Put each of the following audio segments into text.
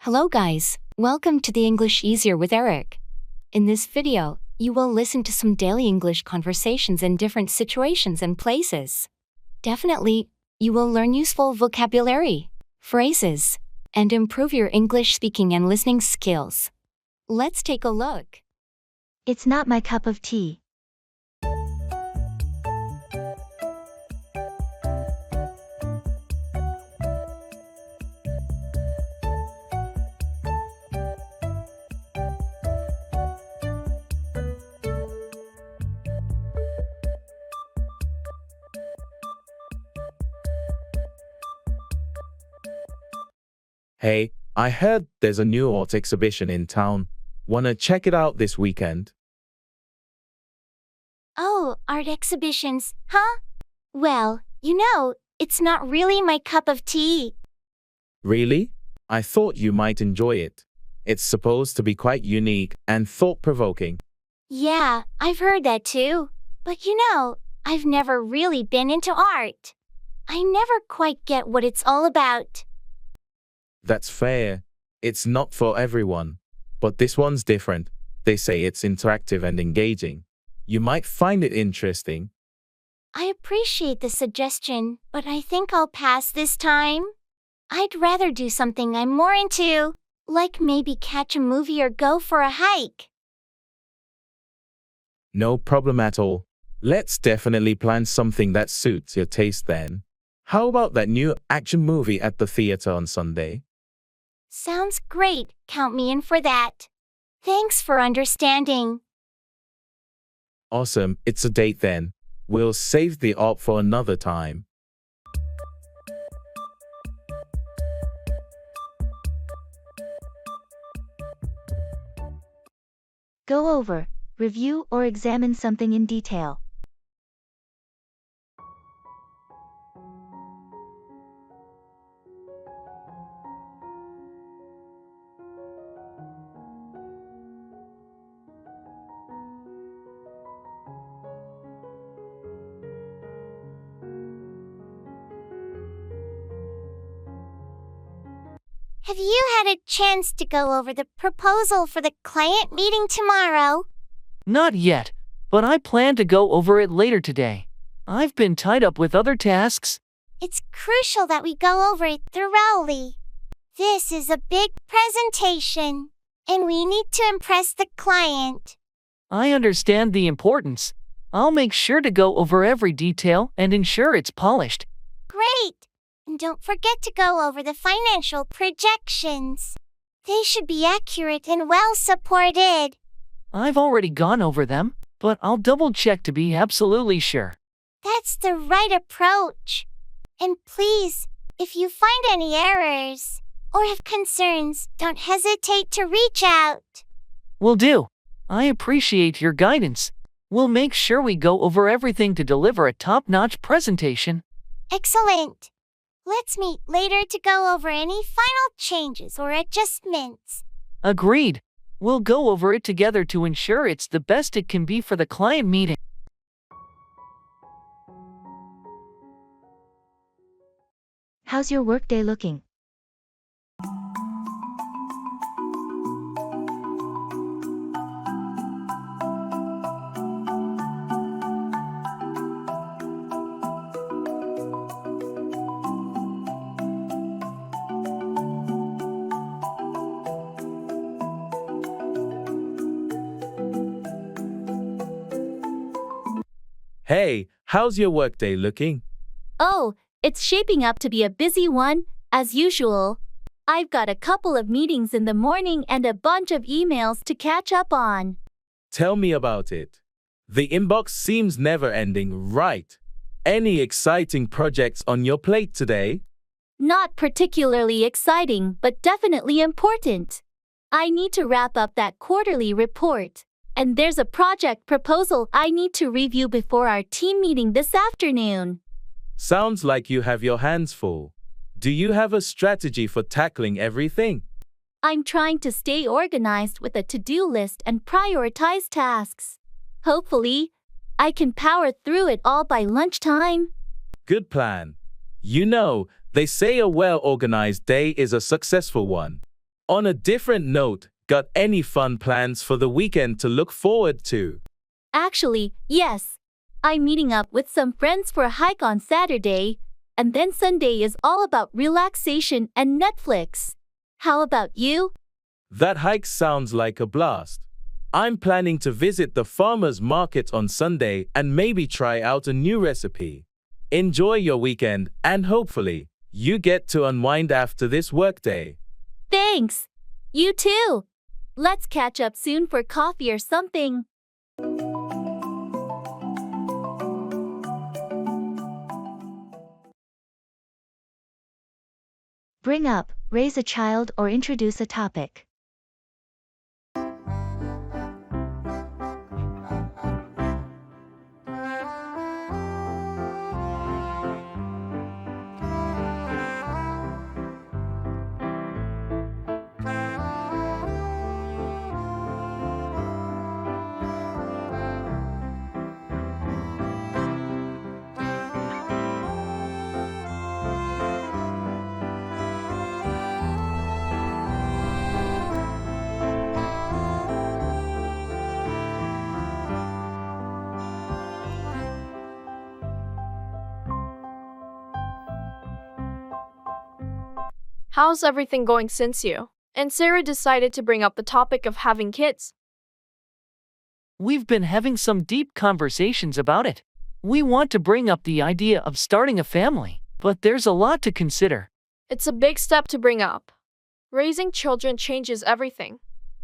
Hello guys, welcome to the English Easier with Eric. In this video, you will listen to some daily English conversations in different situations and places. Definitely, you will learn useful vocabulary, phrases, and improve your English speaking and listening skills. Let's take a look. It's not my cup of tea. Hey, I heard there's a new art exhibition in town. Wanna check it out this weekend? Oh, art exhibitions, huh? Well, it's not really my cup of tea. Really? I thought you might enjoy it. It's supposed to be quite unique and thought-provoking. Yeah, I've heard that too. But I've never really been into art. I never quite get what it's all about. That's fair. It's not for everyone. But this one's different. They say it's interactive and engaging. You might find it interesting. I appreciate the suggestion, but I think I'll pass this time. I'd rather do something I'm more into, like maybe catch a movie or go for a hike. No problem at all. Let's definitely plan something that suits your taste then. How about that new action movie at the theater on Sunday? Sounds great. Count me in for that. Thanks for understanding. Awesome, it's a date then. We'll save the art for another time. Go over, review or examine something in detail. Have you had a chance to go over the proposal for the client meeting tomorrow? Not yet, but I plan to go over it later today. I've been tied up with other tasks. It's crucial that we go over it thoroughly. This is a big presentation, and we need to impress the client. I understand the importance. I'll make sure to go over every detail and ensure it's polished. Great! And don't forget to go over the financial projections. They should be accurate and well supported. I've already gone over them, but I'll double check to be absolutely sure. That's the right approach. And please, if you find any errors or have concerns, don't hesitate to reach out. Will do. I appreciate your guidance. We'll make sure we go over everything to deliver a top-notch presentation. Excellent. Let's meet later to go over any final changes or adjustments. Agreed. We'll go over it together to ensure it's the best it can be for the client meeting. How's your workday looking? Hey, how's your workday looking? Oh, it's shaping up to be a busy one, as usual. I've got a couple of meetings in the morning and a bunch of emails to catch up on. Tell me about it. The inbox seems never-ending, right? Any exciting projects on your plate today? Not particularly exciting, but definitely important. I need to wrap up that quarterly report, and there's a project proposal I need to review before our team meeting this afternoon. Sounds like you have your hands full. Do you have a strategy for tackling everything? I'm trying to stay organized with a to-do list and prioritize tasks. Hopefully, I can power through it all by lunchtime. Good plan. They say a well-organized day is a successful one. On a different note, got any fun plans for the weekend to look forward to? Actually, yes. I'm meeting up with some friends for a hike on Saturday, and then Sunday is all about relaxation and Netflix. How about you? That hike sounds like a blast. I'm planning to visit the farmer's market on Sunday and maybe try out a new recipe. Enjoy your weekend and hopefully you get to unwind after this workday. Thanks. You too. Let's catch up soon for coffee or something. Bring up, raise a child or introduce a topic. How's everything going since you and Sarah decided to bring up the topic of having kids? We've been having some deep conversations about it. We want to bring up the idea of starting a family, but there's a lot to consider. It's a big step to bring up. Raising children changes everything.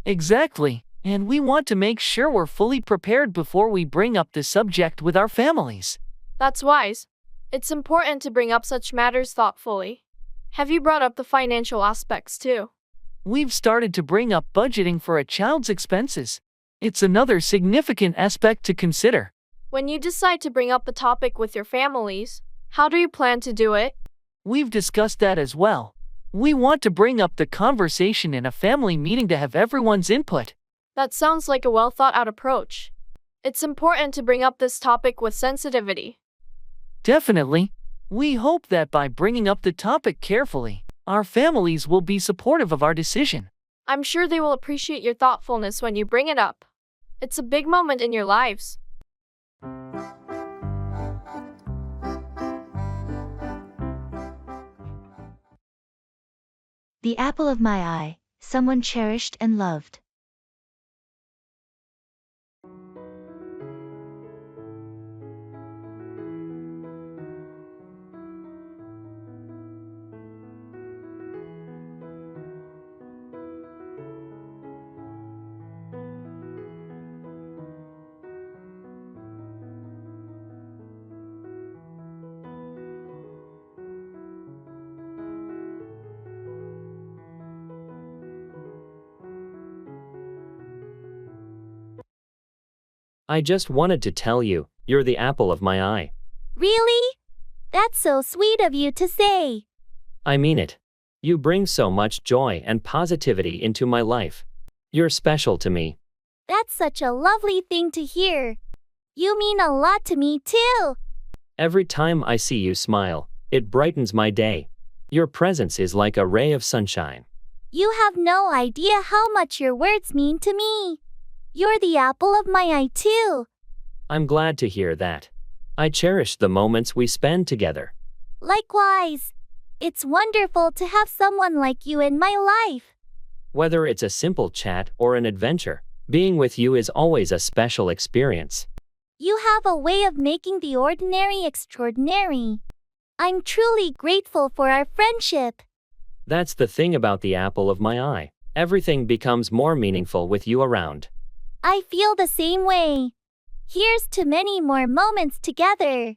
Exactly, and we want to make sure we're fully prepared before we bring up the subject with our families. That's wise. It's important to bring up such matters thoughtfully. Have you brought up the financial aspects too? We've started to bring up budgeting for a child's expenses. It's another significant aspect to consider. When you decide to bring up the topic with your families, how do you plan to do it? We've discussed that as well. We want to bring up the conversation in a family meeting to have everyone's input. That sounds like a well thought out approach. It's important to bring up this topic with sensitivity. Definitely. We hope that by bringing up the topic carefully, our families will be supportive of our decision. I'm sure they will appreciate your thoughtfulness when you bring it up. It's a big moment in your lives. The apple of my eye, someone cherished and loved. I just wanted to tell you, you're the apple of my eye. Really? That's so sweet of you to say. I mean it. You bring so much joy and positivity into my life. You're special to me. That's such a lovely thing to hear. You mean a lot to me too. Every time I see you smile, it brightens my day. Your presence is like a ray of sunshine. You have no idea how much your words mean to me. You're the apple of my eye too. I'm glad to hear that. I cherish the moments we spend together. Likewise. It's wonderful to have someone like you in my life. Whether it's a simple chat or an adventure, being with you is always a special experience. You have a way of making the ordinary extraordinary. I'm truly grateful for our friendship. That's the thing about the apple of my eye. Everything becomes more meaningful with you around. I feel the same way. Here's to many more moments together.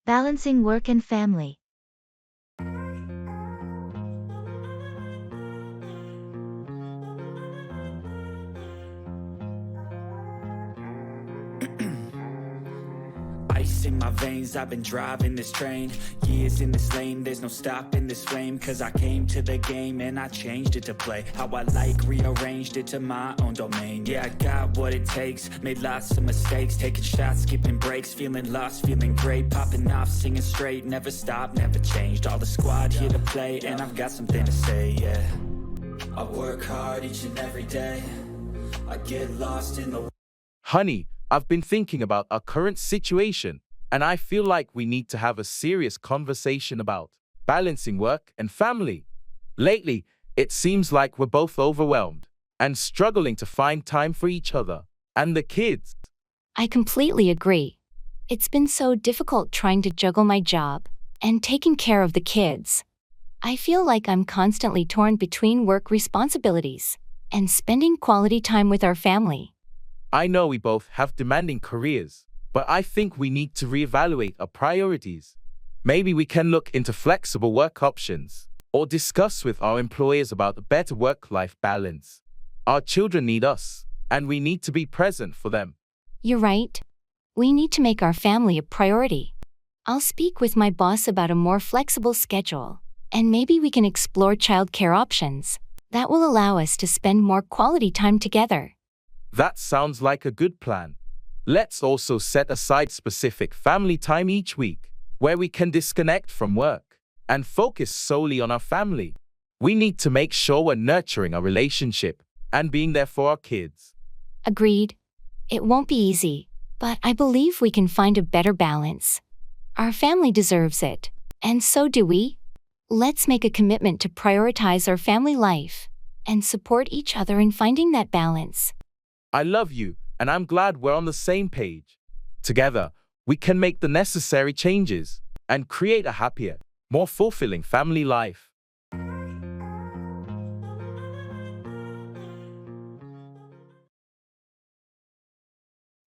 Balancing work and family. I say in my veins, I've been driving this train. Years in this lane, there's no stopping this flame. Cause I came to the game and I changed it to play how I like, rearranged it to my own domain. Yeah, I got what it takes, made lots of mistakes, taking shots, skipping breaks, feeling lost, feeling great, popping off, singing straight, never stopped, never changed. All the squad here to play, and I've got something to say, yeah. I work hard each and every day, I get lost in the... Honey, I've been thinking about our current situation, and I feel like we need to have a serious conversation about balancing work and family. Lately, it seems like we're both overwhelmed and struggling to find time for each other and the kids. I completely agree. It's been so difficult trying to juggle my job and taking care of the kids. I feel like I'm constantly torn between work responsibilities and spending quality time with our family. I know we both have demanding careers, but I think we need to reevaluate our priorities. Maybe we can look into flexible work options or discuss with our employers about a better work-life balance. Our children need us, and we need to be present for them. You're right. We need to make our family a priority. I'll speak with my boss about a more flexible schedule, and maybe we can explore childcare options that will allow us to spend more quality time together. That sounds like a good plan. Let's also set aside specific family time each week, where we can disconnect from work and focus solely on our family. We need to make sure we're nurturing our relationship and being there for our kids. Agreed. It won't be easy, but I believe we can find a better balance. Our family deserves it, and so do we. Let's make a commitment to prioritize our family life and support each other in finding that balance. I love you, and I'm glad we're on the same page. Together, we can make the necessary changes and create a happier, more fulfilling family life.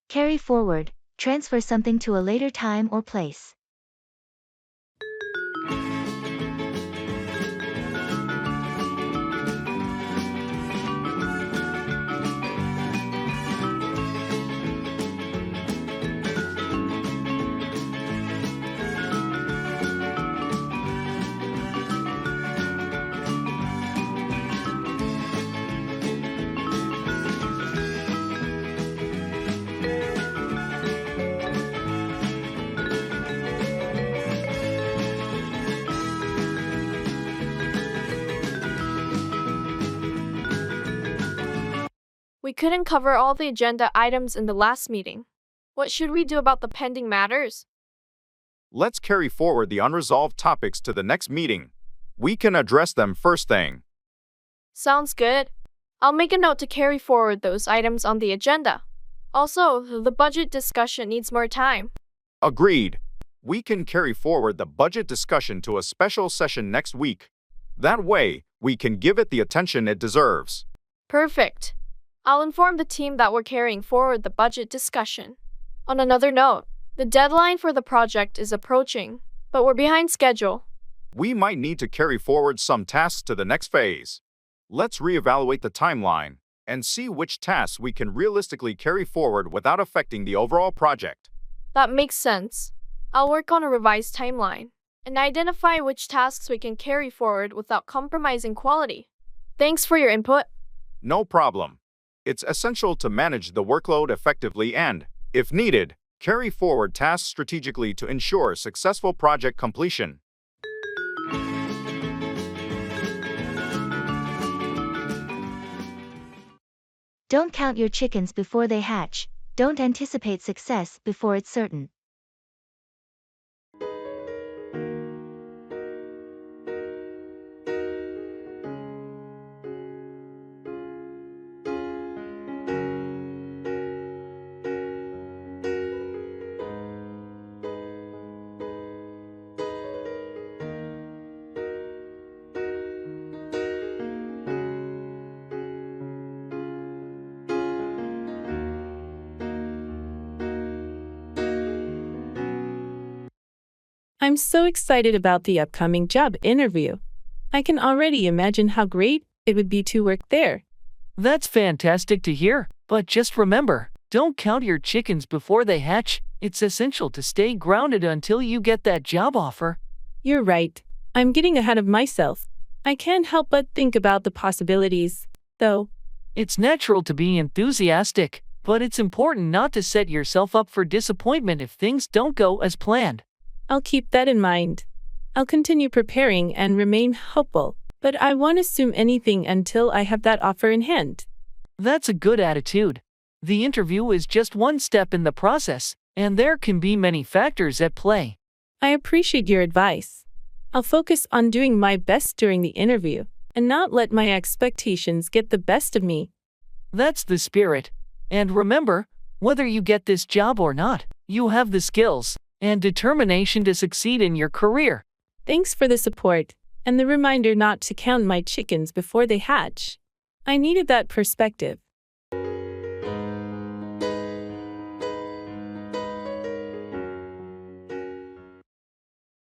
Carry forward, transfer something to a later time or place. We couldn't cover all the agenda items in the last meeting. What should we do about the pending matters? Let's carry forward the unresolved topics to the next meeting. We can address them first thing. Sounds good. I'll make a note to carry forward those items on the agenda. Also, the budget discussion needs more time. Agreed. We can carry forward the budget discussion to a special session next week. That way, we can give it the attention it deserves. Perfect. I'll inform the team that we're carrying forward the budget discussion. On another note, the deadline for the project is approaching, but we're behind schedule. We might need to carry forward some tasks to the next phase. Let's reevaluate the timeline and see which tasks we can realistically carry forward without affecting the overall project. That makes sense. I'll work on a revised timeline and identify which tasks we can carry forward without compromising quality. Thanks for your input. No problem. It's essential to manage the workload effectively and, if needed, carry forward tasks strategically to ensure successful project completion. Don't count your chickens before they hatch. Don't anticipate success before it's certain. I'm so excited about the upcoming job interview. I can already imagine how great it would be to work there. That's fantastic to hear, but just remember, Don't count your chickens before they hatch. It's essential to stay grounded until you get that job offer. You're right. I'm getting ahead of myself. I can't help but think about the possibilities, though. It's natural to be enthusiastic, but it's important not to set yourself up for disappointment if things don't go as planned. I'll keep that in mind. I'll continue preparing and remain hopeful, but I won't assume anything until I have that offer in hand. That's a good attitude. The interview is just one step in the process, and there can be many factors at play. I appreciate your advice. I'll focus on doing my best during the interview and not let my expectations get the best of me. That's the spirit. And remember, whether you get this job or not, you have the skills and determination to succeed in your career. Thanks for the support and the reminder not to count my chickens before they hatch. I needed that perspective.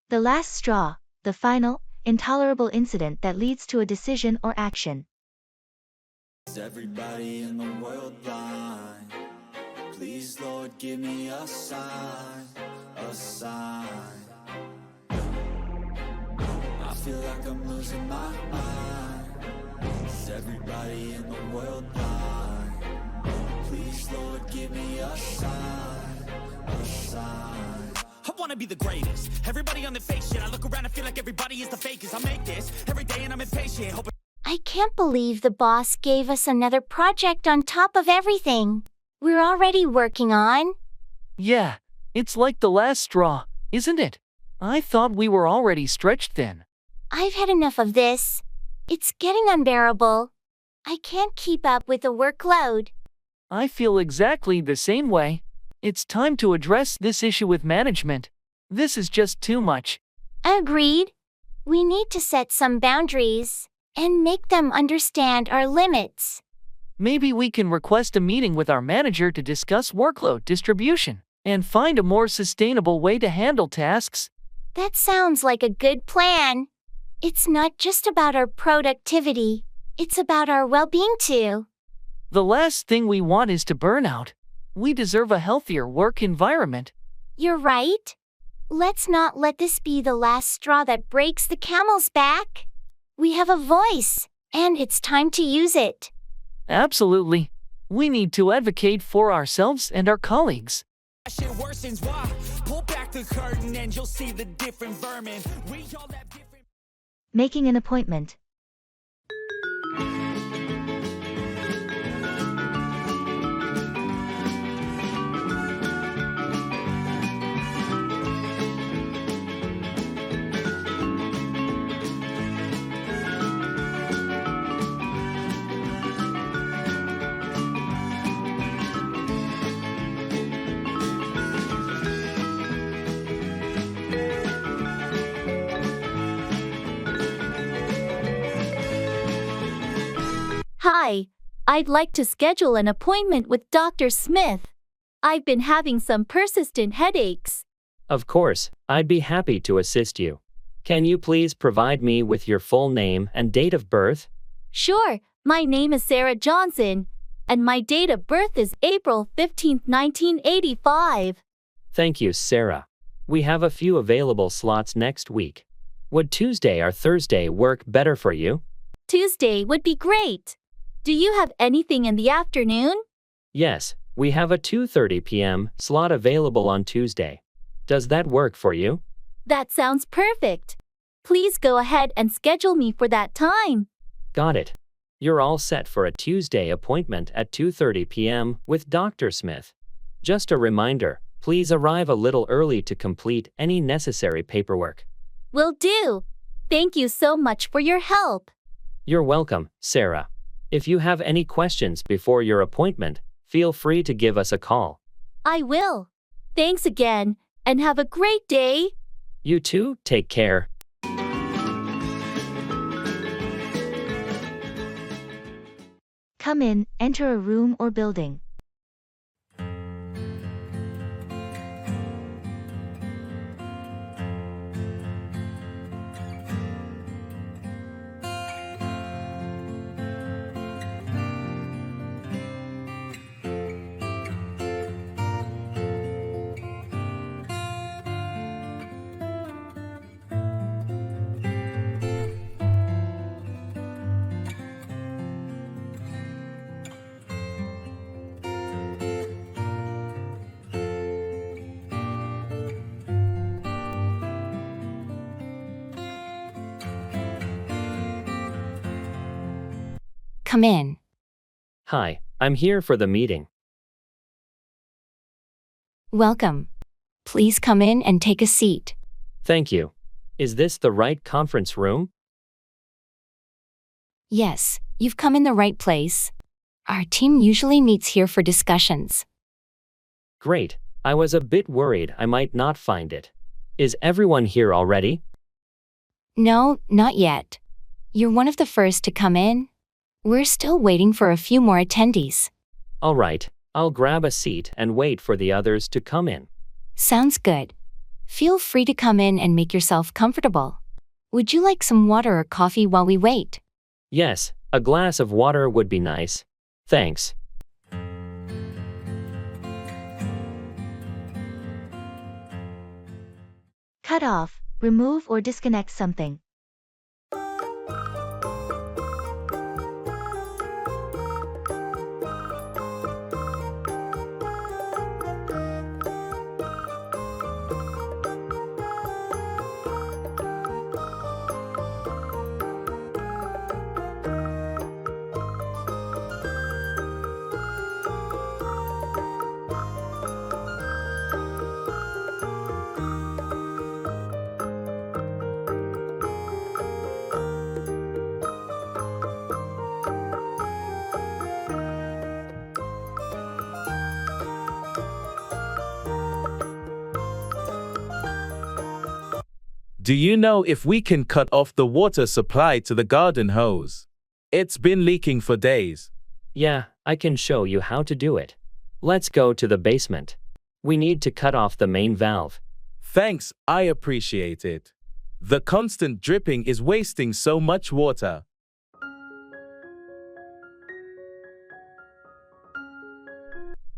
The last straw, the final, intolerable incident that leads to a decision or action. Is everybody in the world blind? Please, Lord, give me a sign, a sign. I feel like I'm losing my mind. Is everybody in the world blind? Please, Lord, give me a sign, a sign. I wanna be the greatest. Everybody on the fake shit. I look around and feel like everybody is the fakest. I make this every day and I'm impatient. I can't believe the boss gave us another project on top of everything we're already working on. Yeah, it's like the last straw, isn't it? I thought we were already stretched thin. I've had enough of this. It's getting unbearable. I can't keep up with the workload. I feel exactly the same way. It's time to address this issue with management. This is just too much. Agreed. We need to set some boundaries and make them understand our limits. Maybe we can request a meeting with our manager to discuss workload distribution and find a more sustainable way to handle tasks. That sounds like a good plan. It's not just about our productivity, it's about our well-being too. The last thing we want is to burn out. We deserve a healthier work environment. You're right. Let's not let this be the last straw that breaks the camel's back. We have a voice, and it's time to use it. Absolutely. We need to advocate for ourselves and our colleagues. Shit worsens, why? Pull back the curtain and you'll see the different vermin. We all have different... Making an appointment. Hi, I'd like to schedule an appointment with Dr. Smith. I've been having some persistent headaches. Of course, I'd be happy to assist you. Can you please provide me with your full name and date of birth? Sure, my name is Sarah Johnson, and my date of birth is April 15, 1985. Thank you, Sarah. We have a few available slots next week. Would Tuesday or Thursday work better for you? Tuesday would be great. Do you have anything in the afternoon? Yes, we have a 2:30 p.m. slot available on Tuesday. Does that work for you? That sounds perfect. Please go ahead and schedule me for that time. Got it. You're all set for a Tuesday appointment at 2:30 p.m. with Dr. Smith. Just a reminder, please arrive a little early to complete any necessary paperwork. Will do. Thank you so much for your help. You're welcome, Sarah. If you have any questions before your appointment, feel free to give us a call. I will. Thanks again, and have a great day. You too, take care. Come in, enter a room or building. come in. Hi, I'm here for the meeting. Welcome. Please come in and take a seat. Thank you. Is this the right conference room? Yes, you've come in the right place. Our team usually meets here for discussions. Great. I was a bit worried I might not find it. Is everyone here already? No, not yet. You're one of the first to come in. We're still waiting for a few more attendees. All right, I'll grab a seat and wait for the others to come in. Sounds good. Feel free to come in and make yourself comfortable. Would you like some water or coffee while we wait? Yes, a glass of water would be nice. Thanks. Cut off, remove or disconnect something. Do you know if we can cut off the water supply to the garden hose? It's been leaking for days. Yeah, I can show you how to do it. Let's go to the basement. We need to cut off the main valve. Thanks, I appreciate it. The constant dripping is wasting so much water.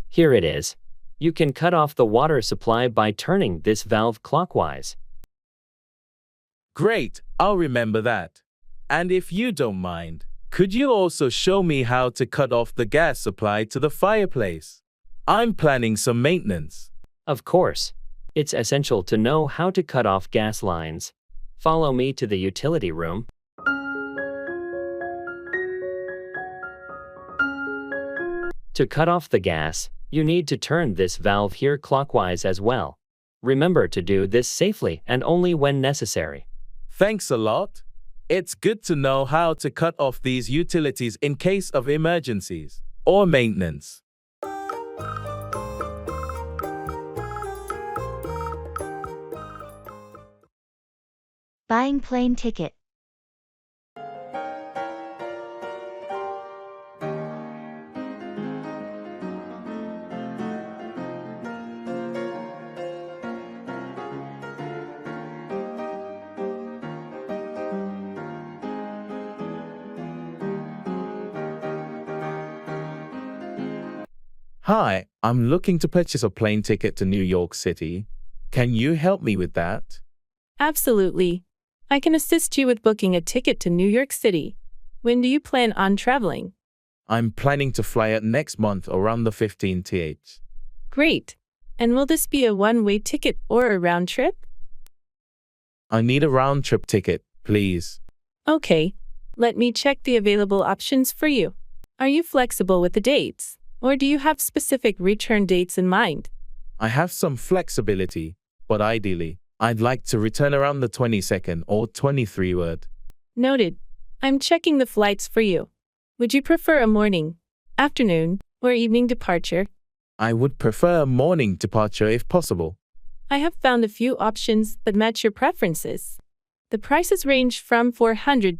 Here it is. You can cut off the water supply by turning this valve clockwise. Great, I'll remember that. And if you don't mind, could you also show me how to cut off the gas supply to the fireplace? I'm planning some maintenance. Of course. It's essential to know how to cut off gas lines. Follow me to the utility room. To cut off the gas, you need to turn this valve here clockwise as well. Remember to do this safely and only when necessary. Thanks a lot. It's good to know how to cut off these utilities in case of emergencies or maintenance. Buying plane ticket. Hi, I'm looking to purchase a plane ticket to New York City. Can you help me with that? Absolutely. I can assist you with booking a ticket to New York City. When do you plan on traveling? I'm planning to fly out next month around the 15th. Great. And will this be a one-way ticket or a round trip? I need a round-trip ticket, please. Okay. Let me check the available options for you. Are you flexible with the dates? Or do you have specific return dates in mind? I have some flexibility, but ideally, I'd like to return around the 22nd or 23rd. Noted. I'm checking the flights for you. Would you prefer a morning, afternoon, or evening departure? I would prefer a morning departure if possible. I have found a few options that match your preferences. The prices range from $400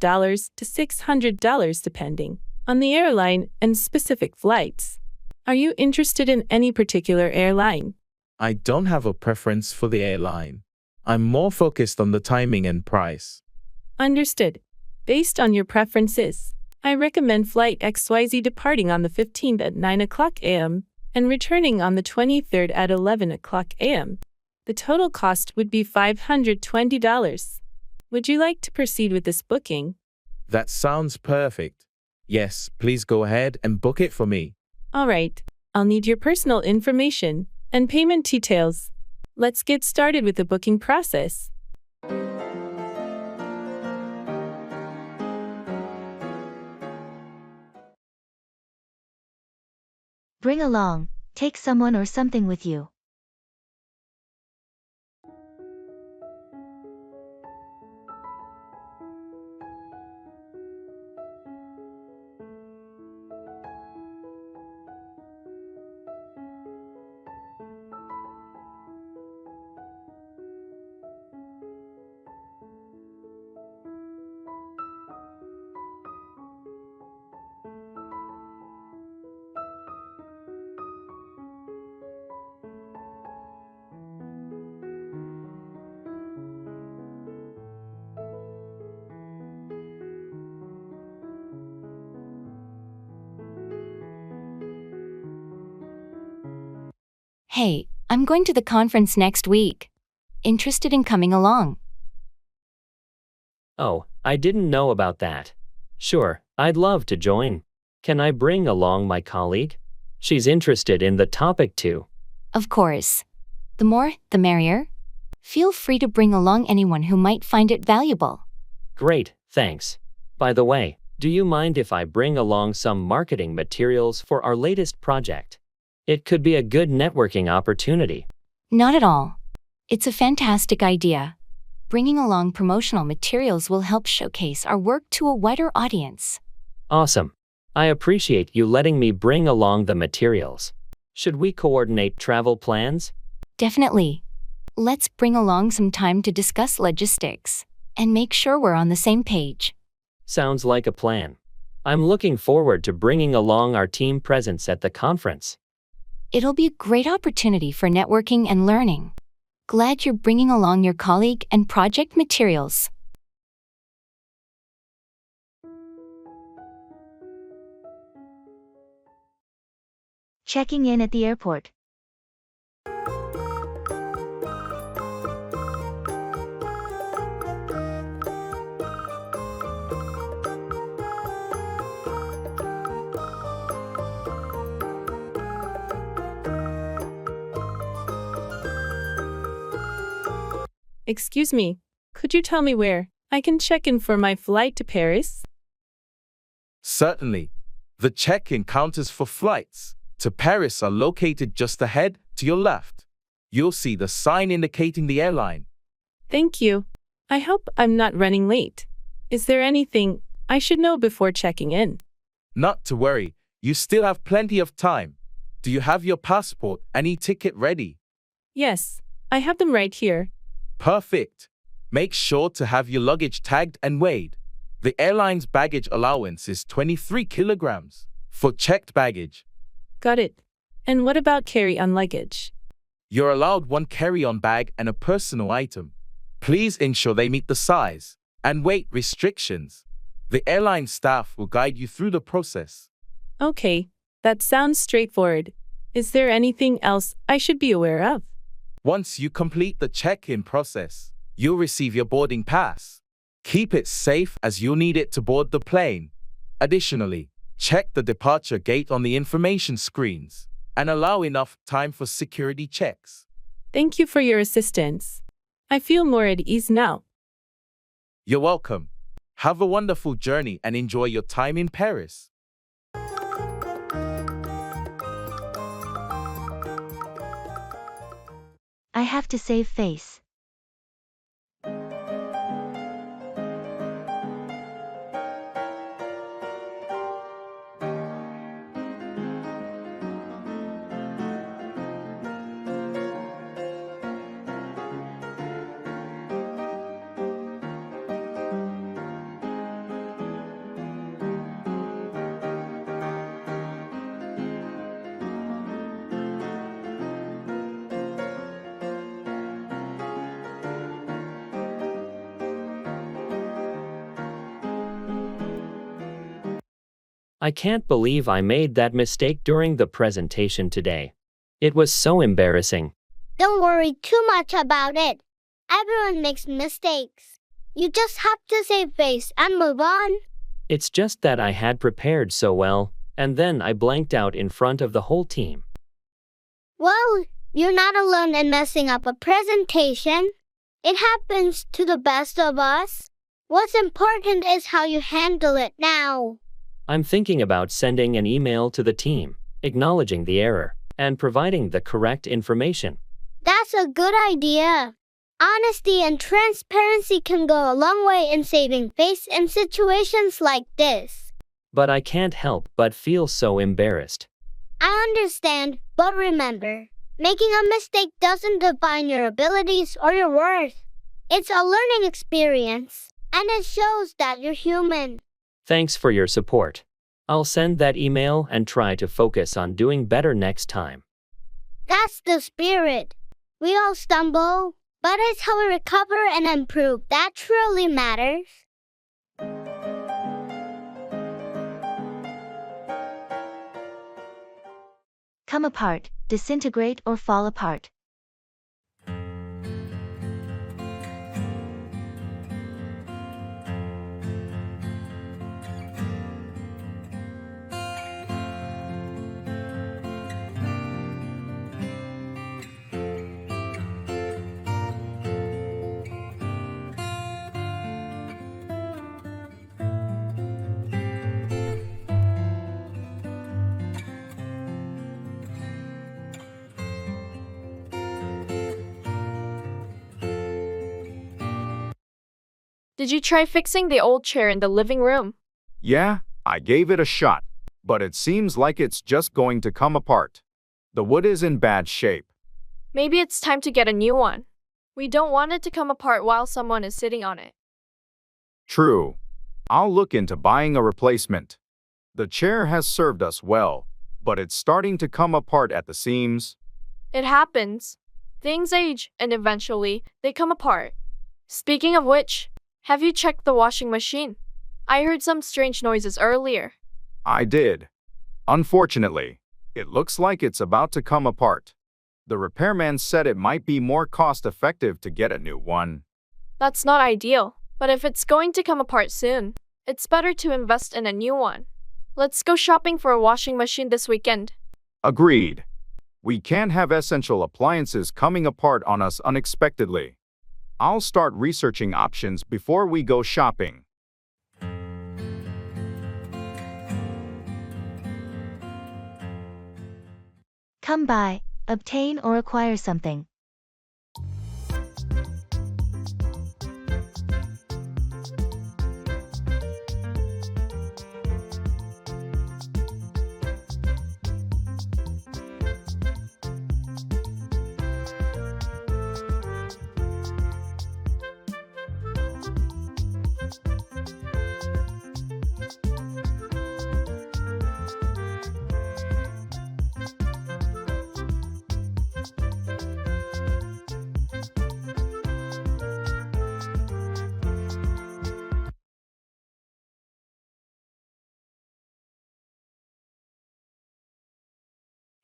to $600 depending on the airline and specific flights. Are you interested in any particular airline? I don't have a preference for the airline. I'm more focused on the timing and price. Understood. Based on your preferences, I recommend Flight XYZ departing on the 15th at 9 o'clock a.m. and returning on the 23rd at 11 o'clock a.m. The total cost would be $520. Would you like to proceed with this booking? That sounds perfect. Yes, please go ahead and book it for me. All right. I'll need your personal information and payment details. Let's get started with the booking process. Bring along, take someone or something with you. Hey, I'm going to the conference next week. Interested in coming along? Oh, I didn't know about that. Sure, I'd love to join. Can I bring along my colleague? She's interested in the topic too. Of course. The more, the merrier. Feel free to bring along anyone who might find it valuable. Great, thanks. By the way, do you mind if I bring along some marketing materials for our latest project? It could be a good networking opportunity. Not at all. It's a fantastic idea. Bringing along promotional materials will help showcase our work to a wider audience. Awesome. I appreciate you letting me bring along the materials. Should we coordinate travel plans? Definitely. Let's bring along some time to discuss logistics and make sure we're on the same page. Sounds like a plan. I'm looking forward to bringing along our team presence at the conference. It'll be a great opportunity for networking and learning. Glad you're bringing along your colleague and project materials. Checking in at the airport. Excuse me, could you tell me where I can check in for my flight to Paris? Certainly. The check-in counters for flights to Paris are located just ahead to your left. You'll see the sign indicating the airline. Thank you. I hope I'm not running late. Is there anything I should know before checking in? Not to worry, you still have plenty of time. Do you have your passport and e-ticket ready? Yes, I have them right here. Perfect. Make sure to have your luggage tagged and weighed. The airline's baggage allowance is 23 kilograms for checked baggage. Got it. And what about carry-on luggage? You're allowed one carry-on bag and a personal item. Please ensure they meet the size and weight restrictions. The airline staff will guide you through the process. Okay, that sounds straightforward. Is there anything else I should be aware of? Once you complete the check-in process, you'll receive your boarding pass. Keep it safe as you'll need it to board the plane. Additionally, check the departure gate on the information screens and allow enough time for security checks. Thank you for your assistance. I feel more at ease now. You're welcome. Have a wonderful journey and enjoy your time in Paris. I have to save face. I can't believe I made that mistake during the presentation today. It was so embarrassing. Don't worry too much about it. Everyone makes mistakes. You just have to save face and move on. It's just that I had prepared so well, and then I blanked out in front of the whole team. Well, you're not alone in messing up a presentation. It happens to the best of us. What's important is how you handle it now. I'm thinking about sending an email to the team. acknowledging the error, and providing the correct information. That's a good idea. Honesty and transparency can go a long way in saving face in situations like this. But I can't help but feel so embarrassed. I understand, but remember, making a mistake doesn't define your abilities or your worth. It's a learning experience, and it shows that you're human. Thanks for your support. I'll send that email and try to focus on doing better next time. That's the spirit. We all stumble, but it's how we recover and improve that truly matters. Come apart, disintegrate or fall apart. Did you try fixing the old chair in the living room? Yeah, I gave it a shot, but it seems like it's just going to come apart. The wood is in bad shape. Maybe it's time to get a new one. We don't want it to come apart while someone is sitting on it. True. I'll look into buying a replacement. The chair has served us well, but it's starting to come apart at the seams. It happens. Things age, and eventually, they come apart. Speaking of which, have you checked the washing machine? I heard some strange noises earlier. I did. Unfortunately, it looks like it's about to come apart. The repairman said it might be more cost-effective to get a new one. That's not ideal, but if it's going to come apart soon, it's better to invest in a new one. Let's go shopping for a washing machine this weekend. Agreed. We can't have essential appliances coming apart on us unexpectedly. I'll start researching options before we go shopping. Come by, obtain or acquire something.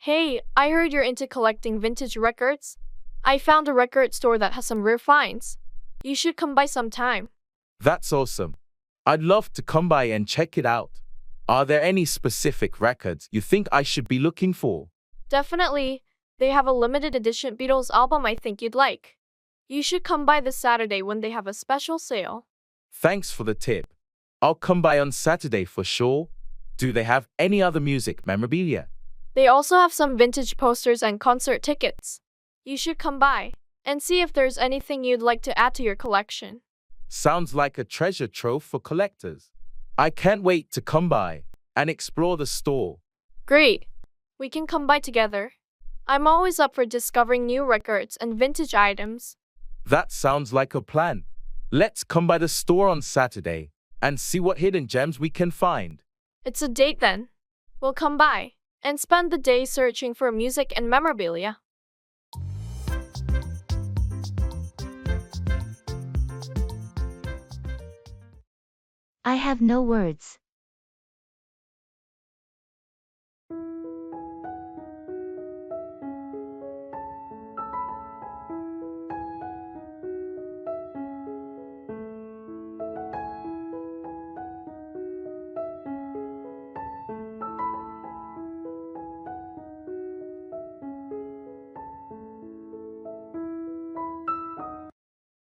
Hey, I heard you're into collecting vintage records. I found a record store that has some rare finds. You should come by sometime. That's awesome. I'd love to come by and check it out. Are there any specific records you think I should be looking for? Definitely. They have a limited edition Beatles album I think you'd like. You should come by this Saturday when they have a special sale. Thanks for the tip. I'll come by on Saturday for sure. Do they have any other music memorabilia? They also have some vintage posters and concert tickets. You should come by and see if there's anything you'd like to add to your collection. Sounds like a treasure trove for collectors. I can't wait to come by and explore the store. Great. We can come by together. I'm always up for discovering new records and vintage items. That sounds like a plan. Let's come by the store on Saturday and see what hidden gems we can find. It's a date then. We'll come by and spend the day searching for music and memorabilia. I have no words.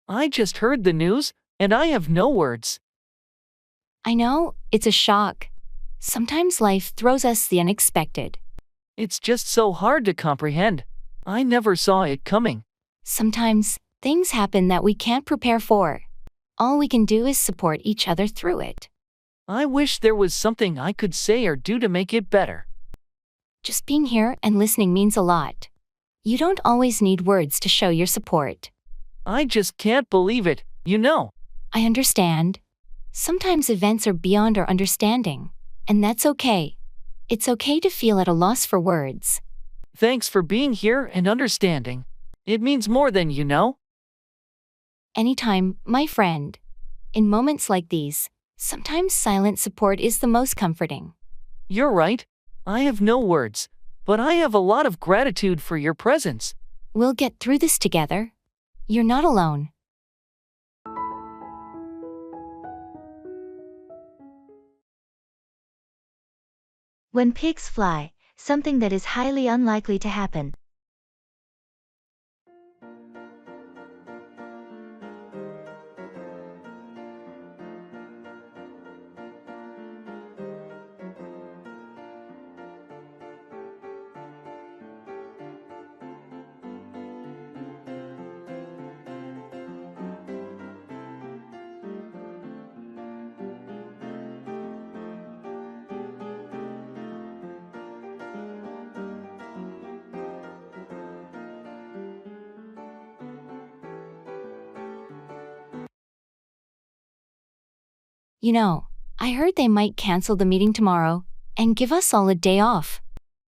I just heard the news, and I have no words. I know, it's a shock. Sometimes life throws us the unexpected. It's just so hard to comprehend. I never saw it coming. Sometimes, things happen that we can't prepare for. All we can do is support each other through it. I wish there was something I could say or do to make it better. Just being here and listening means a lot. You don't always need words to show your support. I just can't believe it, you know. I understand. Sometimes events are beyond our understanding, and that's okay. It's okay to feel at a loss for words. Thanks for being here and understanding. It means more than you know. Anytime, my friend. In moments like these, sometimes silent support is the most comforting. You're right. I have no words, but I have a lot of gratitude for your presence. We'll get through this together. You're not alone. When pigs fly, something that is highly unlikely to happen. You know, I heard they might cancel the meeting tomorrow and give us all a day off.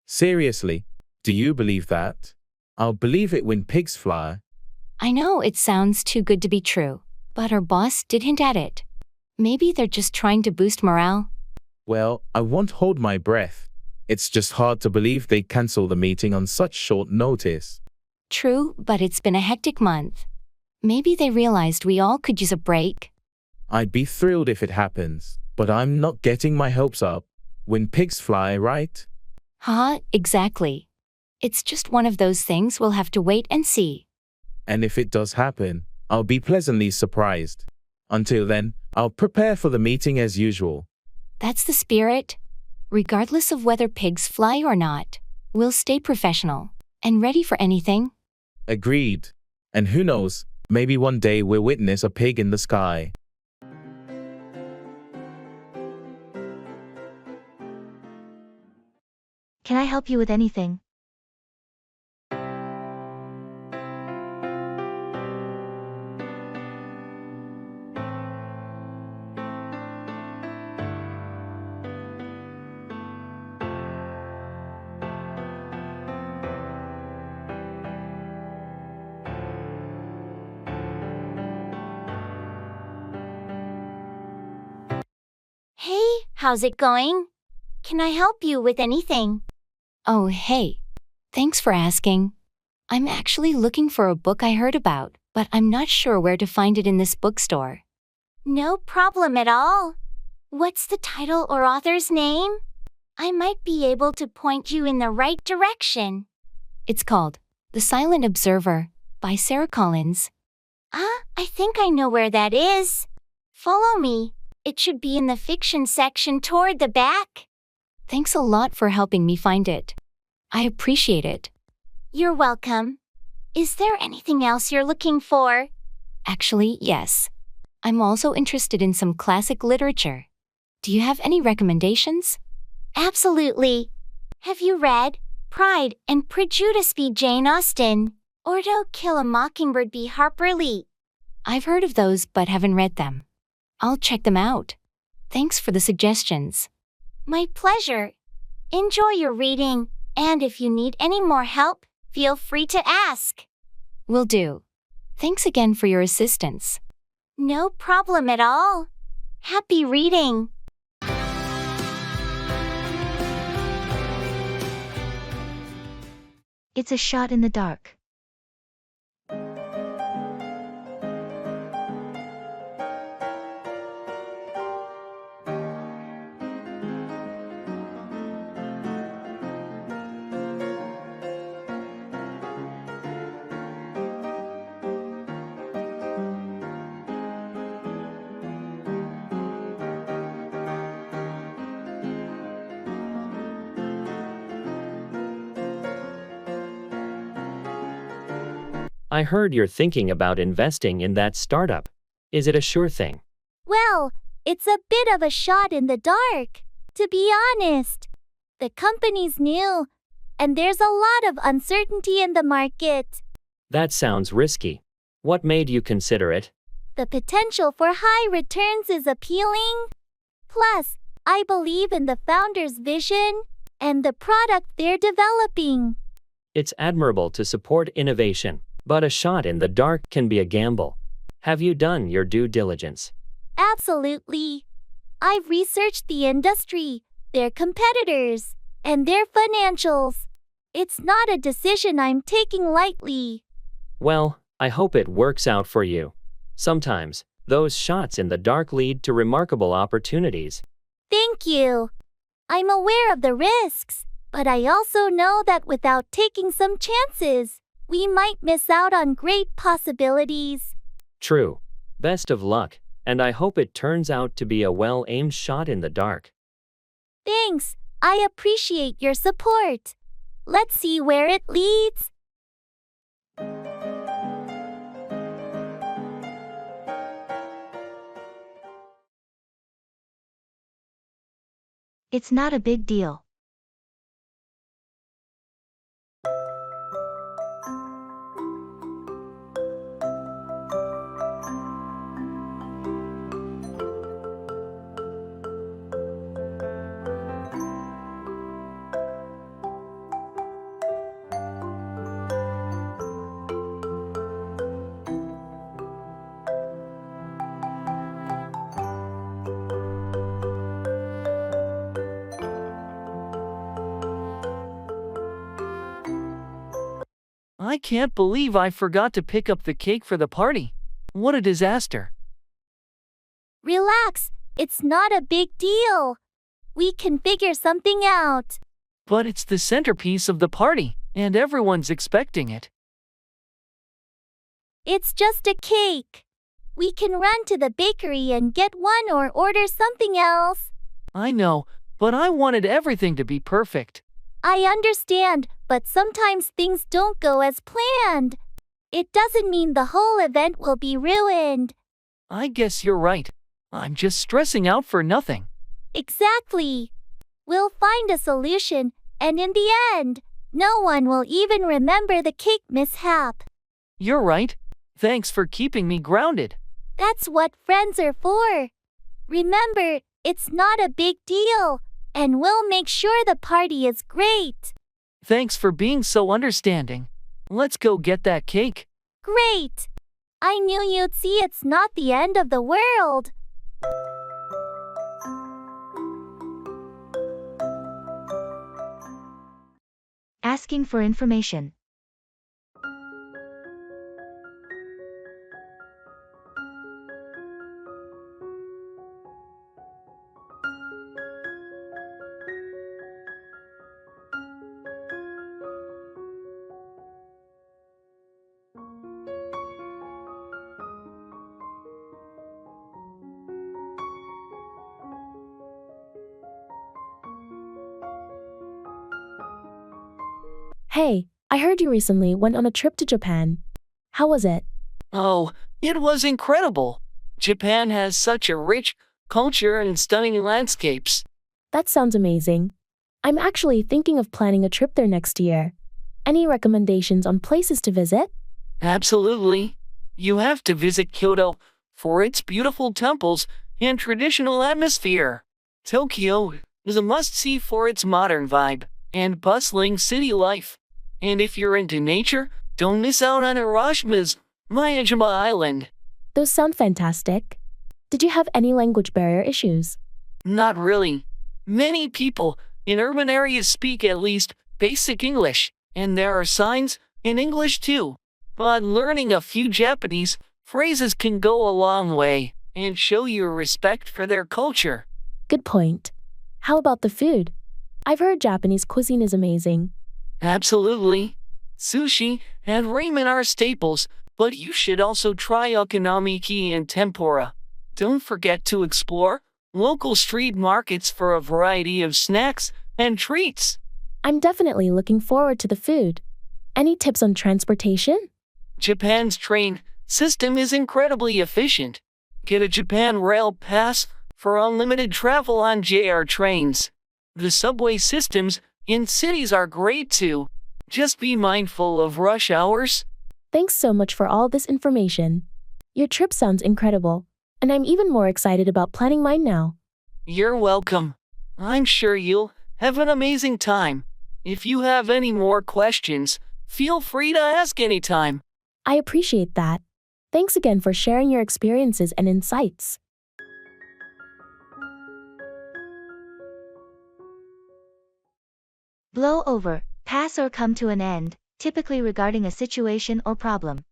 Seriously, do you believe that? I'll believe it when pigs fly. I know it sounds too good to be true, but our boss did hint at it. Maybe they're just trying to boost morale. Well, I won't hold my breath. It's just hard to believe they cancel the meeting on such short notice. True, but it's been a hectic month. Maybe they realized we all could use a break. I'd be thrilled if it happens, but I'm not getting my hopes up. When pigs fly, right? Haha, exactly. It's just one of those things we'll have to wait and see. And if it does happen, I'll be pleasantly surprised. Until then, I'll prepare for the meeting as usual. That's the spirit. Regardless of whether pigs fly or not, we'll stay professional and ready for anything. Agreed. And who knows, maybe one day we'll witness a pig in the sky. Can I help you with anything? Hey, how's it going? Can I help you with anything? Oh, hey. Thanks for asking. I'm actually looking for a book I heard about, but I'm not sure where to find it in this bookstore. No problem at all. What's the title or author's name? I might be able to point you in the right direction. It's called The Silent Observer by Sarah Collins. I think I know where that is. Follow me. It should be in the fiction section toward the back. Thanks a lot for helping me find it. I appreciate it. You're welcome. Is there anything else you're looking for? Actually, yes. I'm also interested in some classic literature. Do you have any recommendations? Absolutely. Have you read Pride and Prejudice by Jane Austen or To Kill a Mockingbird by Harper Lee? I've heard of those but haven't read them. I'll check them out. Thanks for the suggestions. My pleasure. Enjoy your reading, and if you need any more help, feel free to ask. Will do. Thanks again for your assistance. No problem at all. Happy reading. It's a shot in the dark. I heard you're thinking about investing in that startup. Is it a sure thing? Well, it's a bit of a shot in the dark, to be honest. The company's new, and there's a lot of uncertainty in the market. That sounds risky. What made you consider it? The potential for high returns is appealing. Plus, I believe in the founder's vision and the product they're developing. It's admirable to support innovation, but a shot in the dark can be a gamble. Have you done your due diligence? Absolutely. I've researched the industry, their competitors, and their financials. It's not a decision I'm taking lightly. Well, I hope it works out for you. Sometimes, those shots in the dark lead to remarkable opportunities. Thank you. I'm aware of the risks, but I also know that without taking some chances, we might miss out on great possibilities. True. Best of luck, and I hope it turns out to be a well-aimed shot in the dark. Thanks. I appreciate your support. Let's see where it leads. It's not a big deal. I can't believe I forgot to pick up the cake for the party. What a disaster. Relax, it's not a big deal. We can figure something out. But it's the centerpiece of the party, and everyone's expecting it. It's just a cake. We can run to the bakery and get one or order something else. I know, but I wanted everything to be perfect. I understand, but sometimes things don't go as planned. It doesn't mean the whole event will be ruined. I guess you're right. I'm just stressing out for nothing. Exactly. We'll find a solution, and in the end, no one will even remember the cake mishap. You're right. Thanks for keeping me grounded. That's what friends are for. Remember, it's not a big deal, and we'll make sure the party is great. Thanks for being so understanding. Let's go get that cake. Great. I knew you'd see it's not the end of the world. Asking for information. Hey, I heard you recently went on a trip to Japan. How was it? Oh, it was incredible. Japan has such a rich culture and stunning landscapes. That sounds amazing. I'm actually thinking of planning a trip there next year. Any recommendations on places to visit? Absolutely. You have to visit Kyoto for its beautiful temples and traditional atmosphere. Tokyo is a must-see for its modern vibe and bustling city life. And if you're into nature, don't miss out on Hiroshima's Miyajima Island. Those sound fantastic. Did you have any language barrier issues? Not really. Many people in urban areas speak at least basic English, and there are signs in English too. But learning a few Japanese phrases can go a long way and show your respect for their culture. Good point. How about the food? I've heard Japanese cuisine is amazing. Absolutely. Sushi and ramen are staples, but you should also try okonomiyaki and tempura. Don't forget to explore local street markets for a variety of snacks and treats. I'm definitely looking forward to the food. Any tips on transportation? Japan's train system is incredibly efficient. Get a Japan Rail Pass for unlimited travel on JR trains. The subway systems in cities are great too. Just be mindful of rush hours. Thanks so much for all this information. Your trip sounds incredible, and I'm even more excited about planning mine now. You're welcome. I'm sure you'll have an amazing time. If you have any more questions, feel free to ask anytime. I appreciate that. Thanks again for sharing your experiences and insights. Blow over, pass or come to an end, typically regarding a situation or problem.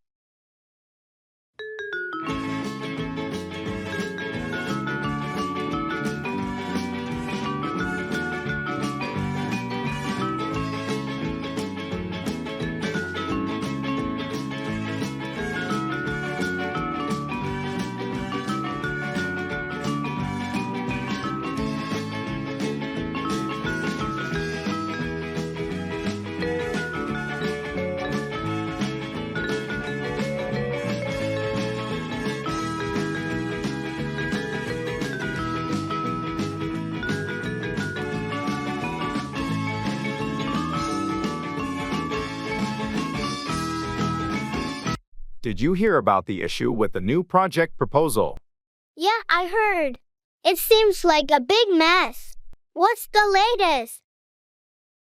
Did you hear about the issue with the new project proposal? Yeah, I heard. It seems like a big mess. What's the latest?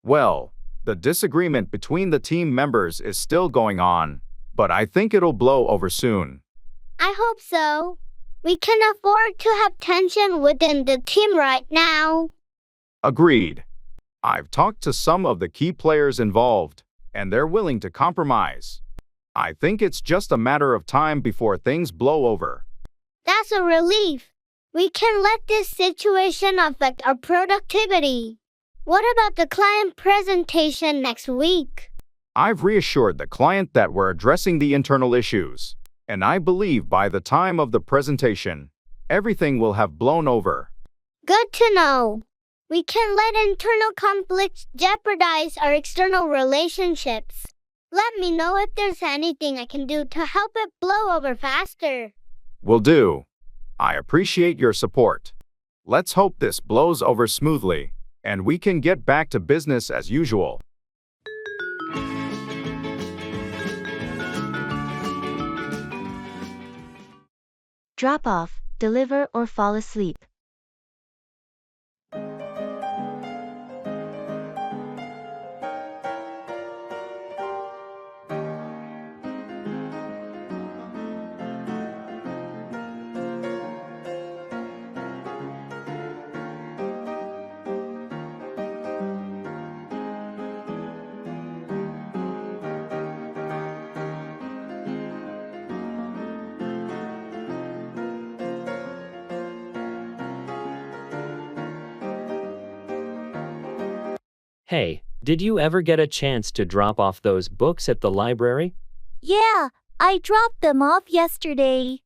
Well, the disagreement between the team members is still going on, but I think it'll blow over soon. I hope so. We can afford to have tension within the team right now. Agreed. I've talked to some of the key players involved, and they're willing to compromise. I think it's just a matter of time before things blow over. That's a relief. We can let this situation affect our productivity. What about the client presentation next week? I've reassured the client that we're addressing the internal issues, and I believe by the time of the presentation, everything will have blown over. Good to know. We can let internal conflicts jeopardize our external relationships. Let me know if there's anything I can do to help it blow over faster. Will do. I appreciate your support. Let's hope this blows over smoothly, and we can get back to business as usual. Drop off, deliver or fall asleep. Hey, did you ever get a chance to drop off those books at the library? Yeah, I dropped them off yesterday.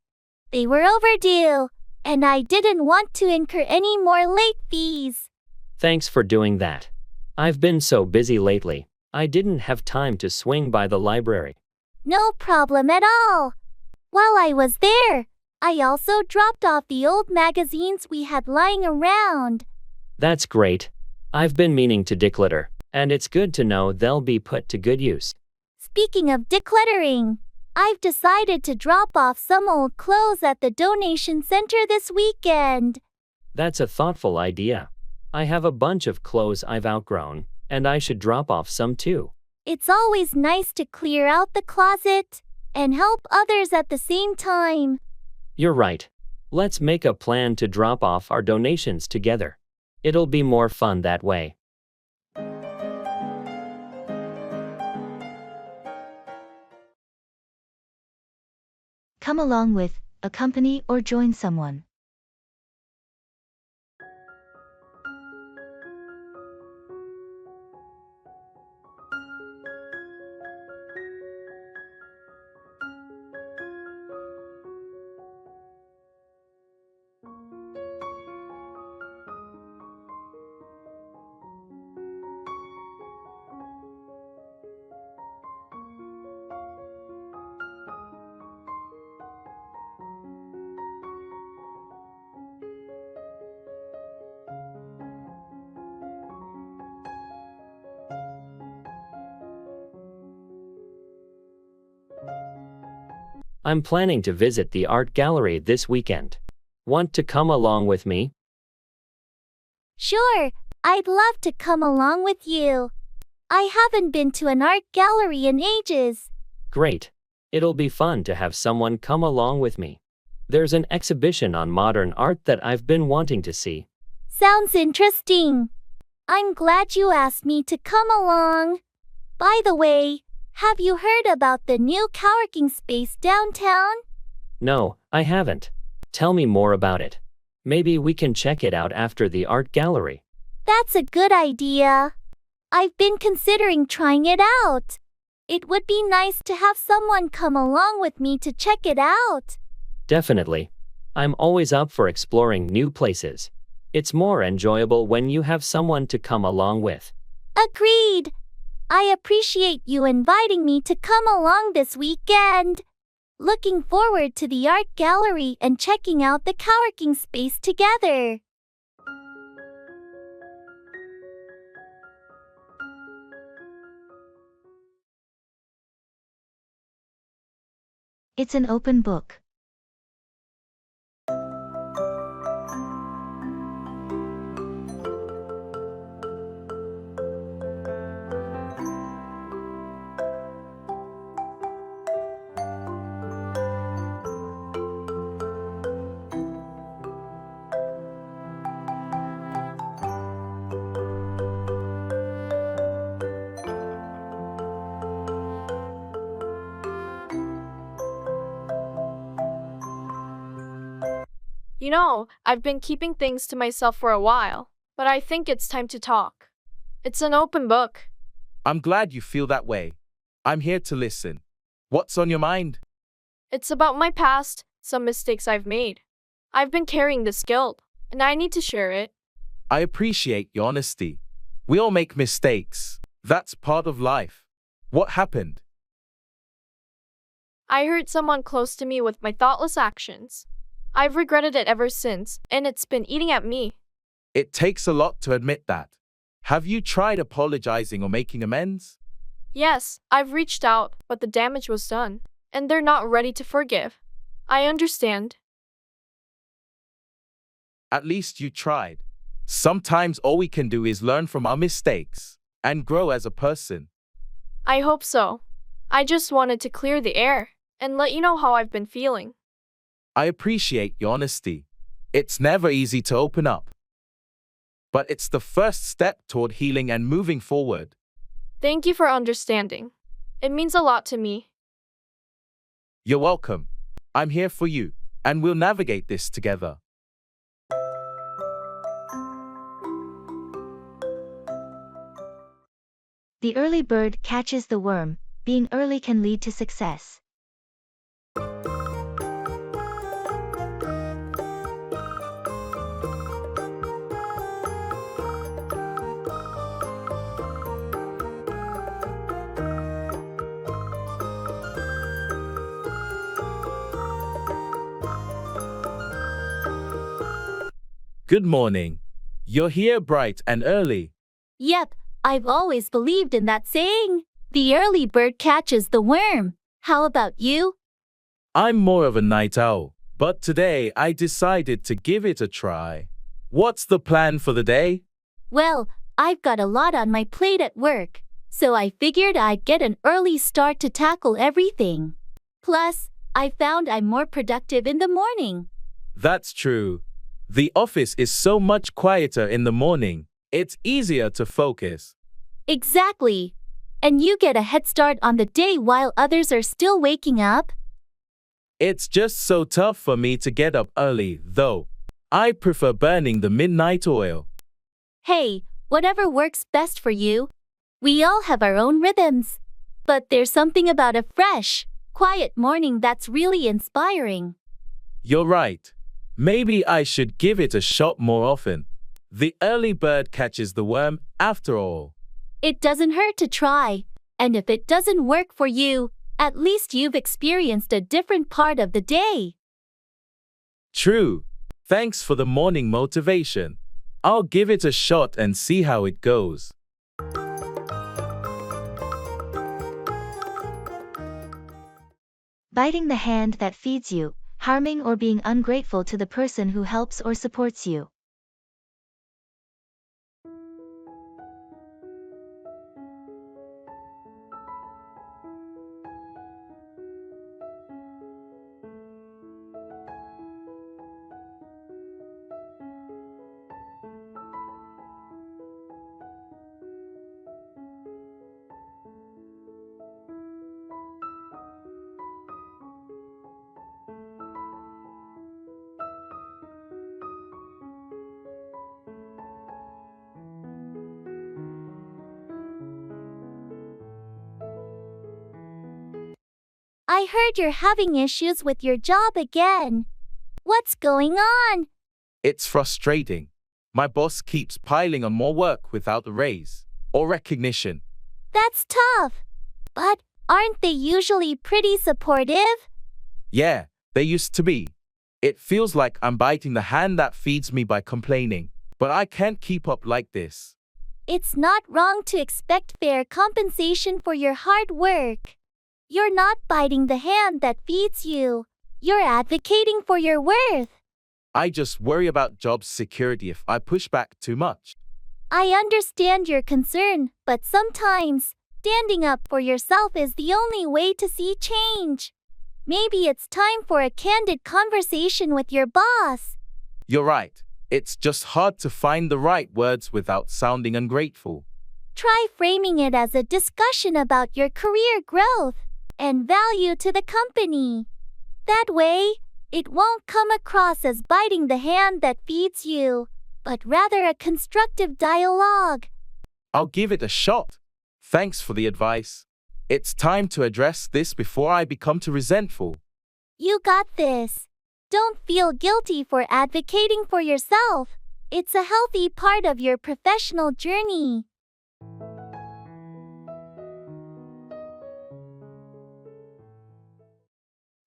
They were overdue, and I didn't want to incur any more late fees. Thanks for doing that. I've been so busy lately, I didn't have time to swing by the library. No problem at all. While I was there, I also dropped off the old magazines we had lying around. That's great. I've been meaning to declutter, and it's good to know they'll be put to good use. Speaking of decluttering, I've decided to drop off some old clothes at the donation center this weekend. That's a thoughtful idea. I have a bunch of clothes I've outgrown, and I should drop off some too. It's always nice to clear out the closet and help others at the same time. You're right. Let's make a plan to drop off our donations together. It'll be more fun that way. Come along with, accompany or join someone. I'm planning to visit the art gallery this weekend. Want to come along with me? Sure, I'd love to come along with you. I haven't been to an art gallery in ages. Great. It'll be fun to have someone come along with me. There's an exhibition on modern art that I've been wanting to see. Sounds interesting. I'm glad you asked me to come along. By the way, have you heard about the new coworking space downtown? No, I haven't. Tell me more about it. Maybe we can check it out after the art gallery. That's a good idea. I've been considering trying it out. It would be nice to have someone come along with me to check it out. Definitely. I'm always up for exploring new places. It's more enjoyable when you have someone to come along with. Agreed. I appreciate you inviting me to come along this weekend. Looking forward to the art gallery and checking out the coworking space together. It's an open book. You know, I've been keeping things to myself for a while, but I think it's time to talk. It's an open book. I'm glad you feel that way. I'm here to listen. What's on your mind? It's about my past, some mistakes I've made. I've been carrying this guilt, and I need to share it. I appreciate your honesty. We all make mistakes. That's part of life. What happened? I hurt someone close to me with my thoughtless actions. I've regretted it ever since, and it's been eating at me. It takes a lot to admit that. Have you tried apologizing or making amends? Yes, I've reached out, but the damage was done, and they're not ready to forgive. I understand. At least you tried. Sometimes all we can do is learn from our mistakes and grow as a person. I hope so. I just wanted to clear the air and let you know how I've been feeling. I appreciate your honesty. It's never easy to open up. But it's the first step toward healing and moving forward. Thank you for understanding. It means a lot to me. You're welcome. I'm here for you, and we'll navigate this together. The early bird catches the worm. Being early can lead to success. Good morning. You're here bright and early. Yep, I've always believed in that saying. The early bird catches the worm. How about you? I'm more of a night owl, but today I decided to give it a try. What's the plan for the day? Well, I've got a lot on my plate at work, so I figured I'd get an early start to tackle everything. Plus, I found I'm more productive in the morning. That's true. The office is so much quieter in the morning. It's easier to focus. Exactly. And you get a head start on the day while others are still waking up. It's just so tough for me to get up early, though. I prefer burning the midnight oil. Hey, whatever works best for you. We all have our own rhythms. But there's something about a fresh, quiet morning that's really inspiring. You're right. Maybe I should give it a shot more often. The early bird catches the worm, after all. It doesn't hurt to try. And if it doesn't work for you, at least you've experienced a different part of the day. True. Thanks for the morning motivation. I'll give it a shot and see how it goes. Biting the hand that feeds you, harming or being ungrateful to the person who helps or supports you. I heard you're having issues with your job again. What's going on? It's frustrating. My boss keeps piling on more work without a raise or recognition. That's tough. But aren't they usually pretty supportive? Yeah, they used to be. It feels like I'm biting the hand that feeds me by complaining, but I can't keep up like this. It's not wrong to expect fair compensation for your hard work. You're not biting the hand that feeds you. You're advocating for your worth. I just worry about job security if I push back too much. I understand your concern, but sometimes standing up for yourself is the only way to see change. Maybe it's time for a candid conversation with your boss. You're right. It's just hard to find the right words without sounding ungrateful. Try framing it as a discussion about your career growth and value to the company. That way, it won't come across as biting the hand that feeds you, but rather a constructive dialogue. I'll give it a shot. Thanks for the advice. It's time to address this before I become too resentful. You got this. Don't feel guilty for advocating for yourself. It's a healthy part of your professional journey.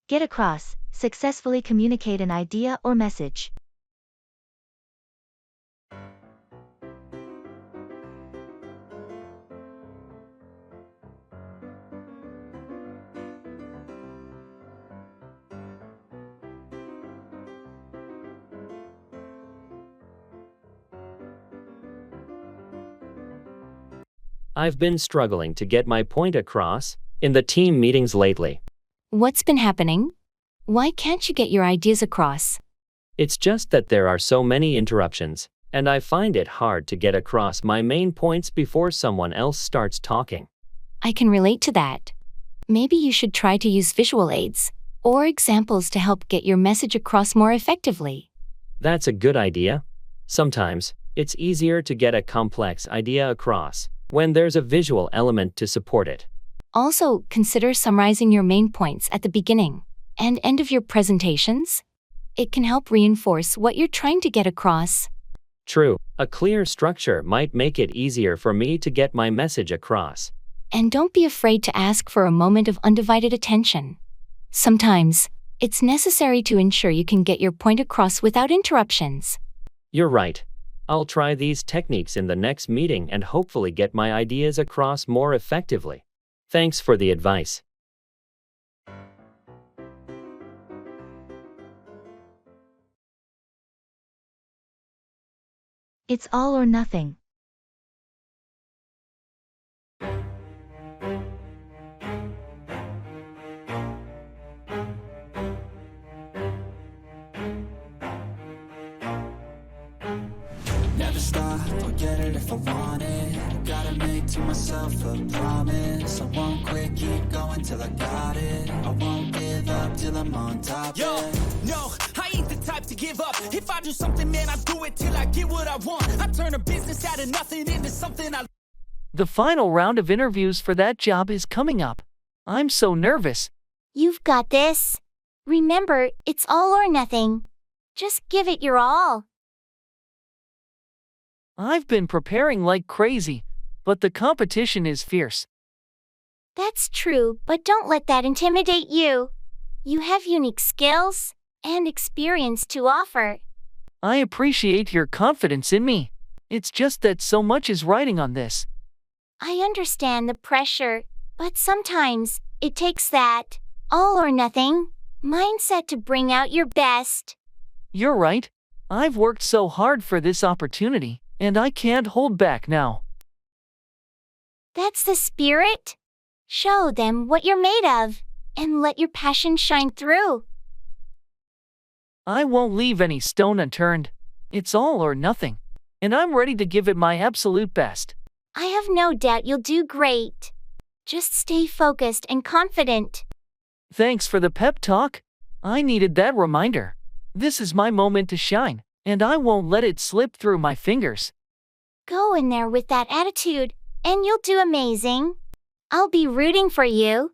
Get across, successfully communicate an idea or message. I've been struggling to get my point across in the team meetings lately. What's been happening? Why can't you get your ideas across? It's just that there are so many interruptions, and I find it hard to get across my main points before someone else starts talking. I can relate to that. Maybe you should try to use visual aids or examples to help get your message across more effectively. That's a good idea. Sometimes, it's easier to get a complex idea across when there's a visual element to support it. Also, consider summarizing your main points at the beginning and end of your presentations. It can help reinforce what you're trying to get across. True, a clear structure might make it easier for me to get my message across. And don't be afraid to ask for a moment of undivided attention. Sometimes, it's necessary to ensure you can get your point across without interruptions. You're right. I'll try these techniques in the next meeting and hopefully get my ideas across more effectively. Thanks for the advice. It's all or nothing. Never stop, I'll get it if I want it. Gotta make to myself a promise. I won't quit, keep going till I got it. I won't give up till I'm on top. Yo, no, I ain't the type to give up. If I do something, man, I do it till I get what I want. I turn a business out of nothing into something I... The final round of interviews for that job is coming up. I'm so nervous. You've got this. Remember, it's all or nothing. Just give it your all. I've been preparing like crazy, but the competition is fierce. That's true, but don't let that intimidate you. You have unique skills and experience to offer. I appreciate your confidence in me. It's just that so much is riding on this. I understand the pressure, but sometimes it takes that All or nothing. Mindset to bring out your best. You're right. I've worked so hard for this opportunity, and I can't hold back now. That's the spirit. Show them what you're made of, and let your passion shine through. I won't leave any stone unturned. It's all or nothing, and I'm ready to give it my absolute best. I have no doubt you'll do great. Just stay focused and confident. Thanks for the pep talk. I needed that reminder. This is my moment to shine, and I won't let it slip through my fingers. Go in there with that attitude, and you'll do amazing. I'll be rooting for you.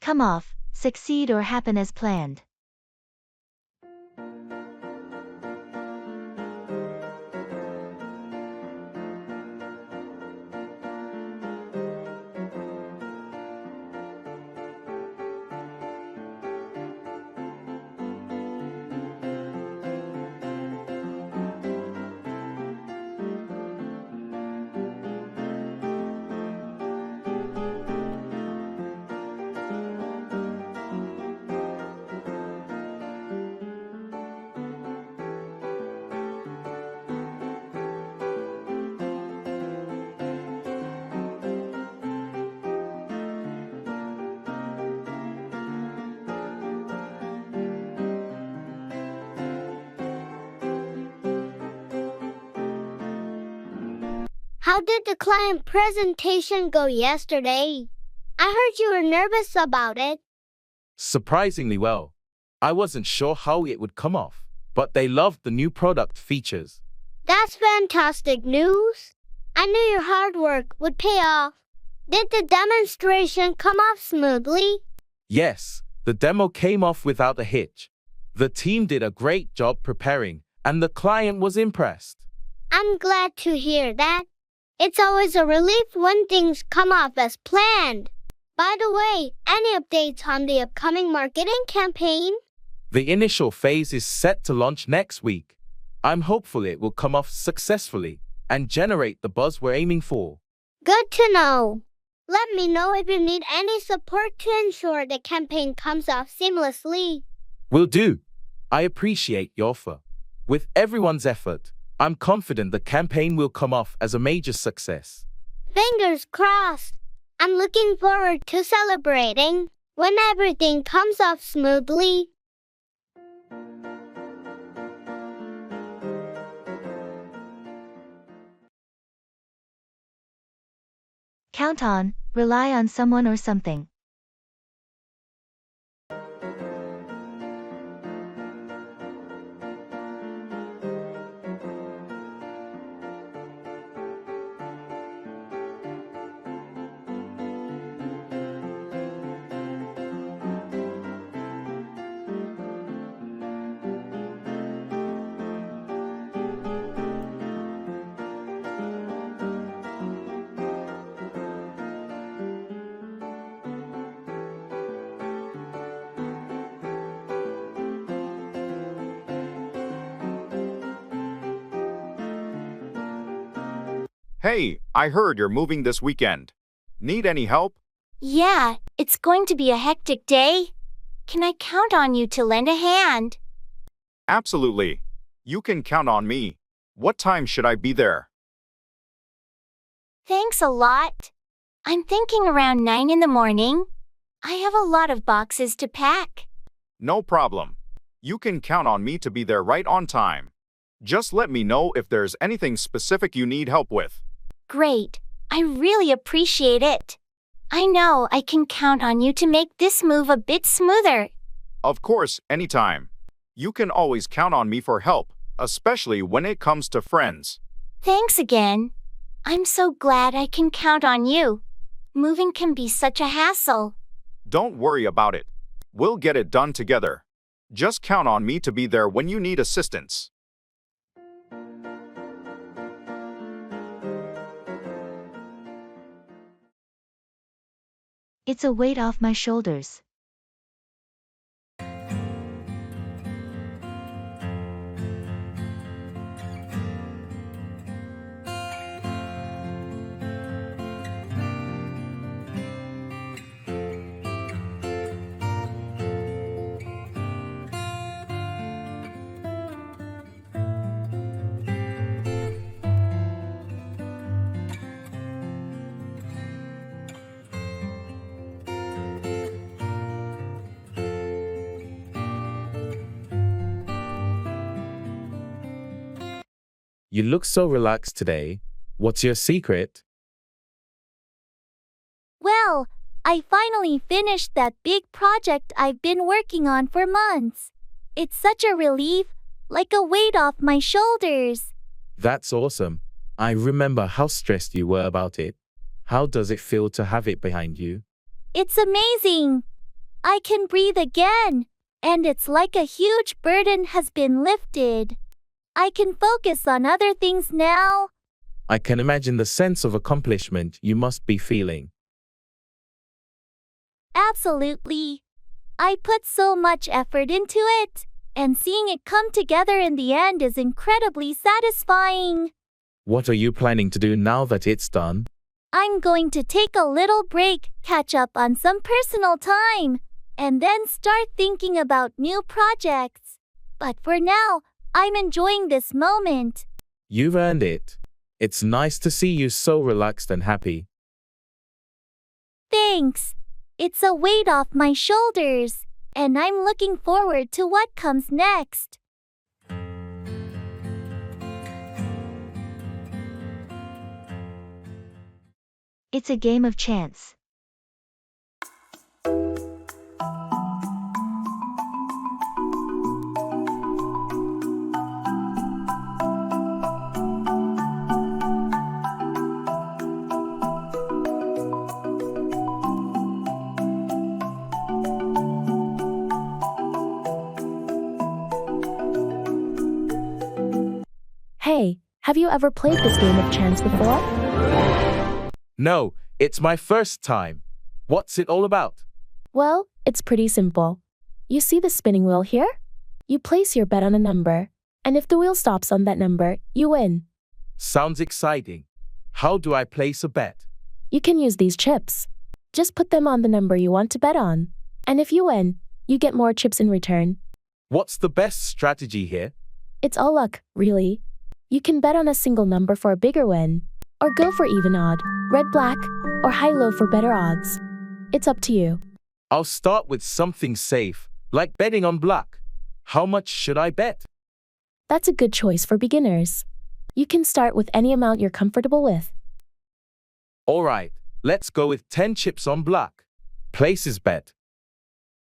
Come off, succeed or happen as planned. How did the client presentation go yesterday? I heard you were nervous about it. Surprisingly well. I wasn't sure how it would come off, but they loved the new product features. That's fantastic news. I knew your hard work would pay off. Did the demonstration come off smoothly? Yes, the demo came off without a hitch. The team did a great job preparing, and the client was impressed. I'm glad to hear that. It's always a relief when things come off as planned. By the way, any updates on the upcoming marketing campaign? The initial phase is set to launch next week. I'm hopeful it will come off successfully and generate the buzz we're aiming for. Good to know. Let me know if you need any support to ensure the campaign comes off seamlessly. Will do. I appreciate your offer. With everyone's effort, I'm confident the campaign will come off as a major success. Fingers crossed. I'm looking forward to celebrating when everything comes off smoothly. Count on, rely on someone or something. Hey, I heard you're moving this weekend. Need any help? Yeah, it's going to be a hectic day. Can I count on you to lend a hand? Absolutely. You can count on me. What time should I be there? Thanks a lot. I'm thinking around 9 in the morning. I have a lot of boxes to pack. No problem. You can count on me to be there right on time. Just let me know if there's anything specific you need help with. Great. I really appreciate it. I know I can count on you to make this move a bit smoother. Of course, anytime. You can always count on me for help, especially when it comes to friends. Thanks again. I'm so glad I can count on you. Moving can be such a hassle. Don't worry about it. We'll get it done together. Just count on me to be there when you need assistance. It's a weight off my shoulders. You look so relaxed today. What's your secret? Well, I finally finished that big project I've been working on for months. It's such a relief, like a weight off my shoulders. That's awesome. I remember how stressed you were about it. How does it feel to have it behind you? It's amazing. I can breathe again, and it's like a huge burden has been lifted. I can focus on other things now. I can imagine the sense of accomplishment you must be feeling. Absolutely. I put so much effort into it, and seeing it come together in the end is incredibly satisfying. What are you planning to do now that it's done? I'm going to take a little break, catch up on some personal time, and then start thinking about new projects. But for now, I'm enjoying this moment. You've earned it. It's nice to see you so relaxed and happy. Thanks. It's a weight off my shoulders, and I'm looking forward to what comes next. It's a game of chance. Hey, have you ever played this game of chance before? No, it's my first time. What's it all about? Well, it's pretty simple. You see the spinning wheel here? You place your bet on a number, and if the wheel stops on that number, you win. Sounds exciting. How do I place a bet? You can use these chips. Just put them on the number you want to bet on. And if you win, you get more chips in return. What's the best strategy here? It's all luck, really. You can bet on a single number for a bigger win, or go for even odd, red-black, or high-low for better odds. It's up to you. I'll start with something safe, like betting on black. How much should I bet? That's a good choice for beginners. You can start with any amount you're comfortable with. All right, let's go with 10 chips on black. Places bet.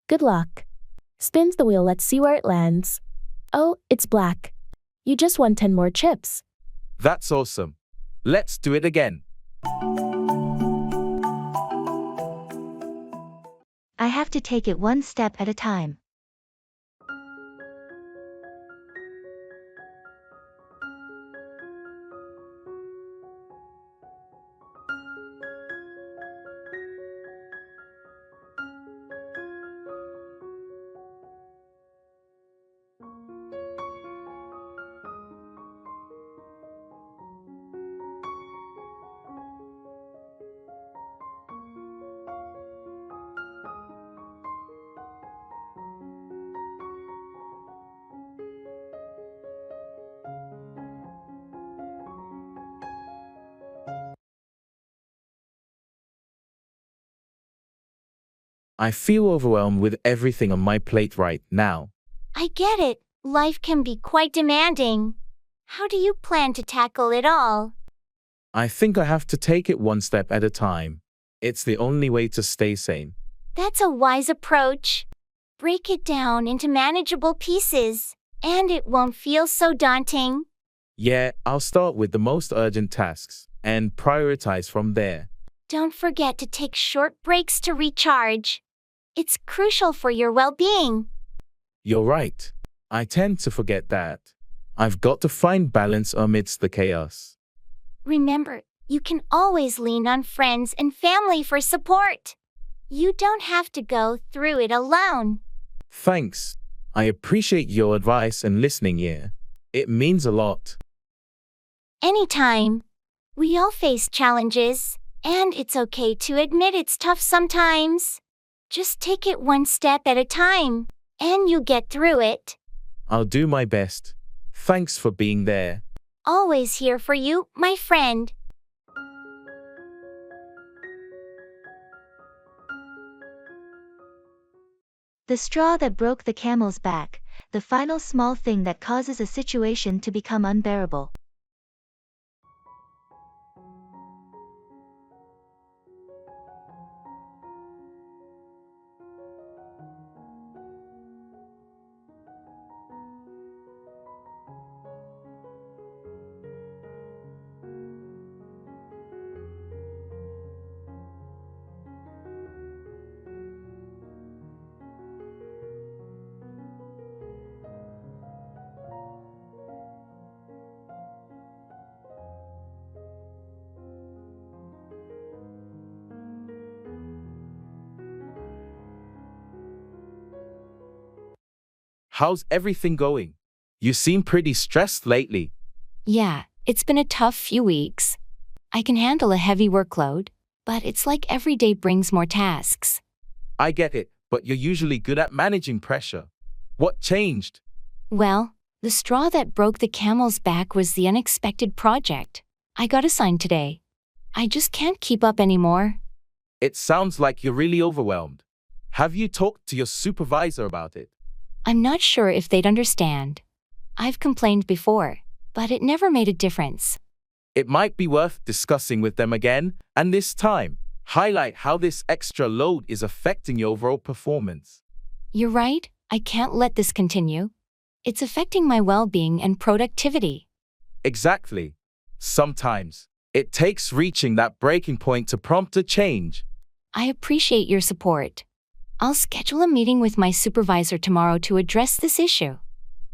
Good luck. Spins the wheel, let's see where it lands. Oh, it's black. You just won 10 more chips. That's awesome. Let's do it again. I have to take it one step at a time. I feel overwhelmed with everything on my plate right now. I get it. Life can be quite demanding. How do you plan to tackle it all? I think I have to take it one step at a time. It's the only way to stay sane. That's a wise approach. Break it down into manageable pieces, and it won't feel so daunting. Yeah, I'll start with the most urgent tasks and prioritize from there. Don't forget to take short breaks to recharge. It's crucial for your well-being. You're right. I tend to forget that. I've got to find balance amidst the chaos. Remember, you can always lean on friends and family for support. You don't have to go through it alone. Thanks. I appreciate your advice and listening here. It means a lot. Anytime. We all face challenges, and it's okay to admit it's tough sometimes. Just take it one step at a time, and you'll get through it. I'll do my best. Thanks for being there. Always here for you, my friend. The straw that broke the camel's back, the final small thing that causes a situation to become unbearable. How's everything going? You seem pretty stressed lately. Yeah, it's been a tough few weeks. I can handle a heavy workload, but it's like every day brings more tasks. I get it, but you're usually good at managing pressure. What changed? Well, the straw that broke the camel's back was the unexpected project I got assigned today. I just can't keep up anymore. It sounds like you're really overwhelmed. Have you talked to your supervisor about it? I'm not sure if they'd understand. I've complained before, but it never made a difference. It might be worth discussing with them again, and this time, highlight how this extra load is affecting your overall performance. You're right, I can't let this continue. It's affecting my well-being and productivity. Exactly. Sometimes, it takes reaching that breaking point to prompt a change. I appreciate your support. I'll schedule a meeting with my supervisor tomorrow to address this issue.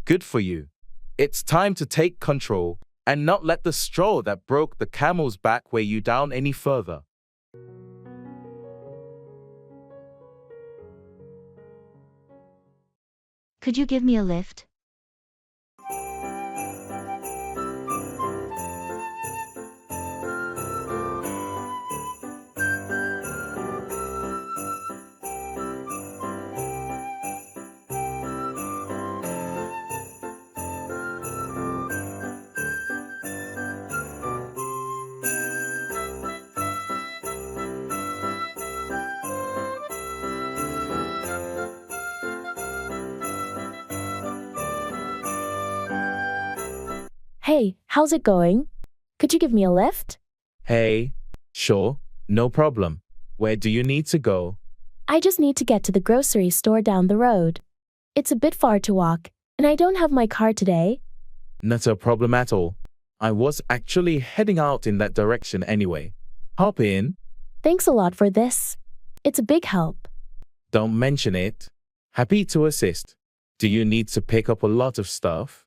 Good for you. It's time to take control and not let the straw that broke the camel's back weigh you down any further. Could you give me a lift? Hey, how's it going? Could you give me a lift? Hey, sure, no problem. Where do you need to go? I just need to get to the grocery store down the road. It's a bit far to walk, and I don't have my car today. Not a problem at all. I was actually heading out in that direction anyway. Hop in. Thanks a lot for this. It's a big help. Don't mention it. Happy to assist. Do you need to pick up a lot of stuff?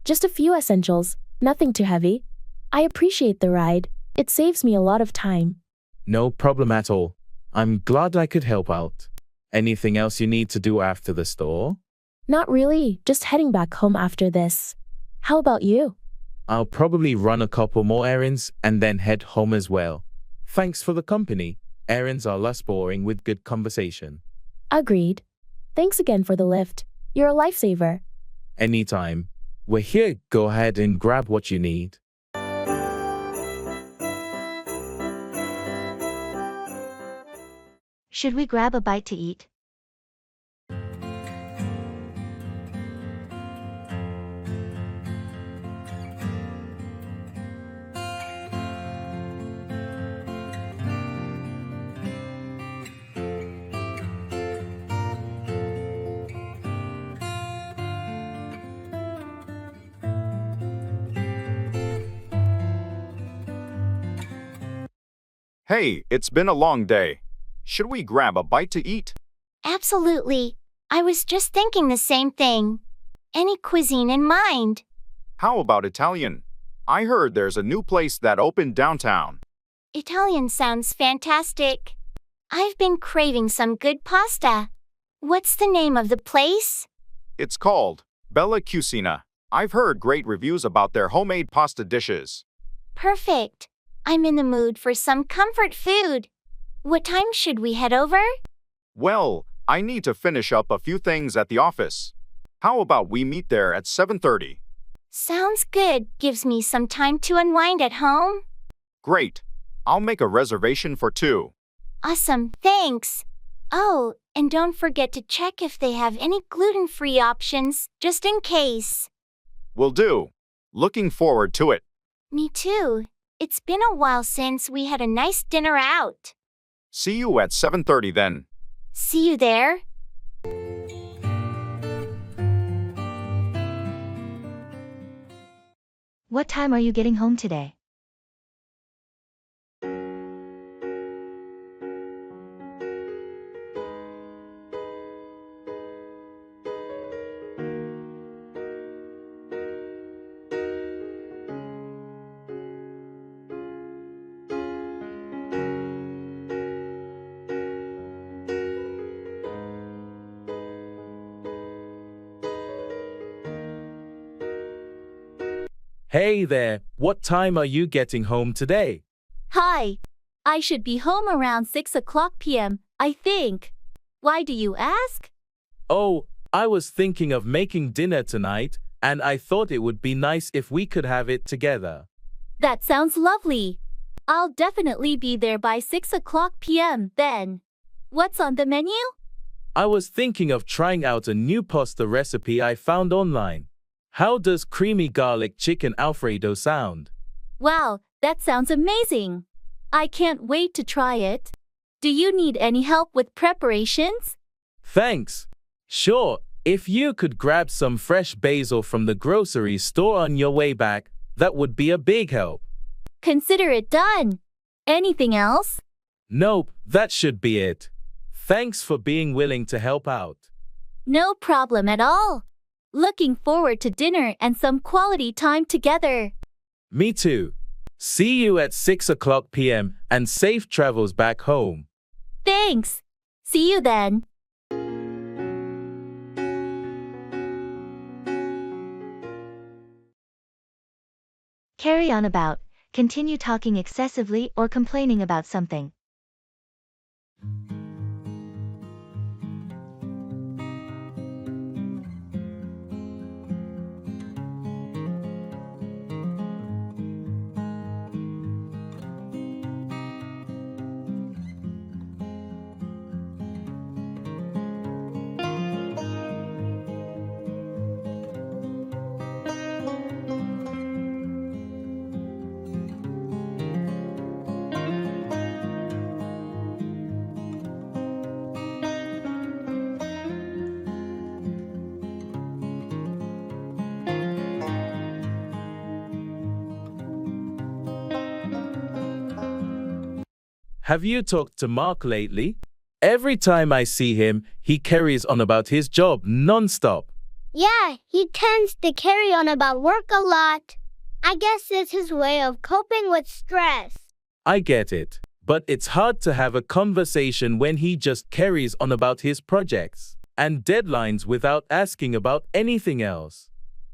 Just a few essentials, nothing too heavy. I appreciate the ride. It saves me a lot of time. No problem at all. I'm glad I could help out. Anything else you need to do after the store? Not really, just heading back home after this. How about you? I'll probably run a couple more errands and then head home as well. Thanks for the company. Errands are less boring with good conversation. Agreed. Thanks again for the lift. You're a lifesaver. Anytime. We're here. Go ahead and grab what you need. Should we grab a bite to eat? Hey, it's been a long day. Should we grab a bite to eat? Absolutely. I was just thinking the same thing. Any cuisine in mind? How about Italian? I heard there's a new place that opened downtown. Italian sounds fantastic. I've been craving some good pasta. What's the name of the place? It's called Bella Cucina. I've heard great reviews about their homemade pasta dishes. Perfect. I'm in the mood for some comfort food. What time should we head over? Well, I need to finish up a few things at the office. How about we meet there at 7:30? Sounds good. Gives me some time to unwind at home. Great. I'll make a reservation for 2. Awesome, thanks. Oh, and don't forget to check if they have any gluten-free options, just in case. Will do. Looking forward to it. Me too. It's been a while since we had a nice dinner out. See you at 7:30 then. See you there. What time are you getting home today? Hey there, what time are you getting home today? Hi. I should be home around 6 o'clock p.m., I think. Why do you ask? Oh, I was thinking of making dinner tonight, and I thought it would be nice if we could have it together. That sounds lovely. I'll definitely be there by 6 o'clock p.m. then. What's on the menu? I was thinking of trying out a new pasta recipe I found online. How does creamy garlic chicken Alfredo sound? Wow, that sounds amazing. I can't wait to try it. Do you need any help with preparations? Thanks. Sure, if you could grab some fresh basil from the grocery store on your way back, that would be a big help. Consider it done. Anything else? Nope, that should be it. Thanks for being willing to help out. No problem at all. Looking forward to dinner and some quality time together. Me too. See you at 6 o'clock p.m. and safe travels back home. Thanks. See you then. Carry on about. Continue talking excessively or complaining about something. Have you talked to Mark lately? Every time I see him, he carries on about his job non-stop. Yeah, he tends to carry on about work a lot. I guess it's his way of coping with stress. I get it, but it's hard to have a conversation when he just carries on about his projects and deadlines without asking about anything else.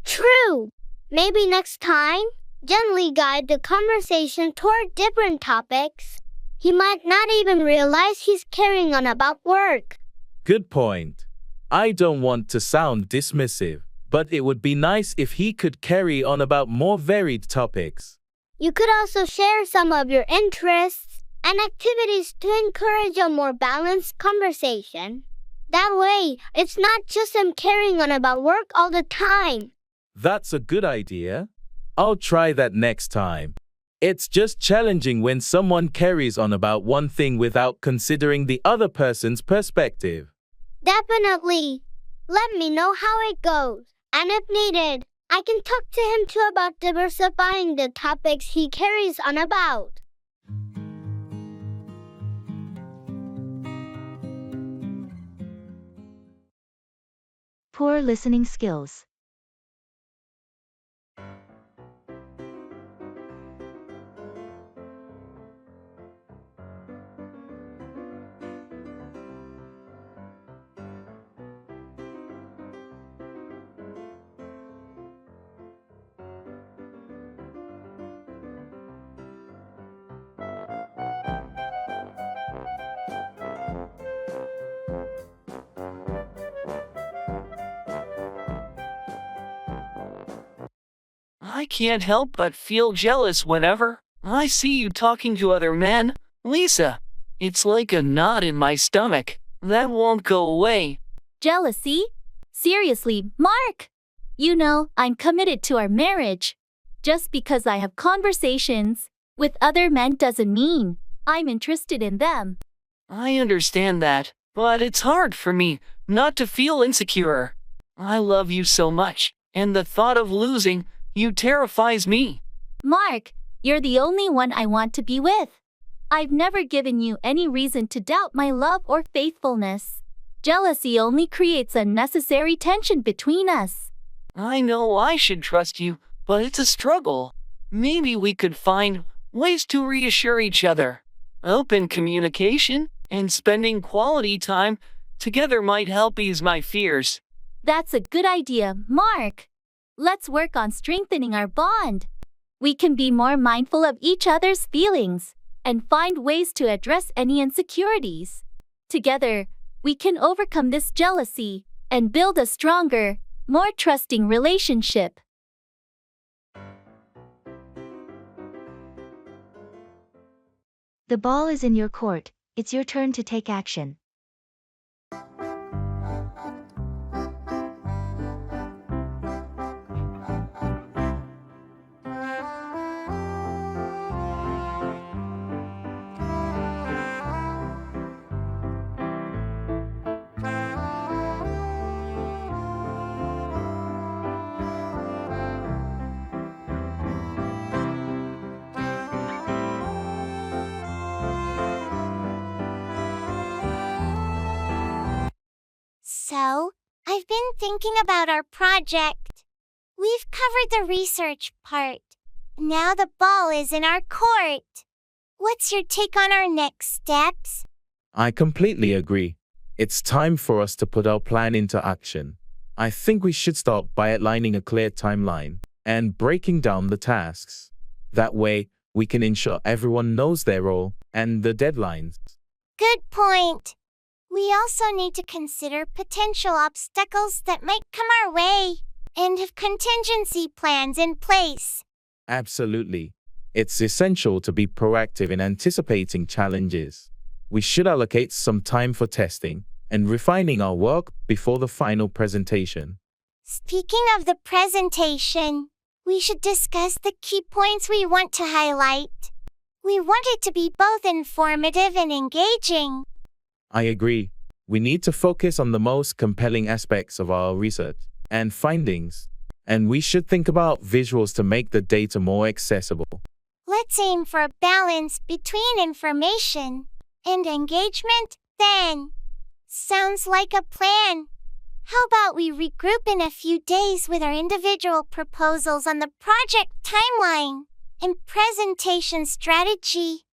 True. Maybe next time, gently guide the conversation toward different topics. He might not even realize he's carrying on about work. Good point. I don't want to sound dismissive, but it would be nice if he could carry on about more varied topics. You could also share some of your interests and activities to encourage a more balanced conversation. That way, it's not just him carrying on about work all the time. That's a good idea. I'll try that next time. It's just challenging when someone carries on about one thing without considering the other person's perspective. Definitely. Let me know how it goes. And if needed, I can talk to him too about diversifying the topics he carries on about. Poor listening skills. I can't help but feel jealous whenever I see you talking to other men, Lisa. It's like a knot in my stomach that won't go away. Jealousy? Seriously, Mark! You know, I'm committed to our marriage. Just because I have conversations with other men doesn't mean I'm interested in them. I understand that, but it's hard for me not to feel insecure. I love you so much, and the thought of losing you terrifies me. Mark, you're the only one I want to be with. I've never given you any reason to doubt my love or faithfulness. Jealousy only creates unnecessary tension between us. I know I should trust you, but it's a struggle. Maybe we could find ways to reassure each other. Open communication and spending quality time together might help ease my fears. That's a good idea, Mark. Let's work on strengthening our bond. We can be more mindful of each other's feelings and find ways to address any insecurities. Together, we can overcome this jealousy and build a stronger, more trusting relationship. The ball is in your court, it's your turn to take action. So, I've been thinking about our project. We've covered the research part. Now the ball is in our court. What's your take on our next steps? I completely agree. It's time for us to put our plan into action. I think we should start by outlining a clear timeline and breaking down the tasks. That way, we can ensure everyone knows their role and the deadlines. Good point. We also need to consider potential obstacles that might come our way and have contingency plans in place. Absolutely. It's essential to be proactive in anticipating challenges. We should allocate some time for testing and refining our work before the final presentation. Speaking of the presentation, we should discuss the key points we want to highlight. We want it to be both informative and engaging. I agree. We need to focus on the most compelling aspects of our research and findings, and we should think about visuals to make the data more accessible. Let's aim for a balance between information and engagement, then. Sounds like a plan. How about we regroup in a few days with our individual proposals on the project timeline and presentation strategy?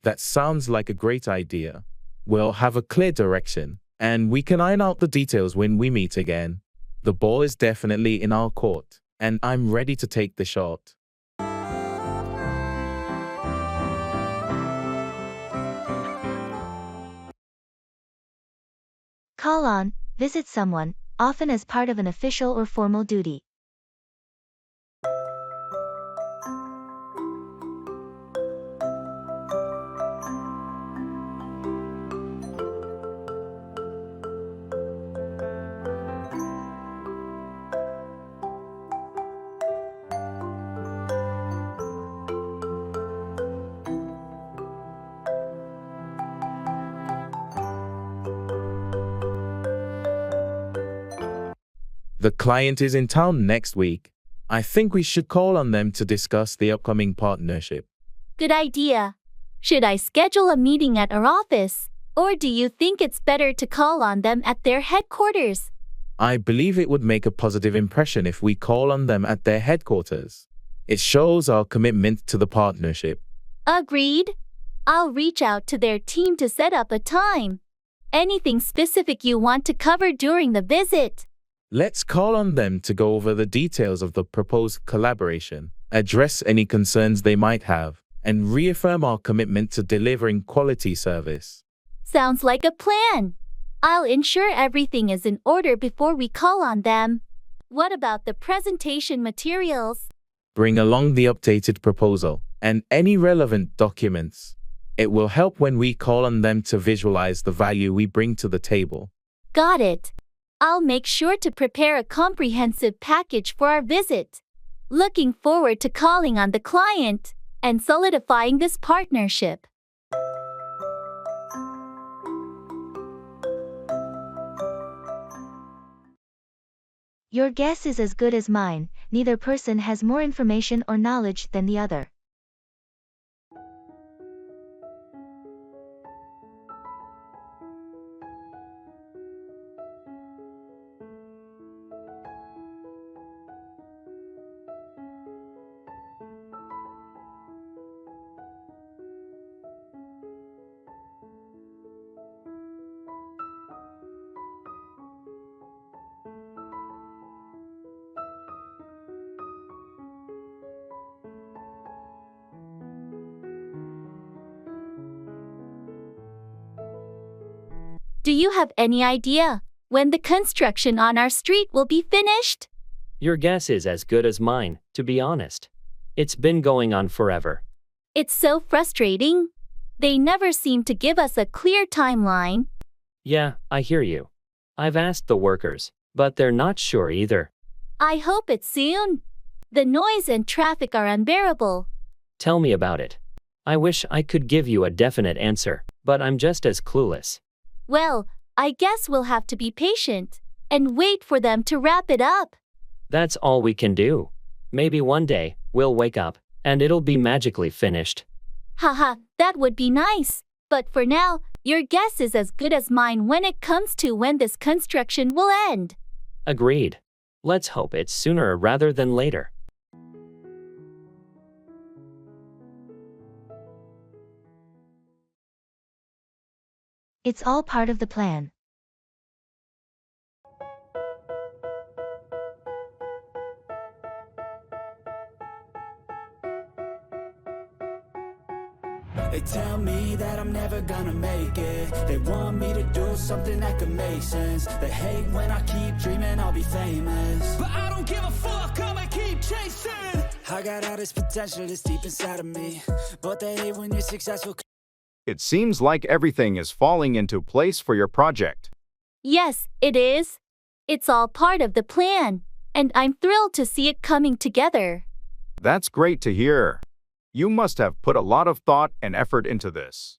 That sounds like a great idea. We'll have a clear direction, and we can iron out the details when we meet again. The ball is definitely in our court, and I'm ready to take the shot. Call on, visit someone, often as part of an official or formal duty. The client is in town next week. I think we should call on them to discuss the upcoming partnership. Good idea. Should I schedule a meeting at our office, or do you think it's better to call on them at their headquarters? I believe it would make a positive impression if we call on them at their headquarters. It shows our commitment to the partnership. Agreed. I'll reach out to their team to set up a time. Anything specific you want to cover during the visit? Let's call on them to go over the details of the proposed collaboration, address any concerns they might have, and reaffirm our commitment to delivering quality service. Sounds like a plan. I'll ensure everything is in order before we call on them. What about the presentation materials? Bring along the updated proposal and any relevant documents. It will help when we call on them to visualize the value we bring to the table. Got it. I'll make sure to prepare a comprehensive package for our visit. Looking forward to calling on the client and solidifying this partnership. Your guess is as good as mine. Neither person has more information or knowledge than the other. Do you have any idea when the construction on our street will be finished? Your guess is as good as mine, to be honest. It's been going on forever. It's so frustrating. They never seem to give us a clear timeline. Yeah, I hear you. I've asked the workers, but they're not sure either. I hope it's soon. The noise and traffic are unbearable. Tell me about it. I wish I could give you a definite answer, but I'm just as clueless. Well, I guess we'll have to be patient and wait for them to wrap it up. That's all we can do. Maybe one day, we'll wake up, and it'll be magically finished. Haha, that would be nice. But for now, your guess is as good as mine when it comes to when this construction will end. Agreed. Let's hope it's sooner rather than later. It's all part of the plan. They tell me that I'm never gonna make it. They want me to do something that could make sense. They hate when I keep dreaming I'll be famous, but I don't give a fuck, I'ma keep chasing. I got all this potential that's deep inside of me, but they hate when you're successful. It seems like everything is falling into place for your project. Yes, it is. It's all part of the plan, and I'm thrilled to see it coming together. That's great to hear. You must have put a lot of thought and effort into this.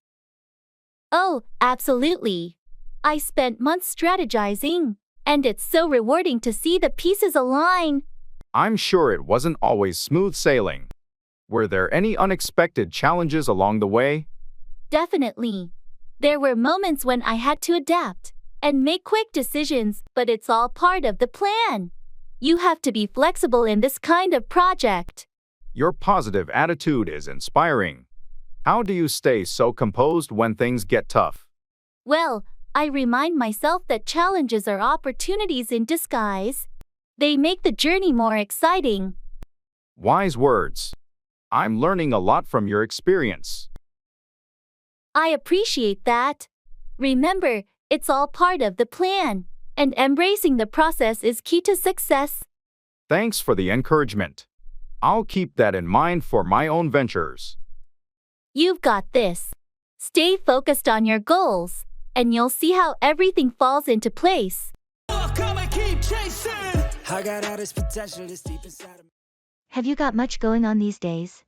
Oh, absolutely. I spent months strategizing, and it's so rewarding to see the pieces align. I'm sure it wasn't always smooth sailing. Were there any unexpected challenges along the way? Definitely. There were moments when I had to adapt and make quick decisions, but it's all part of the plan. You have to be flexible in this kind of project. Your positive attitude is inspiring. How do you stay so composed when things get tough? Well, I remind myself that challenges are opportunities in disguise. They make the journey more exciting. Wise words. I'm learning a lot from your experience. I appreciate that. Remember, it's all part of the plan, and embracing the process is key to success. Thanks for the encouragement. I'll keep that in mind for my own ventures. You've got this. Stay focused on your goals, and you'll see how everything falls into place. I got all this potential that's deep inside of me. Have you got much going on these days?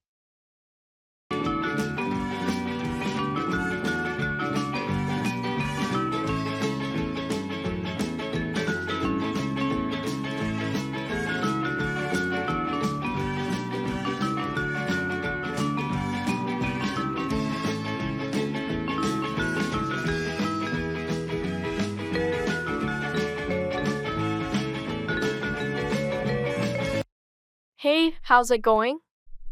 Hey, how's it going?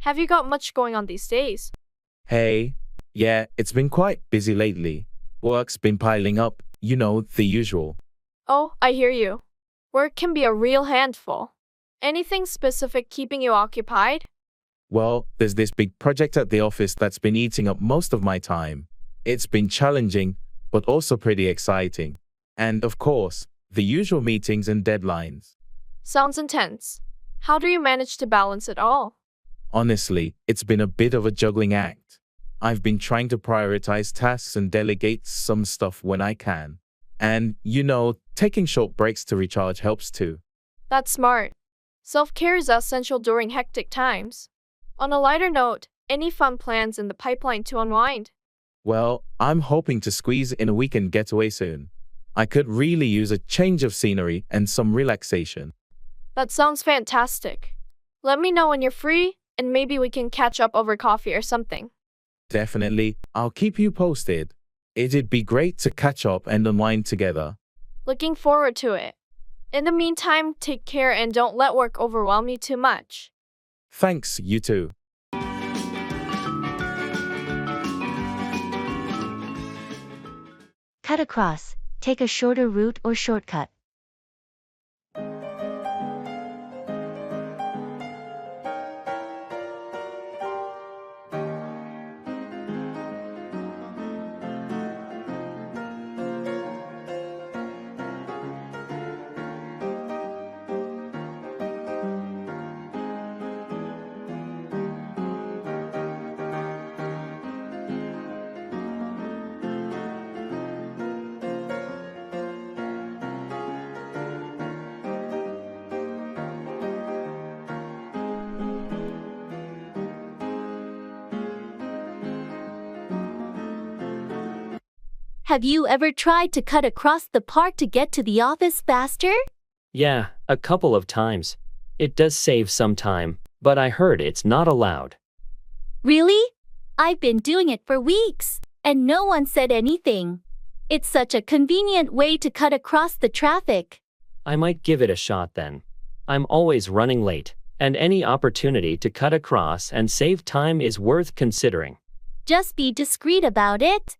Have you got much going on these days? Hey, yeah, it's been quite busy lately. Work's been piling up, you know, the usual. Oh, I hear you. Work can be a real handful. Anything specific keeping you occupied? Well, there's this big project at the office that's been eating up most of my time. It's been challenging, but also pretty exciting. And of course, the usual meetings and deadlines. Sounds intense. How do you manage to balance it all? Honestly, it's been a bit of a juggling act. I've been trying to prioritize tasks and delegate some stuff when I can. And, you know, taking short breaks to recharge helps too. That's smart. Self-care is essential during hectic times. On a lighter note, any fun plans in the pipeline to unwind? Well, I'm hoping to squeeze in a weekend getaway soon. I could really use a change of scenery and some relaxation. That sounds fantastic. Let me know when you're free, and maybe we can catch up over coffee or something. Definitely, I'll keep you posted. It'd be great to catch up and unwind together. Looking forward to it. In the meantime, take care and don't let work overwhelm you too much. Thanks, you too. Cut across. Take a shorter route or shortcut. Have you ever tried to cut across the park to get to the office faster? Yeah, a couple of times. It does save some time, but I heard it's not allowed. Really? I've been doing it for weeks, and no one said anything. It's such a convenient way to cut across the traffic. I might give it a shot then. I'm always running late, and any opportunity to cut across and save time is worth considering. Just be discreet about it.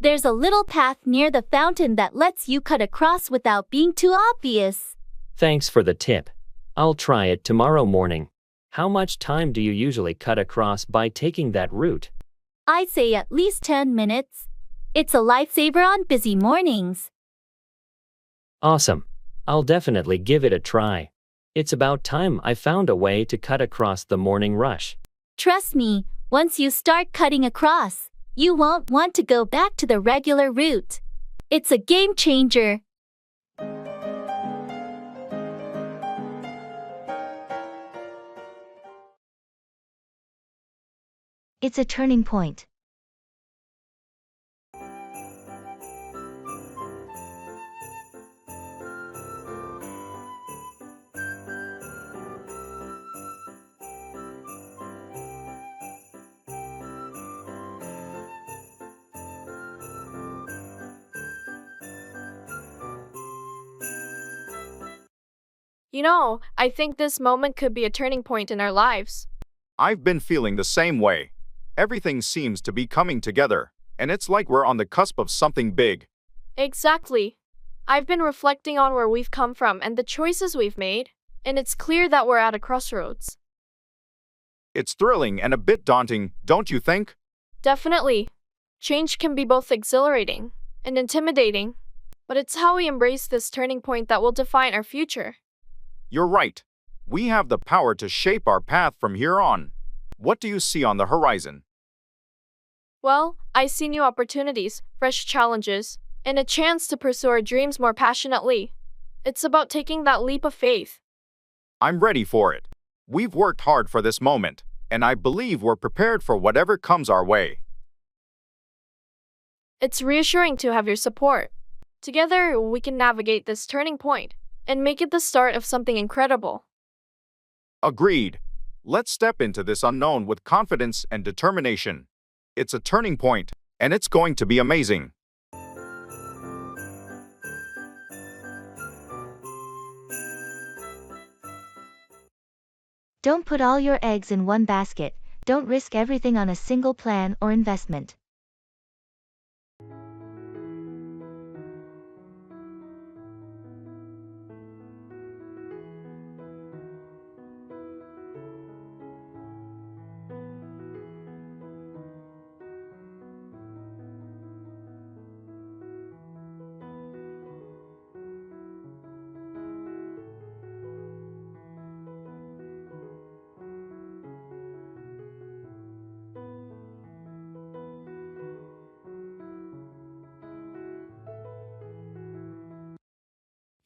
There's a little path near the fountain that lets you cut across without being too obvious. Thanks for the tip. I'll try it tomorrow morning. How much time do you usually cut across by taking that route? I'd say at least 10 minutes. It's a lifesaver on busy mornings. Awesome. I'll definitely give it a try. It's about time I found a way to cut across the morning rush. Trust me, once you start cutting across, you won't want to go back to the regular route. It's a game changer. It's a turning point. You know, I think this moment could be a turning point in our lives. I've been feeling the same way. Everything seems to be coming together, and it's like we're on the cusp of something big. Exactly. I've been reflecting on where we've come from and the choices we've made, and it's clear that we're at a crossroads. It's thrilling and a bit daunting, don't you think? Definitely. Change can be both exhilarating and intimidating, but it's how we embrace this turning point that will define our future. You're right. We have the power to shape our path from here on. What do you see on the horizon? Well, I see new opportunities, fresh challenges, and a chance to pursue our dreams more passionately. It's about taking that leap of faith. I'm ready for it. We've worked hard for this moment, and I believe we're prepared for whatever comes our way. It's reassuring to have your support. Together, we can navigate this turning point and make it the start of something incredible. Agreed. Let's step into this unknown with confidence and determination. It's a turning point, and it's going to be amazing. Don't put all your eggs in one basket. Don't risk everything on a single plan or investment.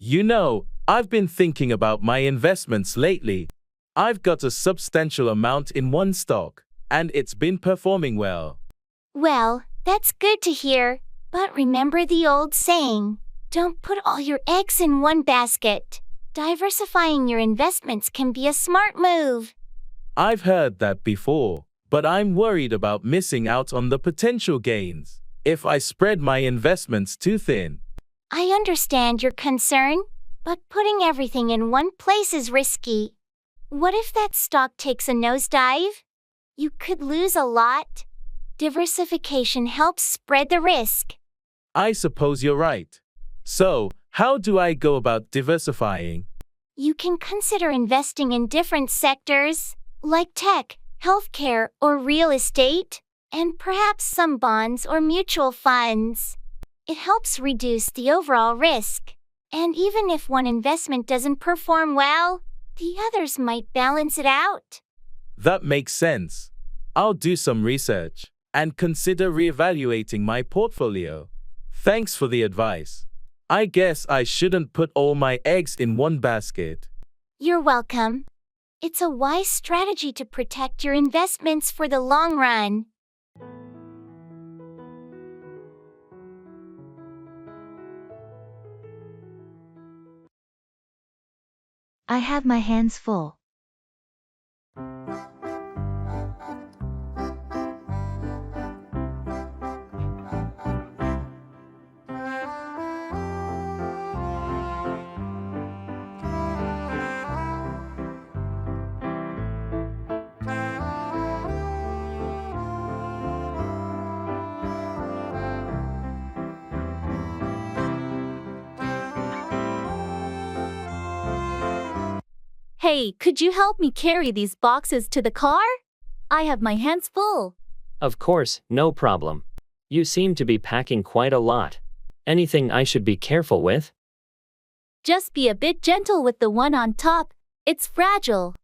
You know, I've been thinking about my investments lately. I've got a substantial amount in one stock, and it's been performing well. Well, that's good to hear, but remember the old saying, don't put all your eggs in one basket. Diversifying your investments can be a smart move. I've heard that before, but I'm worried about missing out on the potential gains if I spread my investments too thin. I understand your concern, but putting everything in one place is risky. What if that stock takes a nosedive? You could lose a lot. Diversification helps spread the risk. I suppose you're right. So, how do I go about diversifying? You can consider investing in different sectors, like tech, healthcare, or real estate, and perhaps some bonds or mutual funds. It helps reduce the overall risk. And even if one investment doesn't perform well, the others might balance it out. That makes sense. I'll do some research and consider reevaluating my portfolio. Thanks for the advice. I guess I shouldn't put all my eggs in one basket. You're welcome. It's a wise strategy to protect your investments for the long run. I have my hands full. Hey, could you help me carry these boxes to the car? I have my hands full. Of course, no problem. You seem to be packing quite a lot. Anything I should be careful with? Just be a bit gentle with the one on top. It's fragile.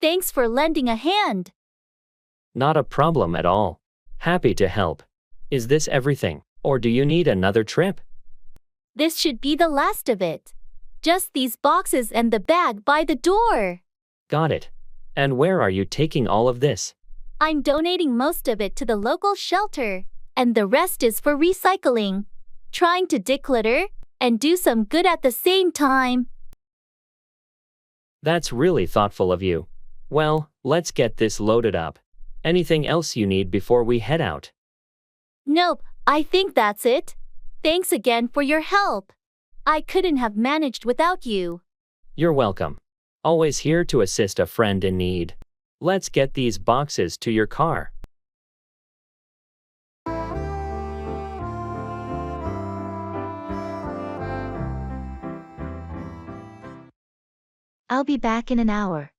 Thanks for lending a hand. Not a problem at all. Happy to help. Is this everything, or do you need another trip? This should be the last of it. Just these boxes and the bag by the door. Got it. And where are you taking all of this? I'm donating most of it to the local shelter, and the rest is for recycling. Trying to declutter and do some good at the same time. That's really thoughtful of you. Well, let's get this loaded up. Anything else you need before we head out? Nope, I think that's it. Thanks again for your help. I couldn't have managed without you. You're welcome. Always here to assist a friend in need. Let's get these boxes to your car. I'll be back in an hour.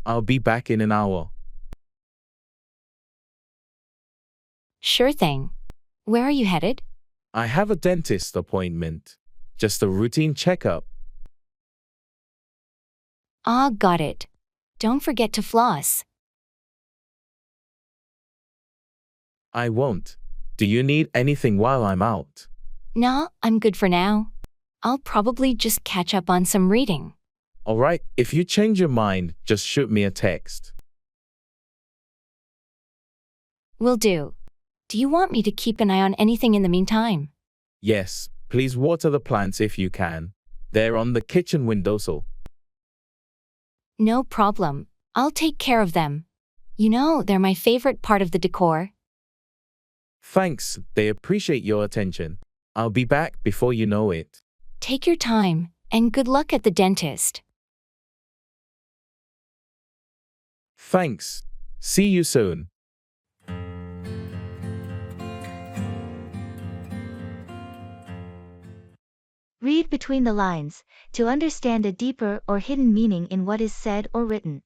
I'll be back in an hour. Sure thing. Where are you headed? I have a dentist appointment. Just a routine checkup. Ah, got it. Don't forget to floss. I won't. Do you need anything while I'm out? Nah, I'm good for now. I'll probably just catch up on some reading. Alright, if you change your mind, just shoot me a text. Will do. Do you want me to keep an eye on anything in the meantime? Yes, please water the plants if you can. They're on the kitchen windowsill. No problem. I'll take care of them. You know, they're my favorite part of the decor. Thanks, they appreciate your attention. I'll be back before you know it. Take your time, and good luck at the dentist. Thanks. See you soon. Read between the lines to understand a deeper or hidden meaning in what is said or written.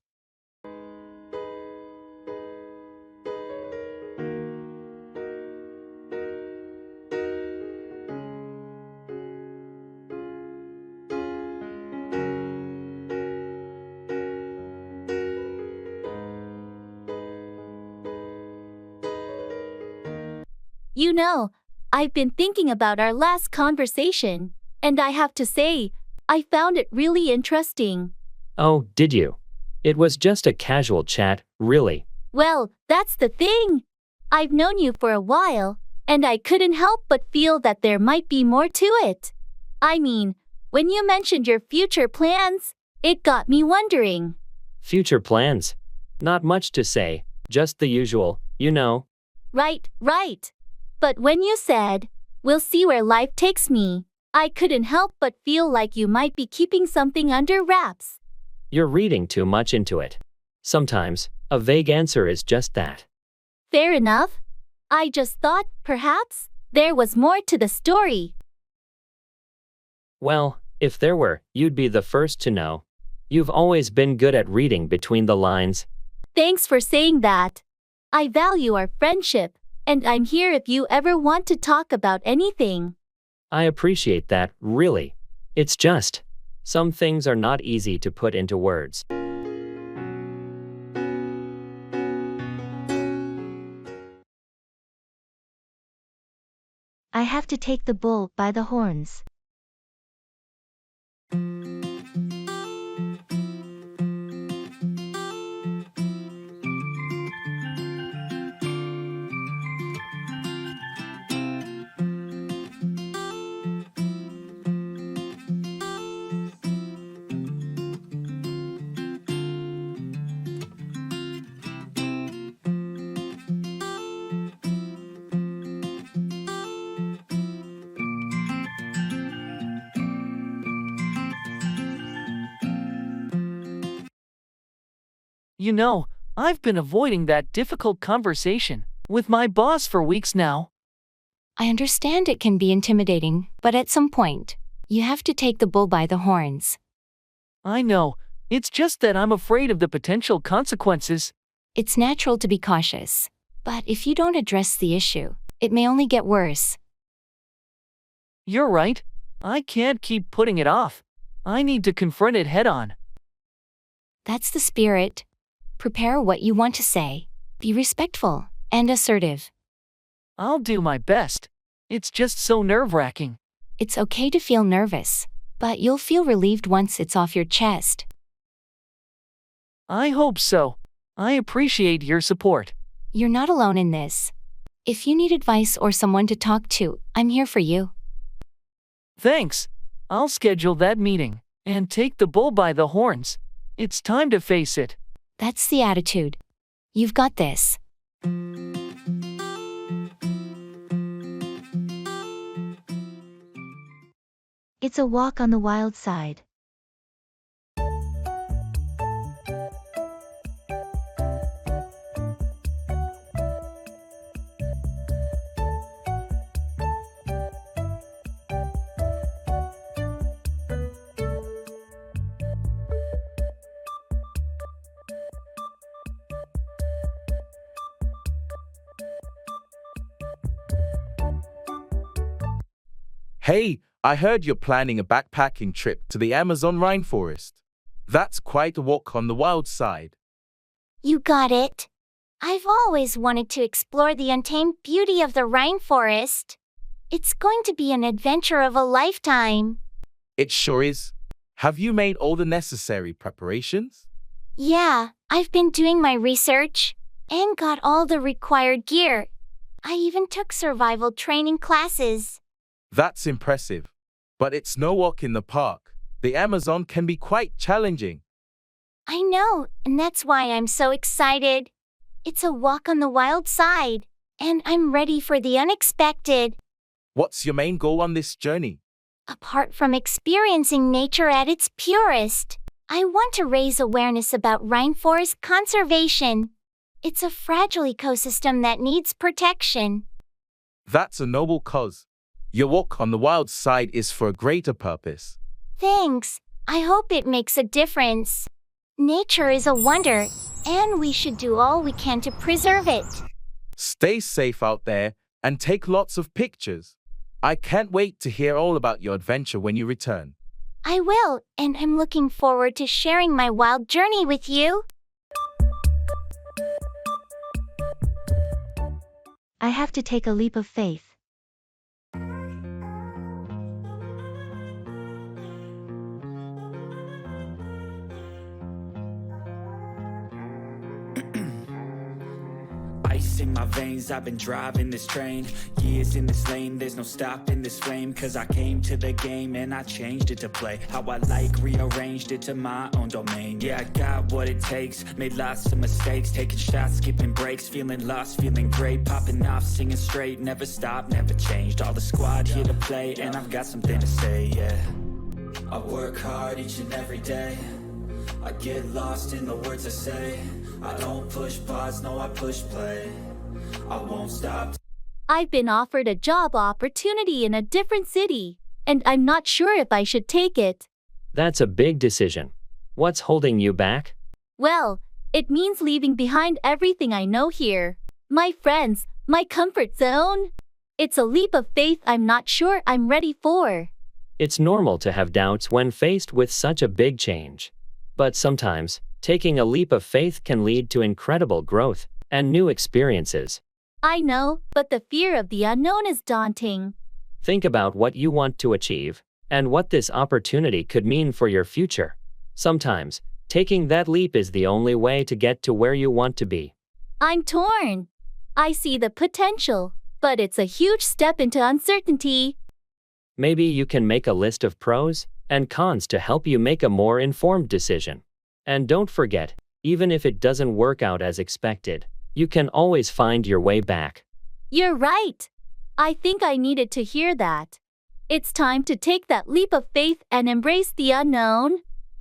You know, I've been thinking about our last conversation, and I have to say, I found it really interesting. Oh, did you? It was just a casual chat, really. Well, that's the thing. I've known you for a while, and I couldn't help but feel that there might be more to it. I mean, when you mentioned your future plans, it got me wondering. Future plans? Not much to say, just the usual, you know. Right. But when you said, we'll see where life takes me, I couldn't help but feel like you might be keeping something under wraps. You're reading too much into it. Sometimes, a vague answer is just that. Fair enough. I just thought, perhaps, there was more to the story. Well, if there were, you'd be the first to know. You've always been good at reading between the lines. Thanks for saying that. I value our friendship, and I'm here if you ever want to talk about anything. I appreciate that, really. It's just, Some things are not easy to put into words. I have to take the bull by the horns. You know, I've been avoiding that difficult conversation with my boss for weeks now. I understand it can be intimidating, but at some point, you have to take the bull by the horns. I know, it's just that I'm afraid of the potential consequences. It's natural to be cautious, but if you don't address the issue, it may only get worse. You're right. I can't keep putting it off. I need to confront it head on. That's the spirit. Prepare what you want to say. Be respectful and assertive. I'll do my best. It's just so nerve-wracking. It's okay to feel nervous, but you'll feel relieved once it's off your chest. I hope so. I appreciate your support. You're not alone in this. If you need advice or someone to talk to, I'm here for you. Thanks. I'll schedule that meeting and take the bull by the horns. It's time to face it. That's the attitude. You've got this. It's a walk on the wild side. Hey, I heard you're planning a backpacking trip to the Amazon rainforest. That's quite a walk on the wild side. You got it. I've always wanted to explore the untamed beauty of the rainforest. It's going to be an adventure of a lifetime. It sure is. Have you made all the necessary preparations? Yeah, I've been doing my research and got all the required gear. I even took survival training classes. That's impressive. But it's no walk in the park. The Amazon can be quite challenging. I know, and that's why I'm so excited. It's a walk on the wild side, and I'm ready for the unexpected. What's your main goal on this journey? Apart from experiencing nature at its purest, I want to raise awareness about rainforest conservation. It's a fragile ecosystem that needs protection. That's a noble cause. Your walk on the wild side is for a greater purpose. Thanks. I hope it makes a difference. Nature is a wonder, and we should do all we can to preserve it. Stay safe out there and take lots of pictures. I can't wait to hear all about your adventure when you return. I will, and I'm looking forward to sharing my wild journey with you. I have to take a leap of faith. Ice in my veins, I've been driving this train. Years in this lane, there's no stopping this flame. Cause I came to the game and I changed it to play how I like, rearranged it to my own domain. Yeah, I got what it takes, made lots of mistakes, taking shots, skipping breaks, feeling lost, feeling great, popping off, singing straight, never stopped, never changed. All the squad here to play, and I've got something to say, yeah. I work hard each and every day. I get lost in the words I say. I don't push pause, no, I push play. I won't stop. I've been offered a job opportunity in a different city, and I'm not sure if I should take it. That's a big decision. What's holding you back? Well, it means leaving behind everything I know here. My friends, my comfort zone. It's a leap of faith I'm not sure I'm ready for. It's normal to have doubts when faced with such a big change. But sometimes, taking a leap of faith can lead to incredible growth and new experiences. I know, but the fear of the unknown is daunting. Think about what you want to achieve and what this opportunity could mean for your future. Sometimes, taking that leap is the only way to get to where you want to be. I'm torn. I see the potential, but it's a huge step into uncertainty. Maybe you can make a list of pros and cons to help you make a more informed decision. And don't forget, even if it doesn't work out as expected, you can always find your way back. You're right. I think I needed to hear that. It's time to take that leap of faith and embrace the unknown.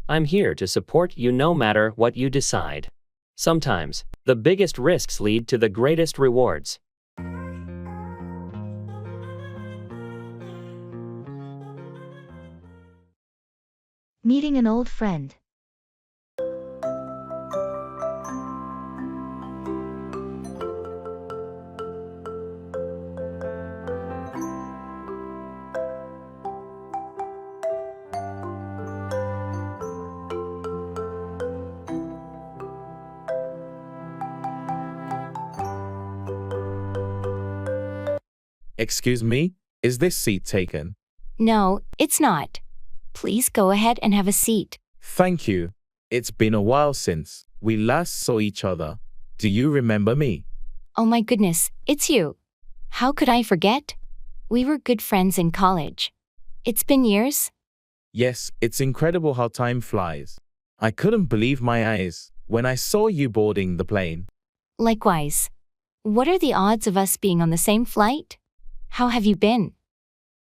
I'm here to support you no matter what you decide. Sometimes, the biggest risks lead to the greatest rewards. Meeting an old friend. Excuse me, is this seat taken? No, it's not. Please go ahead and have a seat. Thank you. It's been a while since we last saw each other. Do you remember me? Oh my goodness, it's you. How could I forget? We were good friends in college. It's been years? Yes, it's incredible how time flies. I couldn't believe my eyes when I saw you boarding the plane. Likewise. What are the odds of us being on the same flight? How have you been?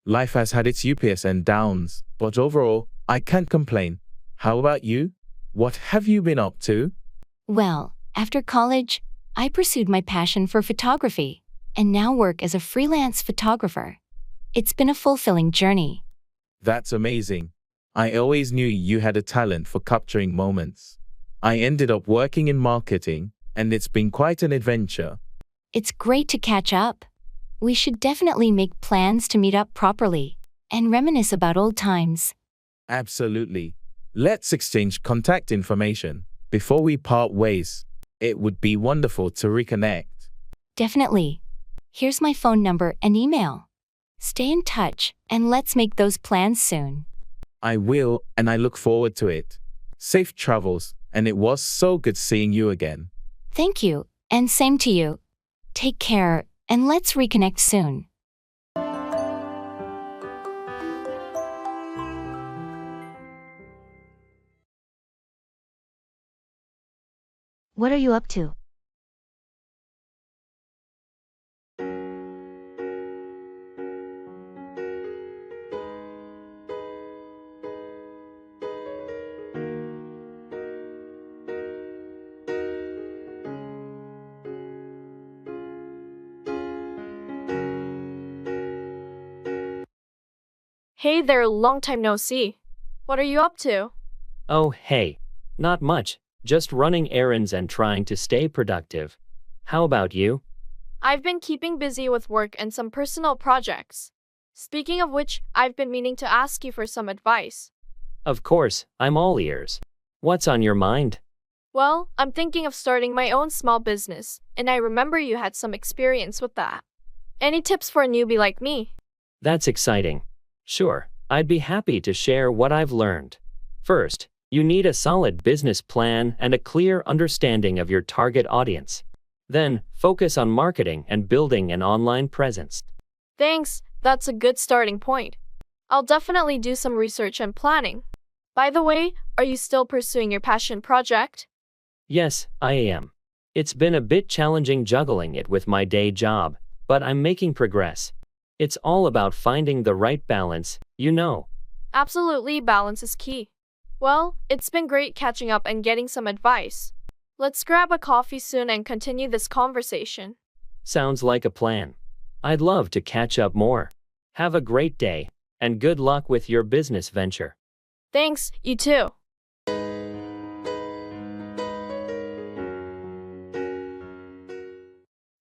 Life has had its ups and downs, but overall, I can't complain. How about you? What have you been up to? Well, after college, I pursued my passion for photography, and now work as a freelance photographer. It's been a fulfilling journey. That's amazing. I always knew you had a talent for capturing moments. I ended up working in marketing, and it's been quite an adventure. It's great to catch up. We should definitely make plans to meet up properly and reminisce about old times. Absolutely. Let's exchange contact information before we part ways. It would be wonderful to reconnect. Definitely. Here's my phone number and email. Stay in touch, and let's make those plans soon. I will, and I look forward to it. Safe travels, and it was so good seeing you again. Thank you, and same to you. Take care, and let's reconnect soon. What are you up to? Hey there, long time no see. What are you up to? Oh, hey. Not much, just running errands and trying to stay productive. How about you? I've been keeping busy with work and some personal projects. Speaking of which, I've been meaning to ask you for some advice. Of course, I'm all ears. What's on your mind? Well, I'm thinking of starting my own small business, and I remember you had some experience with that. Any tips for a newbie like me? That's exciting. Sure, I'd be happy to share what I've learned. First, you need a solid business plan and a clear understanding of your target audience. Then, focus on marketing and building an online presence. Thanks, that's a good starting point. I'll definitely do some research and planning. By the way, are you still pursuing your passion project? Yes, I am. It's been a bit challenging juggling it with my day job, but I'm making progress. It's all about finding the right balance, you know. Absolutely, balance is key. Well, it's been great catching up and getting some advice. Let's grab a coffee soon and continue this conversation. Sounds like a plan. I'd love to catch up more. Have a great day, and good luck with your business venture. Thanks, you too.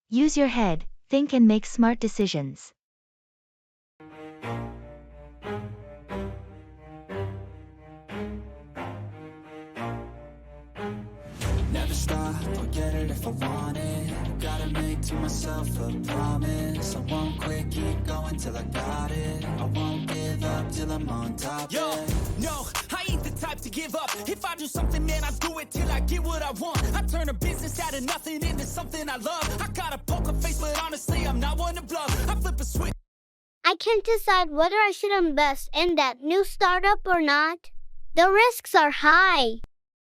Use your head, think and make smart decisions. never stop, I'll get it if I want it. Gotta make to myself a promise. I won't quit, keep going till I got it. I won't give up till I'm on top. Yo, no, I ain't the type to give up. If I do something, man, I do it till I get what I want. I turn a business out of nothing into something I love. I got a poker face, but honestly, I'm not one to bluff. I flip a switch. I can't decide whether I should invest in that new startup or not. The risks are high.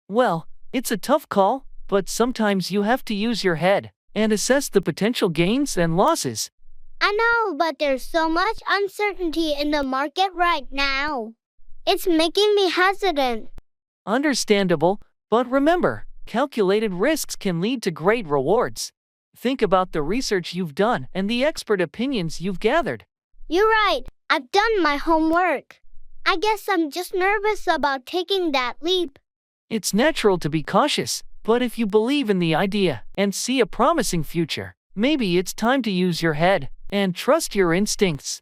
Well, it's a tough call, but sometimes you have to use your head and assess the potential gains and losses. I know, but there's so much uncertainty in the market right now. It's making me hesitant. Understandable, but remember, calculated risks can lead to great rewards. Think about the research you've done and the expert opinions you've gathered. You're right. I've done my homework. I guess I'm just nervous about taking that leap. It's natural to be cautious, but if you believe in the idea and see a promising future, maybe it's time to use your head and trust your instincts.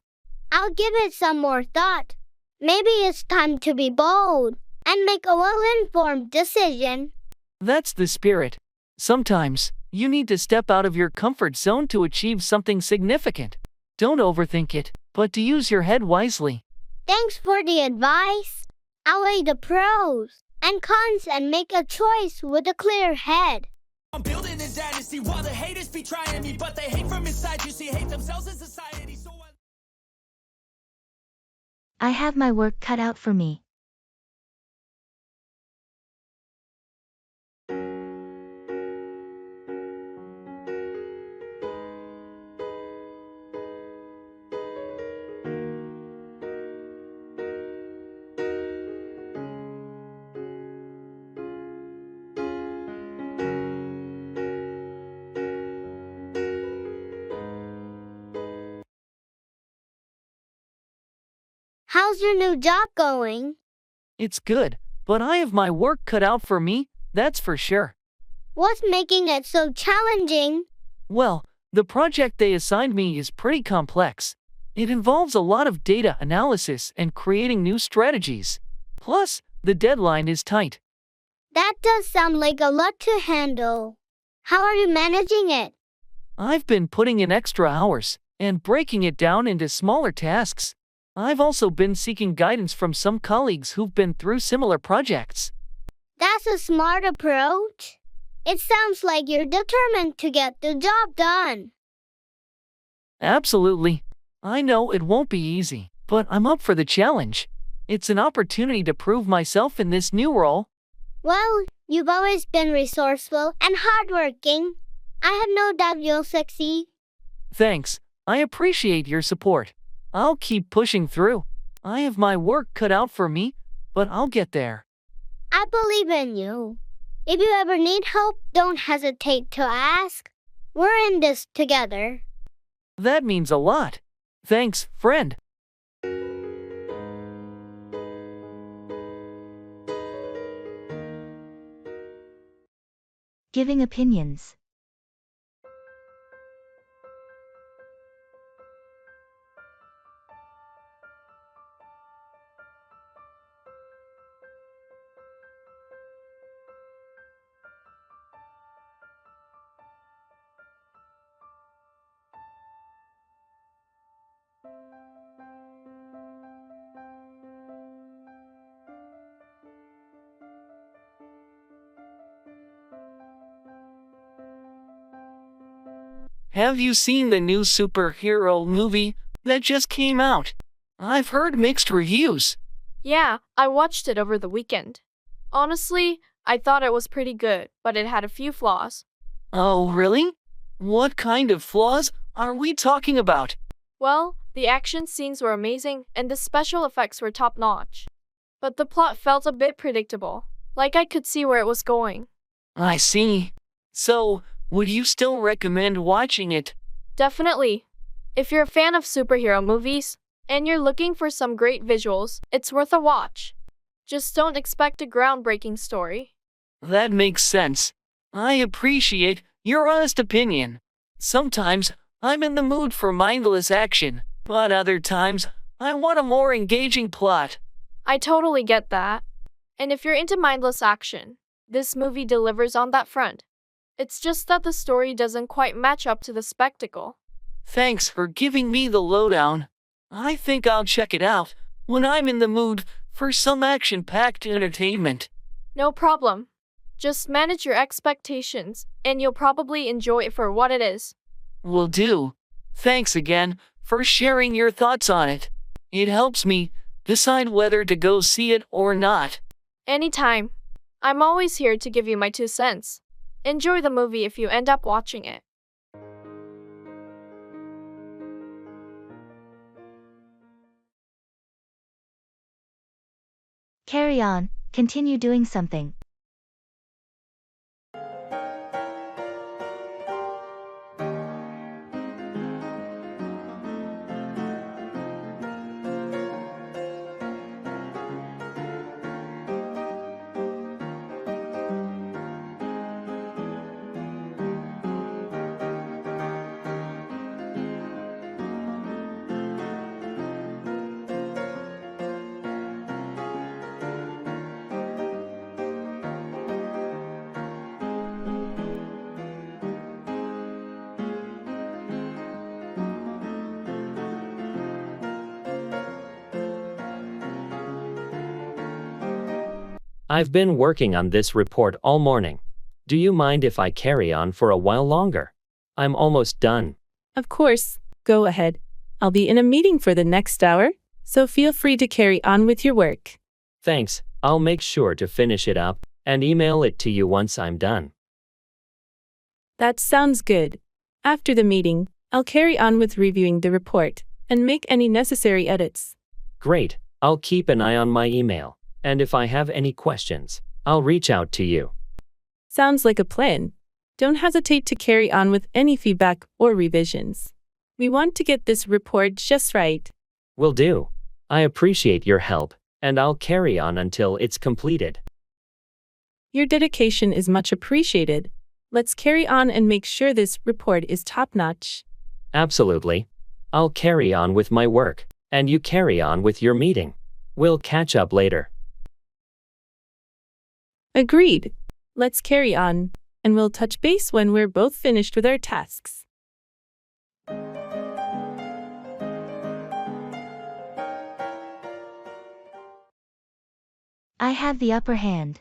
I'll give it some more thought. Maybe it's time to be bold and make a well-informed decision. That's the spirit. Sometimes, you need to step out of your comfort zone to achieve something significant. Don't overthink it, but to use your head wisely. Thanks for the advice. I'll weigh the pros and cons and make a choice with a clear head. I'm building a dynasty while the haters be trying me, but they hate from inside. You see, hate themselves in society. So I have my work cut out for me. How's your new job going? It's good, but I have my work cut out for me, that's for sure. What's making it so challenging? Well, the project they assigned me is pretty complex. It involves a lot of data analysis and creating new strategies. Plus, the deadline is tight. That does sound like a lot to handle. How are you managing it? I've been putting in extra hours and breaking it down into smaller tasks. I've also been seeking guidance from some colleagues who've been through similar projects. That's a smart approach. It sounds like you're determined to get the job done. Absolutely. I know it won't be easy, but I'm up for the challenge. It's an opportunity to prove myself in this new role. Well, you've always been resourceful and hardworking. I have no doubt you'll succeed. Thanks. I appreciate your support. I'll keep pushing through. I have my work cut out for me, but I'll get there. I believe in you. If you ever need help, don't hesitate to ask. We're in this together. That means a lot. Thanks, friend. Giving opinions. Have you seen the new superhero movie that just came out? I've heard mixed reviews. Yeah, I watched it over the weekend. Honestly, I thought it was pretty good, but it had a few flaws. Oh, really? What kind of flaws are we talking about? Well, the action scenes were amazing and the special effects were top-notch. But the plot felt a bit predictable, like I could see where it was going. I see. So, would you still recommend watching it? Definitely. If you're a fan of superhero movies, and you're looking for some great visuals, it's worth a watch. Just don't expect a groundbreaking story. That makes sense. I appreciate your honest opinion. Sometimes, I'm in the mood for mindless action, but other times, I want a more engaging plot. I totally get that. And if you're into mindless action, This movie delivers on that front. It's just that the story doesn't quite match up to the spectacle. Thanks for giving me the lowdown. I think I'll check it out when I'm in the mood for some action-packed entertainment. No problem. Just manage your expectations, and you'll probably enjoy it for what it is. Will do. Thanks again for sharing your thoughts on it. It helps me decide whether to go see it or not. Anytime. I'm always here to give you my 2 cents. Enjoy the movie if you end up watching it. Carry on, continue doing something. I've been working on this report all morning. Do you mind if I carry on for a while longer? I'm almost done. Of course, go ahead. I'll be in a meeting for the next hour, so feel free to carry on with your work. Thanks, I'll make sure to finish it up and email it to you once I'm done. That sounds good. After the meeting, I'll carry on with reviewing the report and make any necessary edits. Great, I'll keep an eye on my email, and if I have any questions, I'll reach out to you. Sounds like a plan. Don't hesitate to carry on with any feedback or revisions. We want to get this report just right. Will do. I appreciate your help, and I'll carry on until it's completed. Your dedication is much appreciated. Let's carry on and make sure this report is top-notch. Absolutely. I'll carry on with my work, and you carry on with your meeting. We'll catch up later. Agreed. Let's carry on, and we'll touch base when we're both finished with our tasks. I have the upper hand.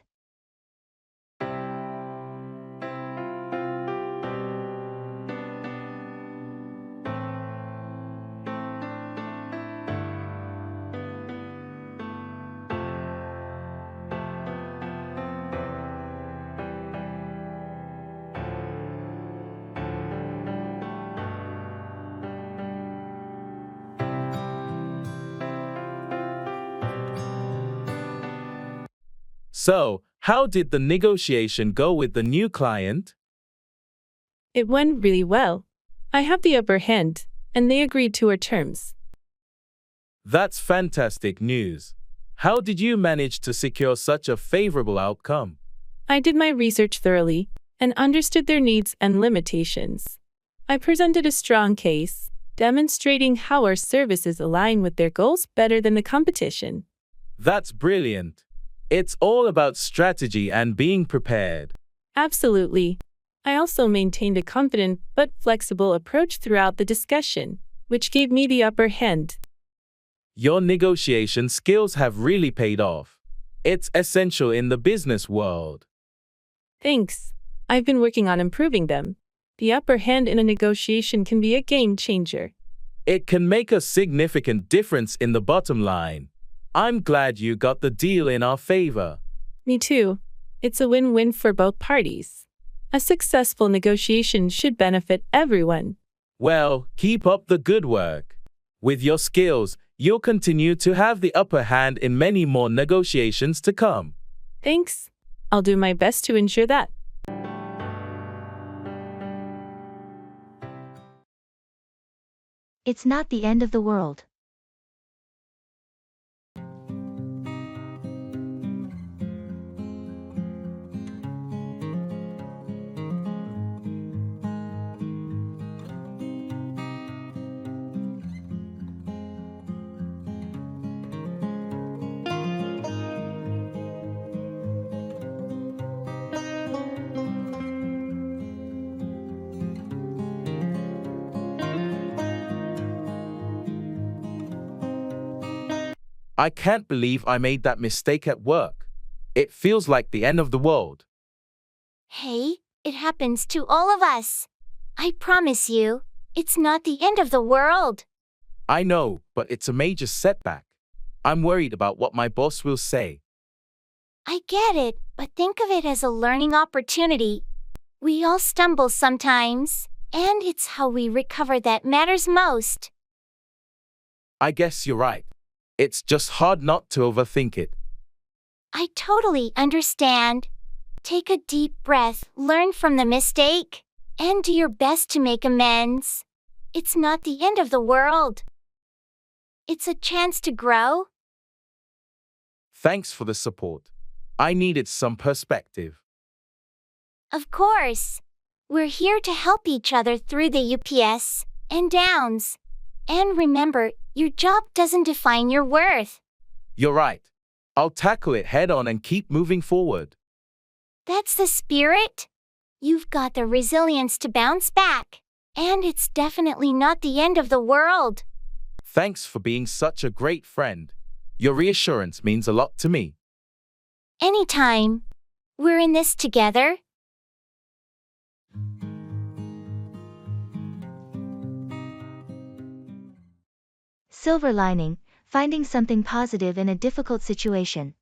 So, how did the negotiation go with the new client? It went really well. I have the upper hand, and they agreed to our terms. That's fantastic news. How did you manage to secure such a favorable outcome? I did my research thoroughly and understood their needs and limitations. I presented a strong case, demonstrating how our services align with their goals better than the competition. That's brilliant. It's all about strategy and being prepared. Absolutely. I also maintained a confident but flexible approach throughout the discussion, which gave me the upper hand. Your negotiation skills have really paid off. It's essential in the business world. Thanks. I've been working on improving them. The upper hand in a negotiation can be a game changer. It can make a significant difference in the bottom line. I'm glad you got the deal in our favor. Me too. It's a win-win for both parties. A successful negotiation should benefit everyone. Well, keep up the good work. With your skills, you'll continue to have the upper hand in many more negotiations to come. Thanks. I'll do my best to ensure that. It's not the end of the world. I can't believe I made that mistake at work. It feels like the end of the world. Hey, it happens to all of us. I promise you, it's not the end of the world. I know, but it's a major setback. I'm worried about what my boss will say. I get it, but think of it as a learning opportunity. We all stumble sometimes, and it's how we recover that matters most. I guess you're right. It's just hard not to overthink it. I totally understand. Take a deep breath, learn from the mistake, and do your best to make amends. It's not the end of the world. It's a chance to grow. Thanks for the support. I needed some perspective. Of course. We're here to help each other through the ups and downs. And remember, your job doesn't define your worth. You're right. I'll tackle it head on and keep moving forward. That's the spirit. You've got the resilience to bounce back. And it's definitely not the end of the world. Thanks for being such a great friend. Your reassurance means a lot to me. Anytime. We're in this together. Silver lining, finding something positive in a difficult situation.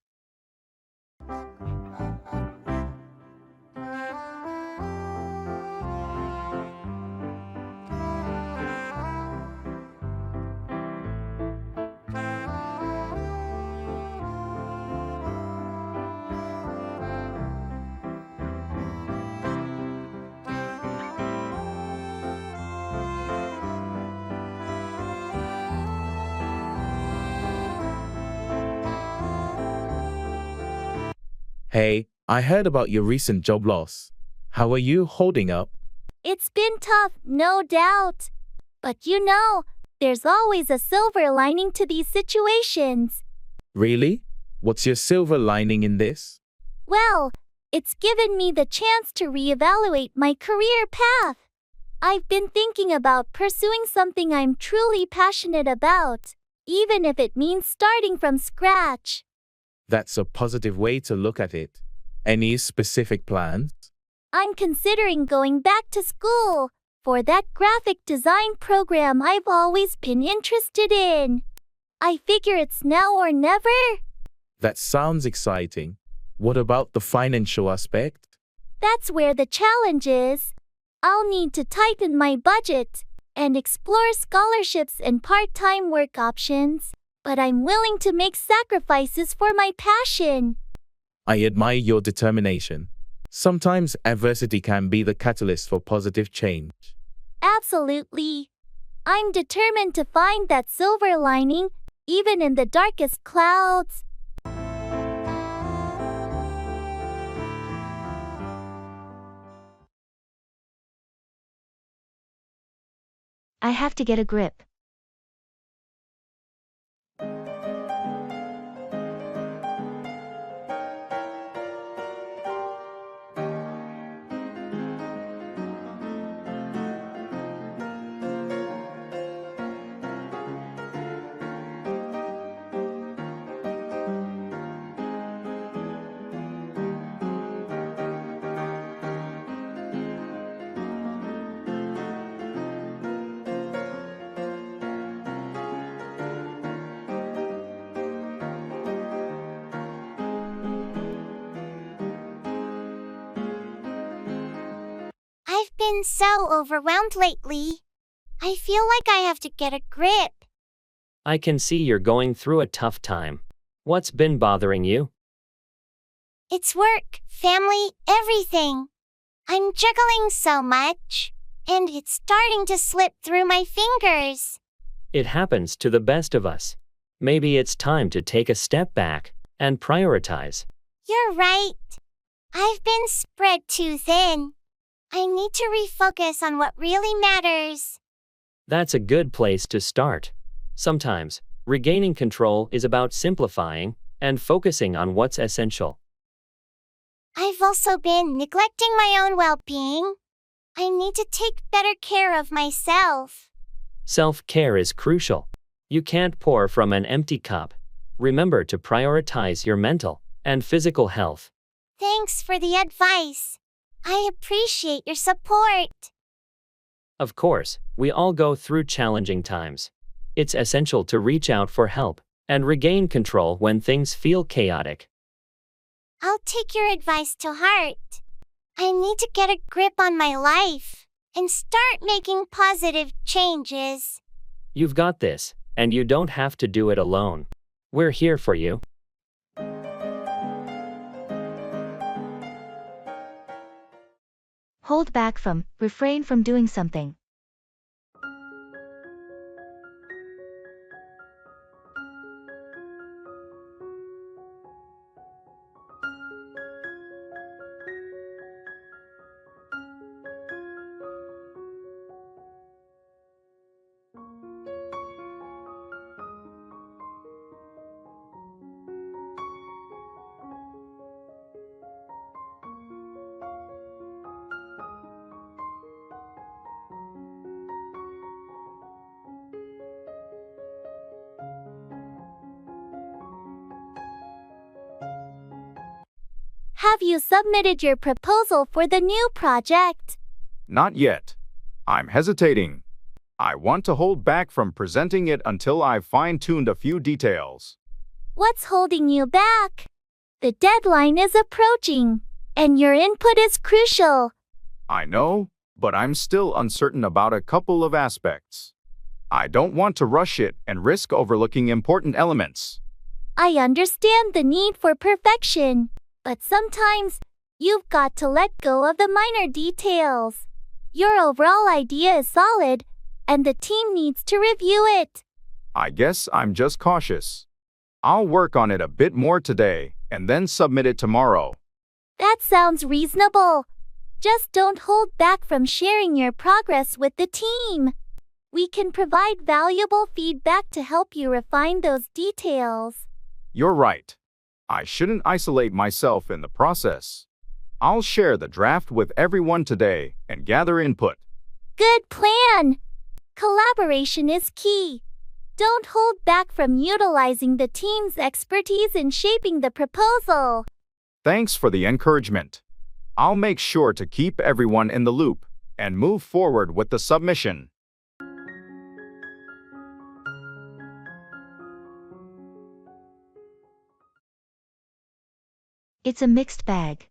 Hey, I heard about your recent job loss. How are you holding up? It's been tough, no doubt. But you know, there's always a silver lining to these situations. Really? What's your silver lining in this? Well, it's given me the chance to reevaluate my career path. I've been thinking about pursuing something I'm truly passionate about, even if it means starting from scratch. That's a positive way to look at it. Any specific plans? I'm considering going back to school for that graphic design program I've always been interested in. I figure it's now or never. That sounds exciting. What about the financial aspect? That's where the challenge is. I'll need to tighten my budget and explore scholarships and part-time work options. But I'm willing to make sacrifices for my passion. I admire your determination. Sometimes adversity can be the catalyst for positive change. Absolutely. I'm determined to find that silver lining, even in the darkest clouds. I have to get a grip. I've been so overwhelmed lately. I feel like I have to get a grip. I can see you're going through a tough time. What's been bothering you? It's work, family, everything. I'm juggling so much, and it's starting to slip through my fingers. It happens to the best of us. Maybe it's time to take a step back and prioritize. You're right. I've been spread too thin. I need to refocus on what really matters. That's a good place to start. Sometimes, regaining control is about simplifying and focusing on what's essential. I've also been neglecting my own well-being. I need to take better care of myself. Self-care is crucial. You can't pour from an empty cup. Remember to prioritize your mental and physical health. Thanks for the advice. I appreciate your support. Of course, we all go through challenging times. It's essential to reach out for help and regain control when things feel chaotic. I'll take your advice to heart. I need to get a grip on my life and start making positive changes. You've got this, and you don't have to do it alone. We're here for you. Hold back from, refrain from doing something. Have you submitted your proposal for the new project? Not yet. I'm hesitating. I want to hold back from presenting it until I've fine-tuned a few details. What's holding you back? The deadline is approaching, and your input is crucial. I know, but I'm still uncertain about a couple of aspects. I don't want to rush it and risk overlooking important elements. I understand the need for perfection, but sometimes you've got to let go of the minor details. Your overall idea is solid, and the team needs to review it. I guess I'm just cautious. I'll work on it a bit more today and then submit it tomorrow. That sounds reasonable. Just don't hold back from sharing your progress with the team. We can provide valuable feedback to help you refine those details. You're right. I shouldn't isolate myself in the process. I'll share the draft with everyone today and gather input. Good plan! Collaboration is key. Don't hold back from utilizing the team's expertise in shaping the proposal. Thanks for the encouragement. I'll make sure to keep everyone in the loop and move forward with the submission. It's a mixed bag.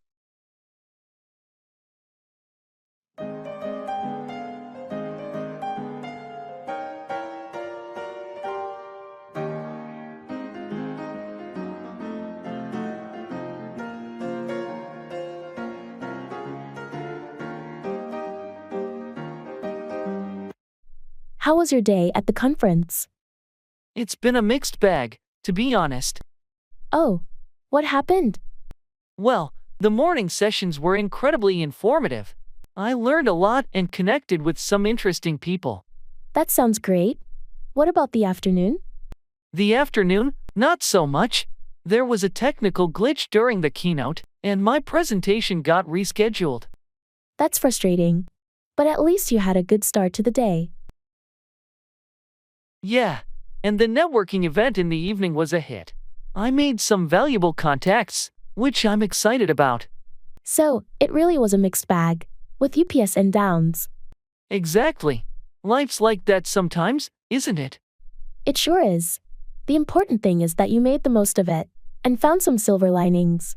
How was your day at the conference? It's been a mixed bag, to be honest. Oh, what happened? Well, the morning sessions were incredibly informative. I learned a lot and connected with some interesting people. That sounds great. What about the afternoon? The afternoon, not so much. There was a technical glitch during the keynote, and my presentation got rescheduled. That's frustrating. But at least you had a good start to the day. Yeah, and the networking event in the evening was a hit. I made some valuable contacts, which I'm excited about. So, it really was a mixed bag, with ups and downs. Exactly. Life's like that sometimes, isn't it? It sure is. The important thing is that you made the most of it, and found some silver linings.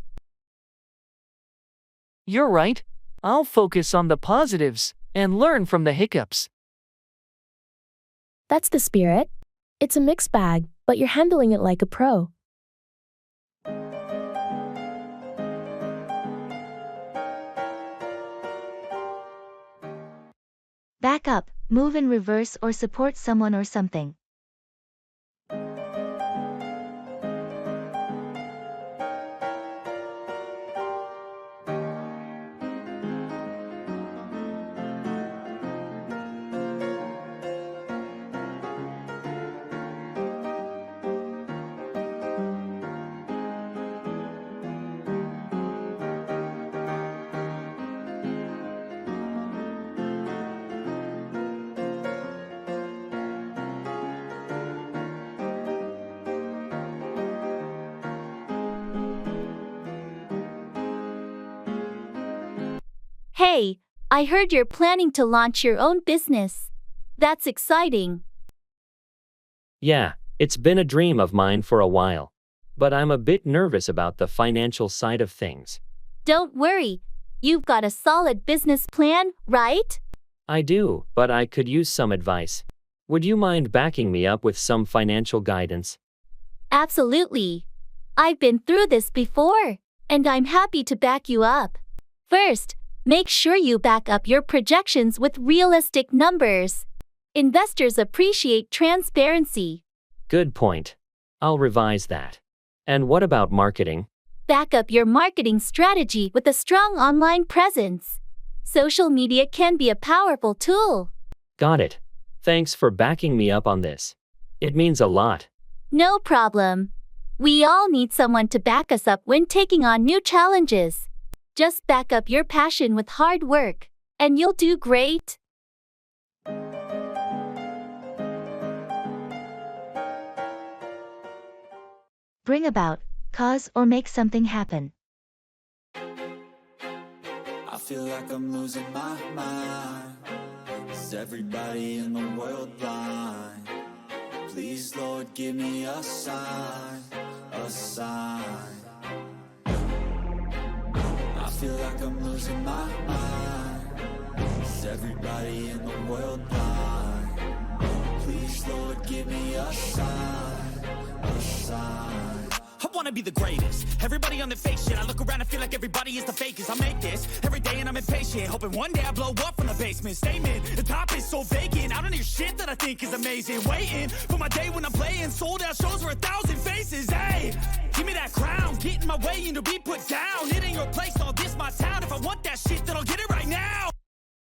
You're right. I'll focus on the positives and learn from the hiccups. That's the spirit. It's a mixed bag, but you're handling it like a pro. Back up, move in reverse or support someone or something. Hey, I heard you're planning to launch your own business. That's exciting. Yeah, it's been a dream of mine for a while. But I'm a bit nervous about the financial side of things. Don't worry. You've got a solid business plan, right? I do, but I could use some advice. Would you mind backing me up with some financial guidance? Absolutely. I've been through this before, and I'm happy to back you up. First, make sure you back up your projections with realistic numbers. Investors appreciate transparency. Good point. I'll revise that. And what about marketing? Back up your marketing strategy with a strong online presence. Social media can be a powerful tool. Got it. Thanks for backing me up on this. It means a lot. No problem. We all need someone to back us up when taking on new challenges. Just back up your passion with hard work, and you'll do great. Bring about, cause or make something happen. I feel like I'm losing my mind. Is everybody in the world blind? Please, Lord, give me a sign, a sign. I feel like I'm losing my mind. Is everybody in the world blind? Please, Lord, give me a sign, a sign. I wanna be the greatest. Everybody on the fake shit. I look around and feel like everybody is the fakest. I make this every day and I'm impatient, hoping one day I blow up from the basement. Statement, the top is so vacant. I don't hear shit that I think is amazing. Waiting for my day when I'm playing sold out shows for 1,000 faces. Hey, give me that crown, get in my way and to be put down. It ain't your place, all this my town. If I want that shit, then I'll get it right now.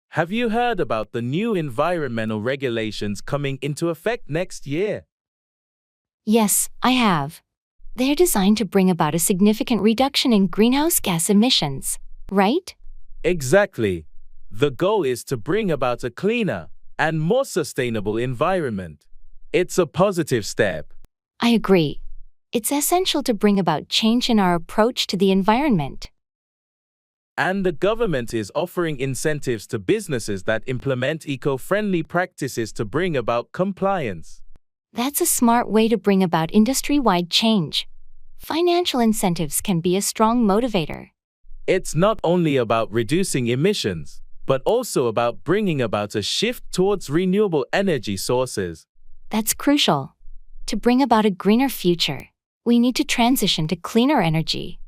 Have you heard about the new environmental regulations coming into effect next year? Yes, I have. They're designed to bring about a significant reduction in greenhouse gas emissions, right? Exactly. The goal is to bring about a cleaner and more sustainable environment. It's a positive step. I agree. It's essential to bring about change in our approach to the environment. And the government is offering incentives to businesses that implement eco-friendly practices to bring about compliance. That's a smart way to bring about industry-wide change. Financial incentives can be a strong motivator. It's not only about reducing emissions, but also about bringing about a shift towards renewable energy sources. That's crucial. To bring about a greener future, we need to transition to cleaner energy.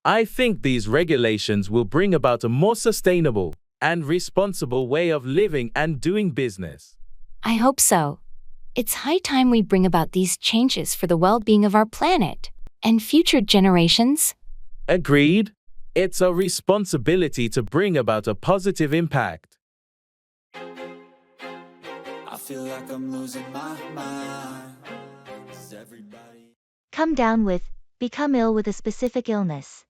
I think these regulations will bring about a more sustainable and responsible way of living and doing business. I hope so. It's high time we bring about these changes for the well-being of our planet and future generations. Agreed. It's a responsibility to bring about a positive impact. I feel like I'm losing my mind. Is everybody... Come down with, become ill with a specific illness.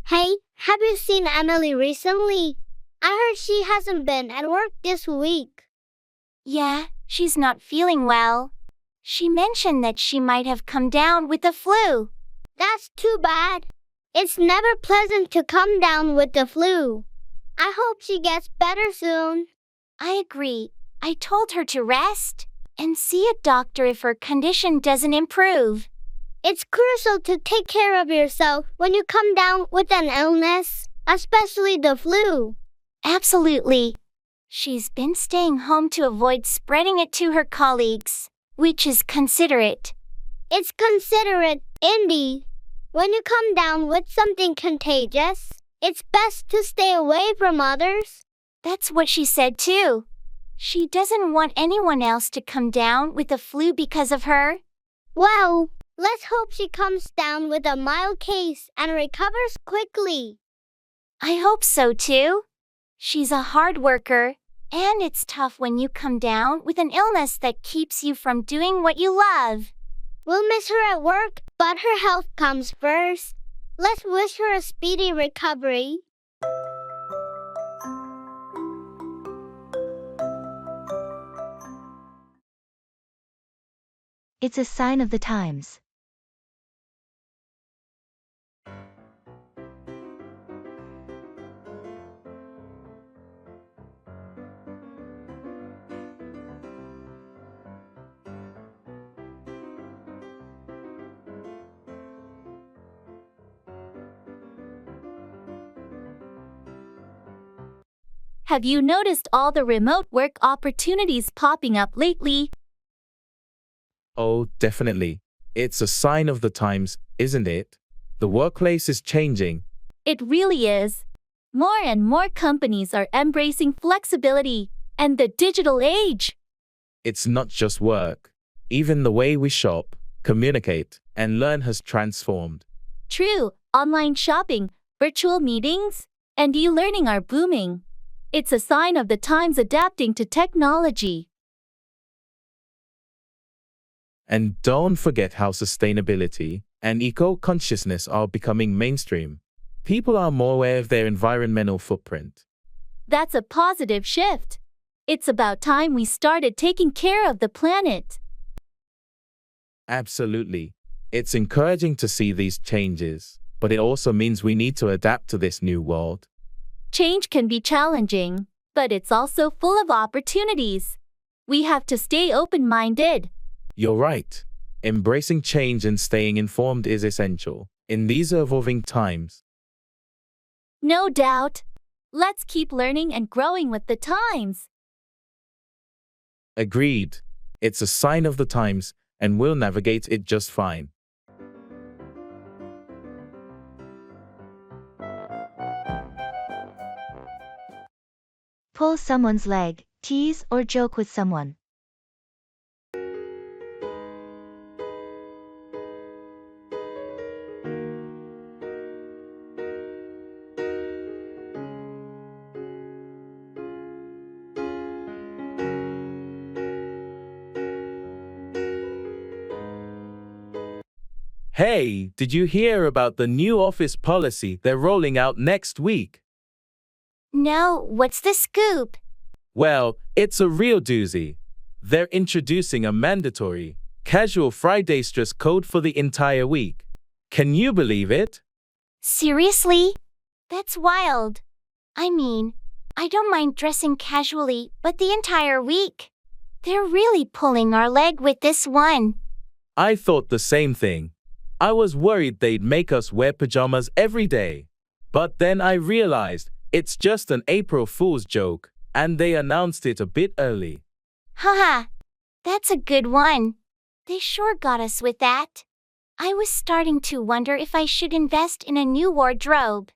Hey, have you seen Emily recently? I heard she hasn't been at work this week. Yeah, she's not feeling well. She mentioned that she might have come down with the flu. That's too bad. It's never pleasant to come down with the flu. I hope she gets better soon. I agree. I told her to rest and see a doctor if her condition doesn't improve. It's crucial to take care of yourself when you come down with an illness, especially the flu. Absolutely. She's been staying home to avoid spreading it to her colleagues, which is considerate. It's considerate, indeed. When you come down with something contagious, it's best to stay away from others. That's what she said too. She doesn't want anyone else to come down with the flu because of her. Well, let's hope she comes down with a mild case and recovers quickly. I hope so too. She's a hard worker, and it's tough when you come down with an illness that keeps you from doing what you love. We'll miss her at work, but her health comes first. Let's wish her a speedy recovery. It's a sign of the times. Have you noticed all the remote work opportunities popping up lately? Oh, definitely. It's a sign of the times, isn't it? The workplace is changing. It really is. More and more companies are embracing flexibility and the digital age. It's not just work. Even the way we shop, communicate, and learn has transformed. True, online shopping, virtual meetings, and e-learning are booming. It's a sign of the times adapting to technology. And don't forget how sustainability and eco-consciousness are becoming mainstream. People are more aware of their environmental footprint. That's a positive shift. It's about time we started taking care of the planet. Absolutely. It's encouraging to see these changes, but it also means we need to adapt to this new world. Change can be challenging, but it's also full of opportunities. We have to stay open-minded. You're right. Embracing change and staying informed is essential in these evolving times. No doubt. Let's keep learning and growing with the times. Agreed. It's a sign of the times, and we'll navigate it just fine. Pull someone's leg, tease or joke with someone. Hey, did you hear about the new office policy they're rolling out next week? No, what's the scoop? Well, it's a real doozy. They're introducing a mandatory, casual Friday dress code for the entire week. Can you believe it? Seriously? That's wild. I mean, I don't mind dressing casually, but the entire week? They're really pulling our leg with this one. I thought the same thing. I was worried they'd make us wear pajamas every day. But then I realized it's just an April Fool's joke, and they announced it a bit early. Haha, that's a good one. They sure got us with that. I was starting to wonder if I should invest in a new wardrobe.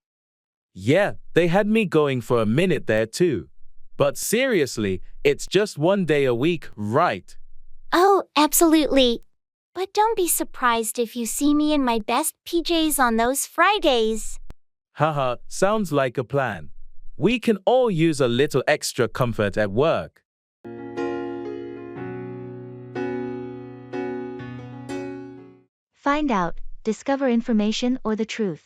Yeah, they had me going for a minute there too. But seriously, it's just one day a week, right? Oh, absolutely. But don't be surprised if you see me in my best PJs on those Fridays. Haha, sounds like a plan. We can all use a little extra comfort at work. Find out, discover information or the truth.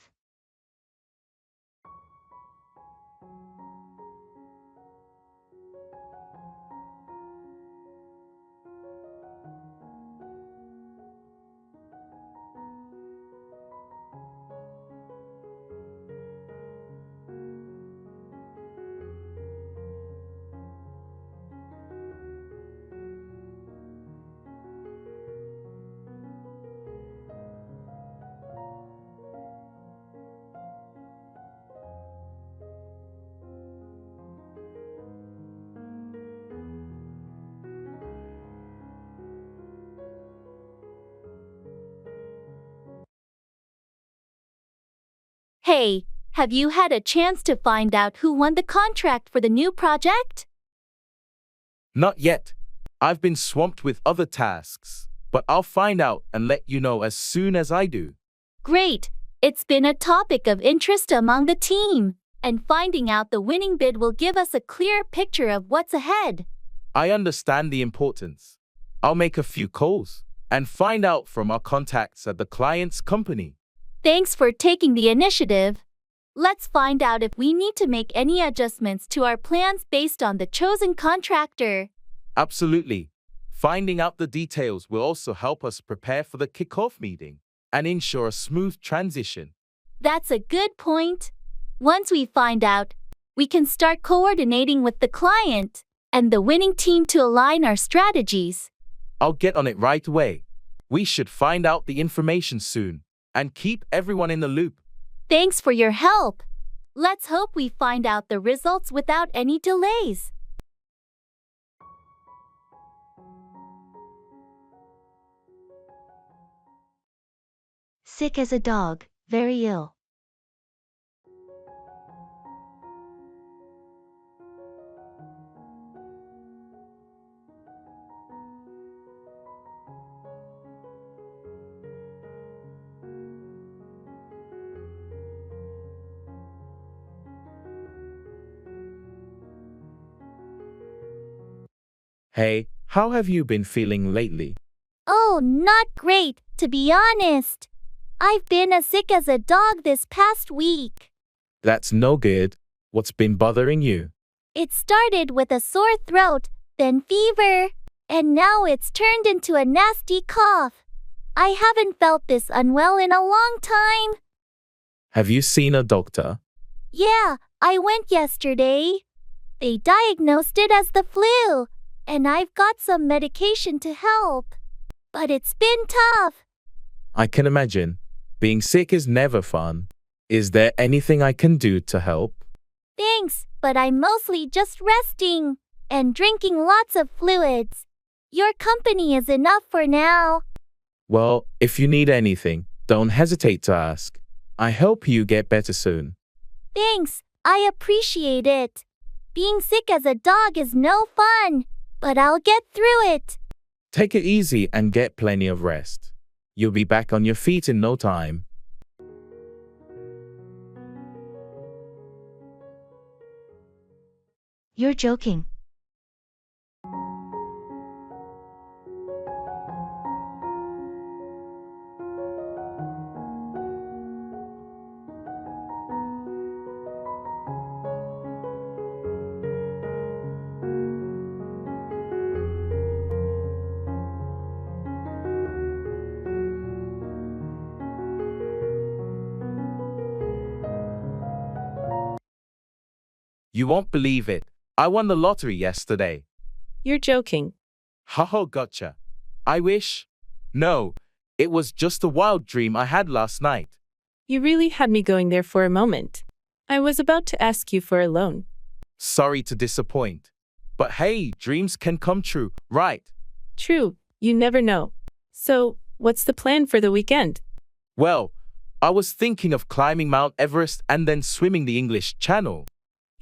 Hey, have you had a chance to find out who won the contract for the new project? Not yet. I've been swamped with other tasks, but I'll find out and let you know as soon as I do. Great. It's been a topic of interest among the team. and finding out the winning bid will give us a clear picture of what's ahead. I understand the importance. I'll make a few calls and find out from our contacts at the client's company. Thanks for taking the initiative. Let's find out if we need to make any adjustments to our plans based on the chosen contractor. Absolutely. Finding out the details will also help us prepare for the kickoff meeting and ensure a smooth transition. That's a good point. Once we find out, we can start coordinating with the client and the winning team to align our strategies. I'll get on it right away. We should find out the information soon and keep everyone in the loop. Thanks for your help. Let's hope we find out the results without any delays. Sick as a dog, very ill. Hey, how have you been feeling lately? Oh, not great, to be honest. I've been as sick as a dog this past week. That's no good. What's been bothering you? It started with a sore throat, then fever, and now it's turned into a nasty cough. I haven't felt this unwell in a long time. Have you seen a doctor? Yeah, I went yesterday. They diagnosed it as the flu, and I've got some medication to help. But it's been tough. I can imagine. Being sick is never fun. Is there anything I can do to help? Thanks, but I'm mostly just resting and drinking lots of fluids. Your company is enough for now. Well, if you need anything, don't hesitate to ask. I hope you get better soon. Thanks, I appreciate it. Being sick as a dog is no fun, but I'll get through it. Take it easy and get plenty of rest. You'll be back on your feet in no time. You're joking. You won't believe it. I won the lottery yesterday. You're joking. Haha, gotcha. I wish. No, it was just a wild dream I had last night. You really had me going there for a moment. I was about to ask you for a loan. Sorry to disappoint. But hey, dreams can come true, right? True, you never know. So, what's the plan for the weekend? Well, I was thinking of climbing Mount Everest and then swimming the English Channel.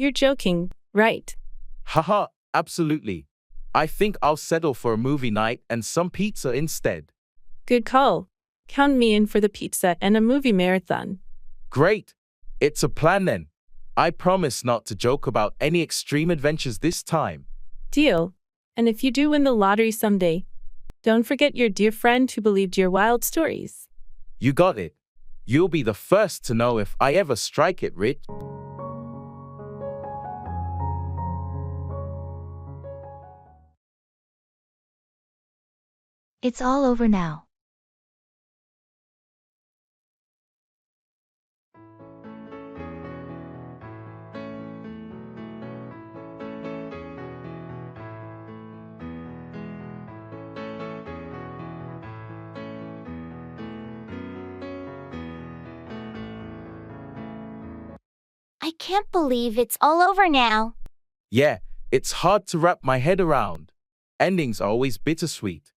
You're joking, right? Haha, absolutely. I think I'll settle for a movie night and some pizza instead. Good call. Count me in for the pizza and a movie marathon. Great. It's a plan then. I promise not to joke about any extreme adventures this time. Deal. And if you do win the lottery someday, don't forget your dear friend who believed your wild stories. You got it. You'll be the first to know if I ever strike it rich. It's all over now. I can't believe it's all over now. Yeah, it's hard to wrap my head around. Endings are always bittersweet.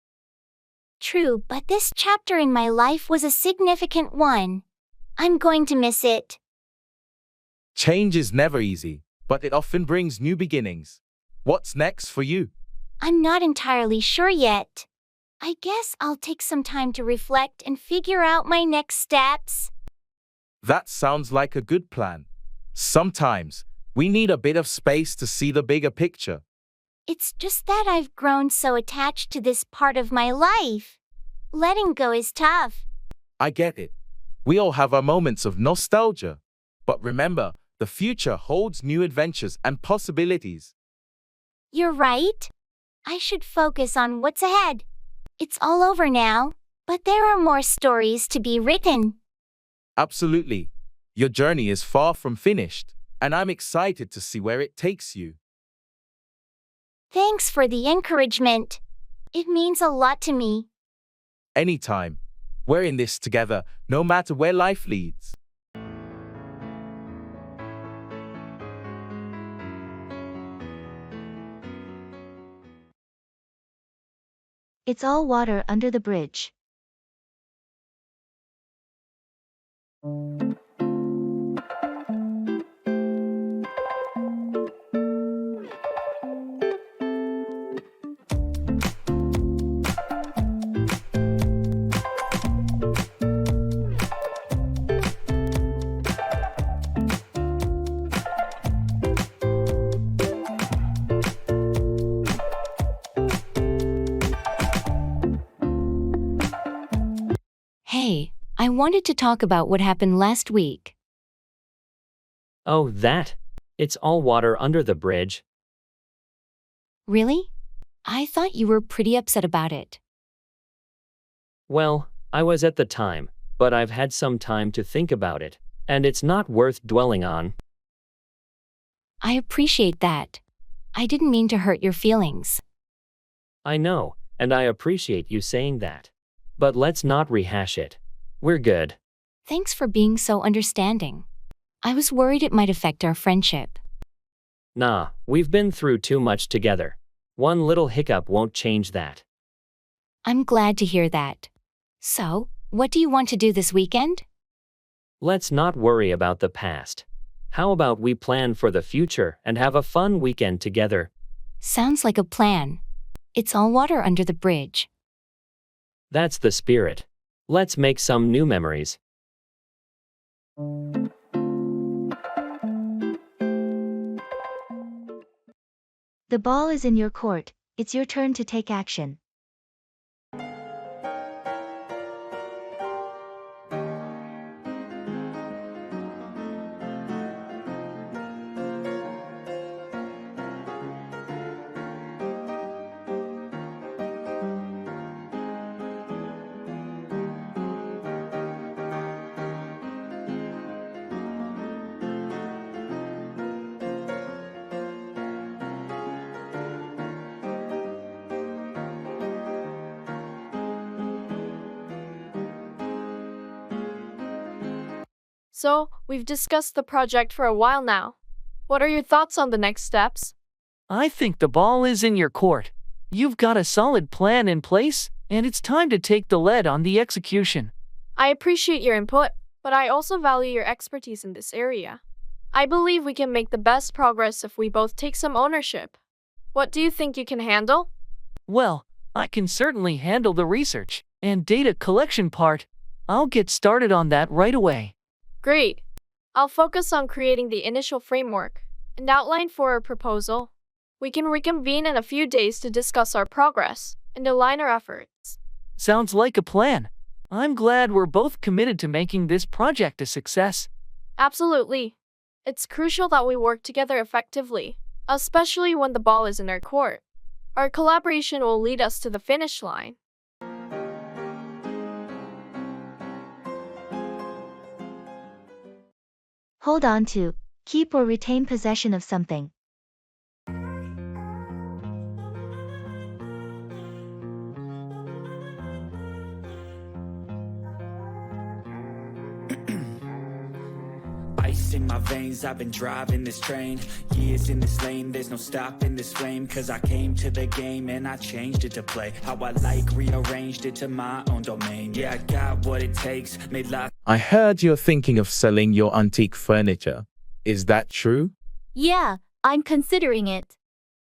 True, but this chapter in my life was a significant one. I'm going to miss it. Change is never easy, but it often brings new beginnings. What's next for you? I'm not entirely sure yet. I guess I'll take some time to reflect and figure out my next steps. That sounds like a good plan. Sometimes, we need a bit of space to see the bigger picture. It's just that I've grown so attached to this part of my life. Letting go is tough. I get it. We all have our moments of nostalgia. But remember, the future holds new adventures and possibilities. You're right. I should focus on what's ahead. It's all over now, but there are more stories to be written. Absolutely. Your journey is far from finished, and I'm excited to see where it takes you. Thanks for the encouragement. It means a lot to me. Anytime. We're in this together, no matter where life leads. It's all water under the bridge. Hey, I wanted to talk about what happened last week. Oh, that? It's all water under the bridge. Really? I thought you were pretty upset about it. Well, I was at the time, but I've had some time to think about it, and it's not worth dwelling on. I appreciate that. I didn't mean to hurt your feelings. I know, and I appreciate you saying that. But let's not rehash it. We're good. Thanks for being so understanding. I was worried it might affect our friendship. Nah, we've been through too much together. One little hiccup won't change that. I'm glad to hear that. So, what do you want to do this weekend? Let's not worry about the past. How about we plan for the future and have a fun weekend together? Sounds like a plan. It's all water under the bridge. That's the spirit. Let's make some new memories. The ball is in your court. It's your turn to take action. So, we've discussed the project for a while now. What are your thoughts on the next steps? I think the ball is in your court. You've got a solid plan in place, and it's time to take the lead on the execution. I appreciate your input, but I also value your expertise in this area. I believe we can make the best progress if we both take some ownership. What do you think you can handle? Well, I can certainly handle the research and data collection part. I'll get started on that right away. Great. I'll focus on creating the initial framework and outline for a proposal. We can reconvene in a few days to discuss our progress and align our efforts. Sounds like a plan. I'm glad we're both committed to making this project a success. Absolutely. It's crucial that we work together effectively, especially when the ball is in our court. Our collaboration will lead us to the finish line. Hold on to, keep or retain possession of something. Ice in my veins, I've been driving this train. Years in this lane, there's no stopping this flame. Cause I came to the game and I changed it to play how I like, rearranged it to my own domain. Yeah, I got what it takes, made life. I heard you're thinking of selling your antique furniture. Is that true? Yeah, I'm considering it.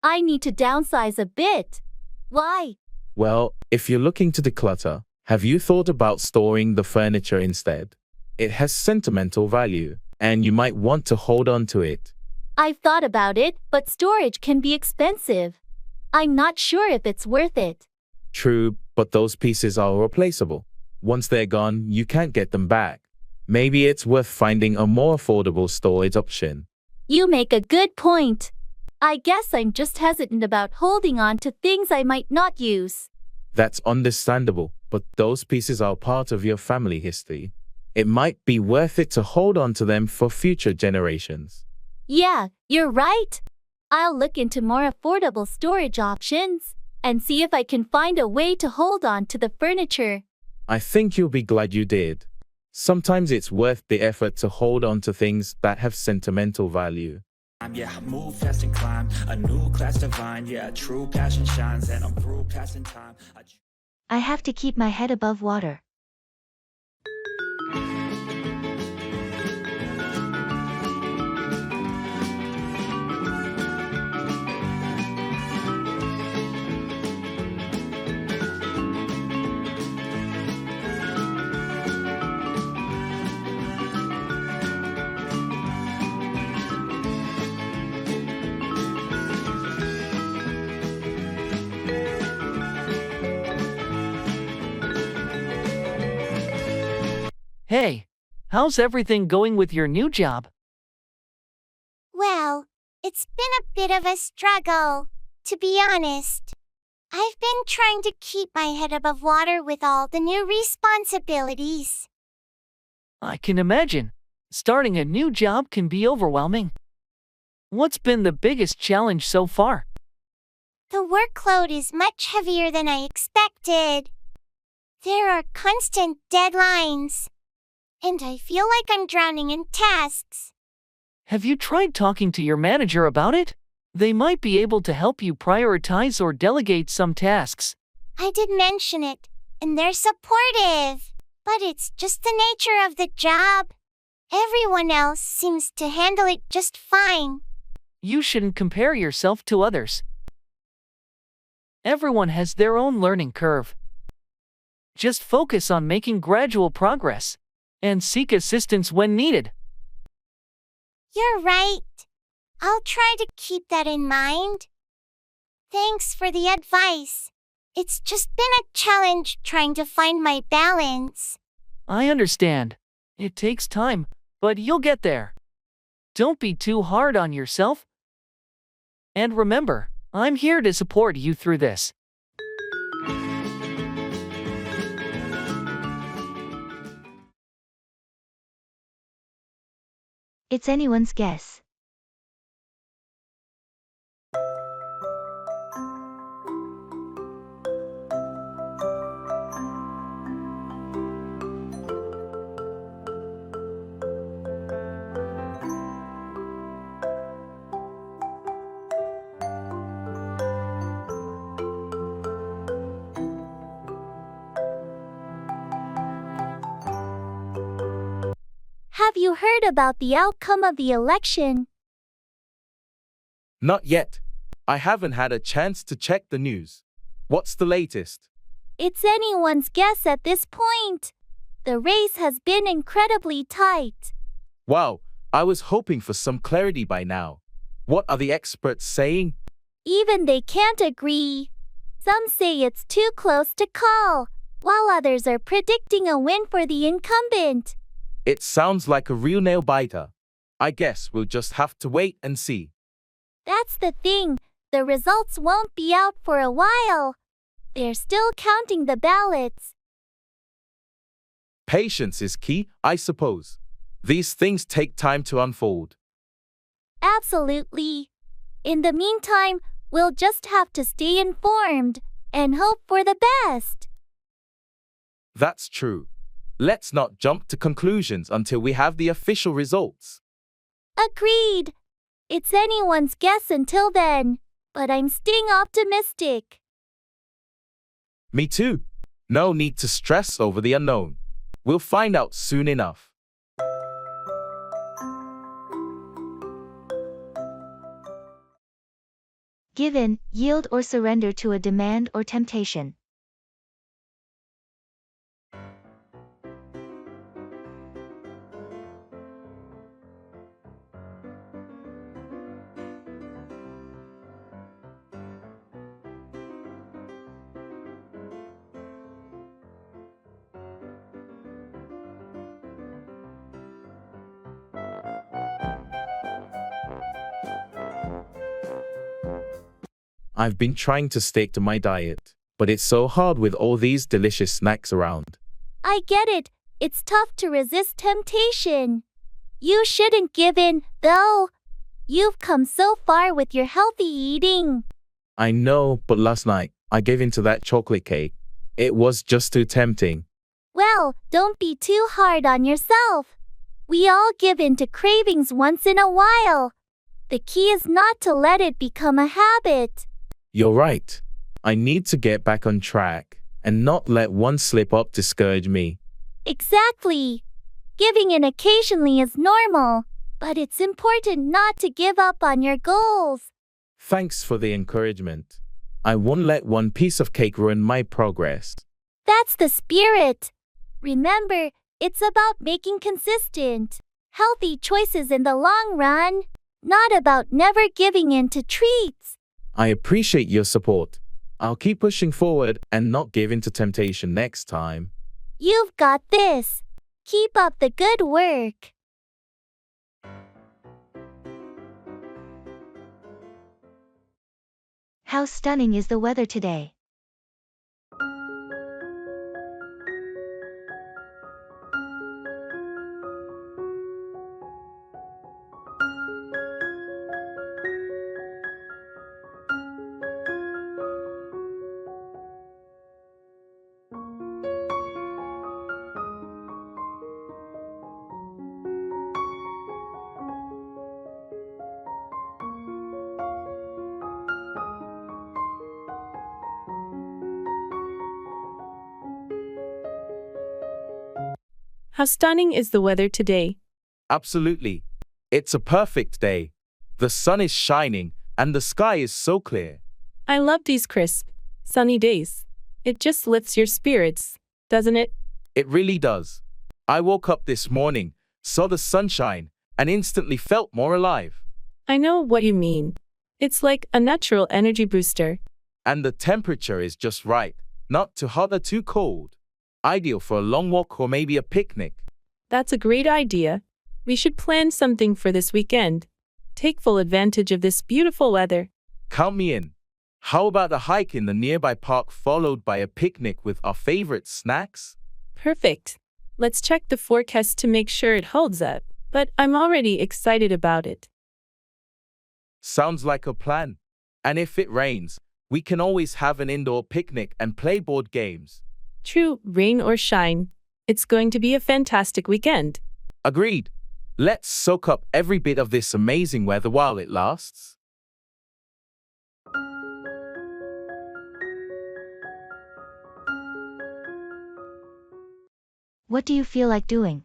I need to downsize a bit. Why? Well, if you're looking to declutter, have you thought about storing the furniture instead? It has sentimental value, and you might want to hold on to it. I've thought about it, but storage can be expensive. I'm not sure if it's worth it. True, but those pieces are replaceable. Once they're gone, you can't get them back. Maybe it's worth finding a more affordable storage option. You make a good point. I guess I'm just hesitant about holding on to things I might not use. That's understandable, but those pieces are part of your family history. It might be worth it to hold on to them for future generations. Yeah, you're right. I'll look into more affordable storage options and see if I can find a way to hold on to the furniture. I think you'll be glad you did. Sometimes it's worth the effort to hold on to things that have sentimental value. Yeah, move fast and climb a new class divine. Yeah, true passion shines and I'm through passing time. I have to keep my head above water. Hey, how's everything going with your new job? Well, it's been a bit of a struggle, to be honest. I've been trying to keep my head above water with all the new responsibilities. I can imagine. Starting a new job can be overwhelming. What's been the biggest challenge so far? The workload is much heavier than I expected. There are constant deadlines, and I feel like I'm drowning in tasks. Have you tried talking to your manager about it? They might be able to help you prioritize or delegate some tasks. I did mention it, and they're supportive. But it's just the nature of the job. Everyone else seems to handle it just fine. You shouldn't compare yourself to others. Everyone has their own learning curve. Just focus on making gradual progress and seek assistance when needed. You're right. I'll try to keep that in mind. Thanks for the advice. It's just been a challenge trying to find my balance. I understand. It takes time, but you'll get there. Don't be too hard on yourself. And remember, I'm here to support you through this. It's anyone's guess. Have you heard about the outcome of the election? Not yet. I haven't had a chance to check the news. What's the latest? It's anyone's guess at this point. The race has been incredibly tight. Wow, I was hoping for some clarity by now. What are the experts saying? Even they can't agree. Some say it's too close to call, while others are predicting a win for the incumbent. It sounds like a real nail-biter. I guess we'll just have to wait and see. That's the thing. The results won't be out for a while. They're still counting the ballots. Patience is key, I suppose. These things take time to unfold. Absolutely. In the meantime, we'll just have to stay informed and hope for the best. That's true. Let's not jump to conclusions until we have the official results. Agreed. It's anyone's guess until then, but I'm staying optimistic. Me too. No need to stress over the unknown. We'll find out soon enough. Give in, yield or surrender to a demand or temptation. I've been trying to stick to my diet, but it's so hard with all these delicious snacks around. I get it. It's tough to resist temptation. You shouldn't give in, though. You've come so far with your healthy eating. I know, but last night, I gave in to that chocolate cake. It was just too tempting. Well, don't be too hard on yourself. We all give in to cravings once in a while. The key is not to let it become a habit. You're right. I need to get back on track and not let one slip up discourage me. Exactly. Giving in occasionally is normal, but it's important not to give up on your goals. Thanks for the encouragement. I won't let one piece of cake ruin my progress. That's the spirit. Remember, it's about making consistent, healthy choices in the long run, not about never giving in to treats. I appreciate your support. I'll keep pushing forward and not give in to temptation next time. You've got this. Keep up the good work. How stunning is the weather today? How stunning is the weather today? Absolutely. It's a perfect day. The sun is shining and the sky is so clear. I love these crisp, sunny days. It just lifts your spirits, doesn't it? It really does. I woke up this morning, saw the sunshine, and instantly felt more alive. I know what you mean. It's like a natural energy booster. And the temperature is just right, not too hot or too cold. Ideal for a long walk or maybe a picnic. That's a great idea. We should plan something for this weekend. Take full advantage of this beautiful weather. Count me in. How about a hike in the nearby park followed by a picnic with our favorite snacks? Perfect. Let's check the forecast to make sure it holds up, but I'm already excited about it. Sounds like a plan. And if it rains, we can always have an indoor picnic and play board games. True, rain or shine. It's going to be a fantastic weekend. Agreed. Let's soak up every bit of this amazing weather while it lasts. What do you feel like doing?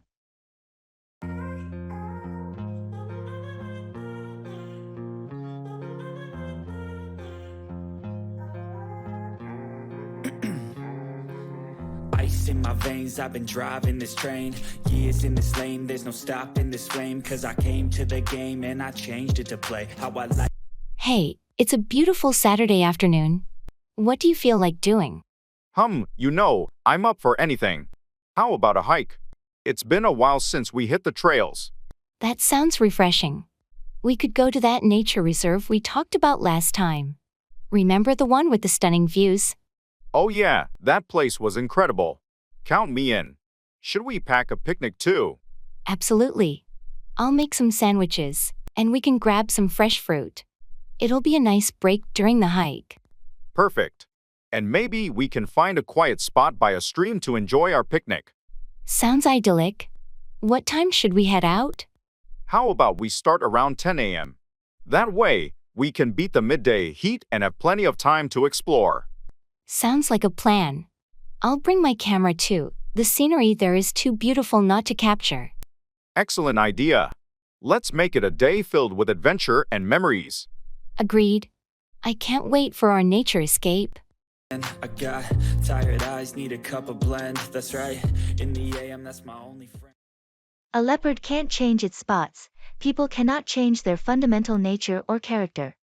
Ice in my veins, I've been driving this train. Years in this lane, there's no stopping this flame. Cause I came to the game and I changed it to play how I like. Hey, it's a beautiful Saturday afternoon. What do you feel like doing? I'm up for anything. How about a hike? It's been a while since we hit the trails. That sounds refreshing. We could go to that nature reserve we talked about last time. Remember the one with the stunning views? Oh yeah, that place was incredible. Count me in. Should we pack a picnic too? Absolutely. I'll make some sandwiches, and we can grab some fresh fruit. It'll be a nice break during the hike. Perfect. And maybe we can find a quiet spot by a stream to enjoy our picnic. Sounds idyllic. What time should we head out? How about we start around 10 a.m.? That way, we can beat the midday heat and have plenty of time to explore. Sounds like a plan. I'll bring my camera too. The scenery there is too beautiful not to capture. Excellent idea. Let's make it a day filled with adventure and memories. Agreed. I can't wait for our nature escape. I got tired eyes, need a cup of blend. That's right, in the AM, that's my only friend. A leopard can't change its spots. People cannot change their fundamental nature or character.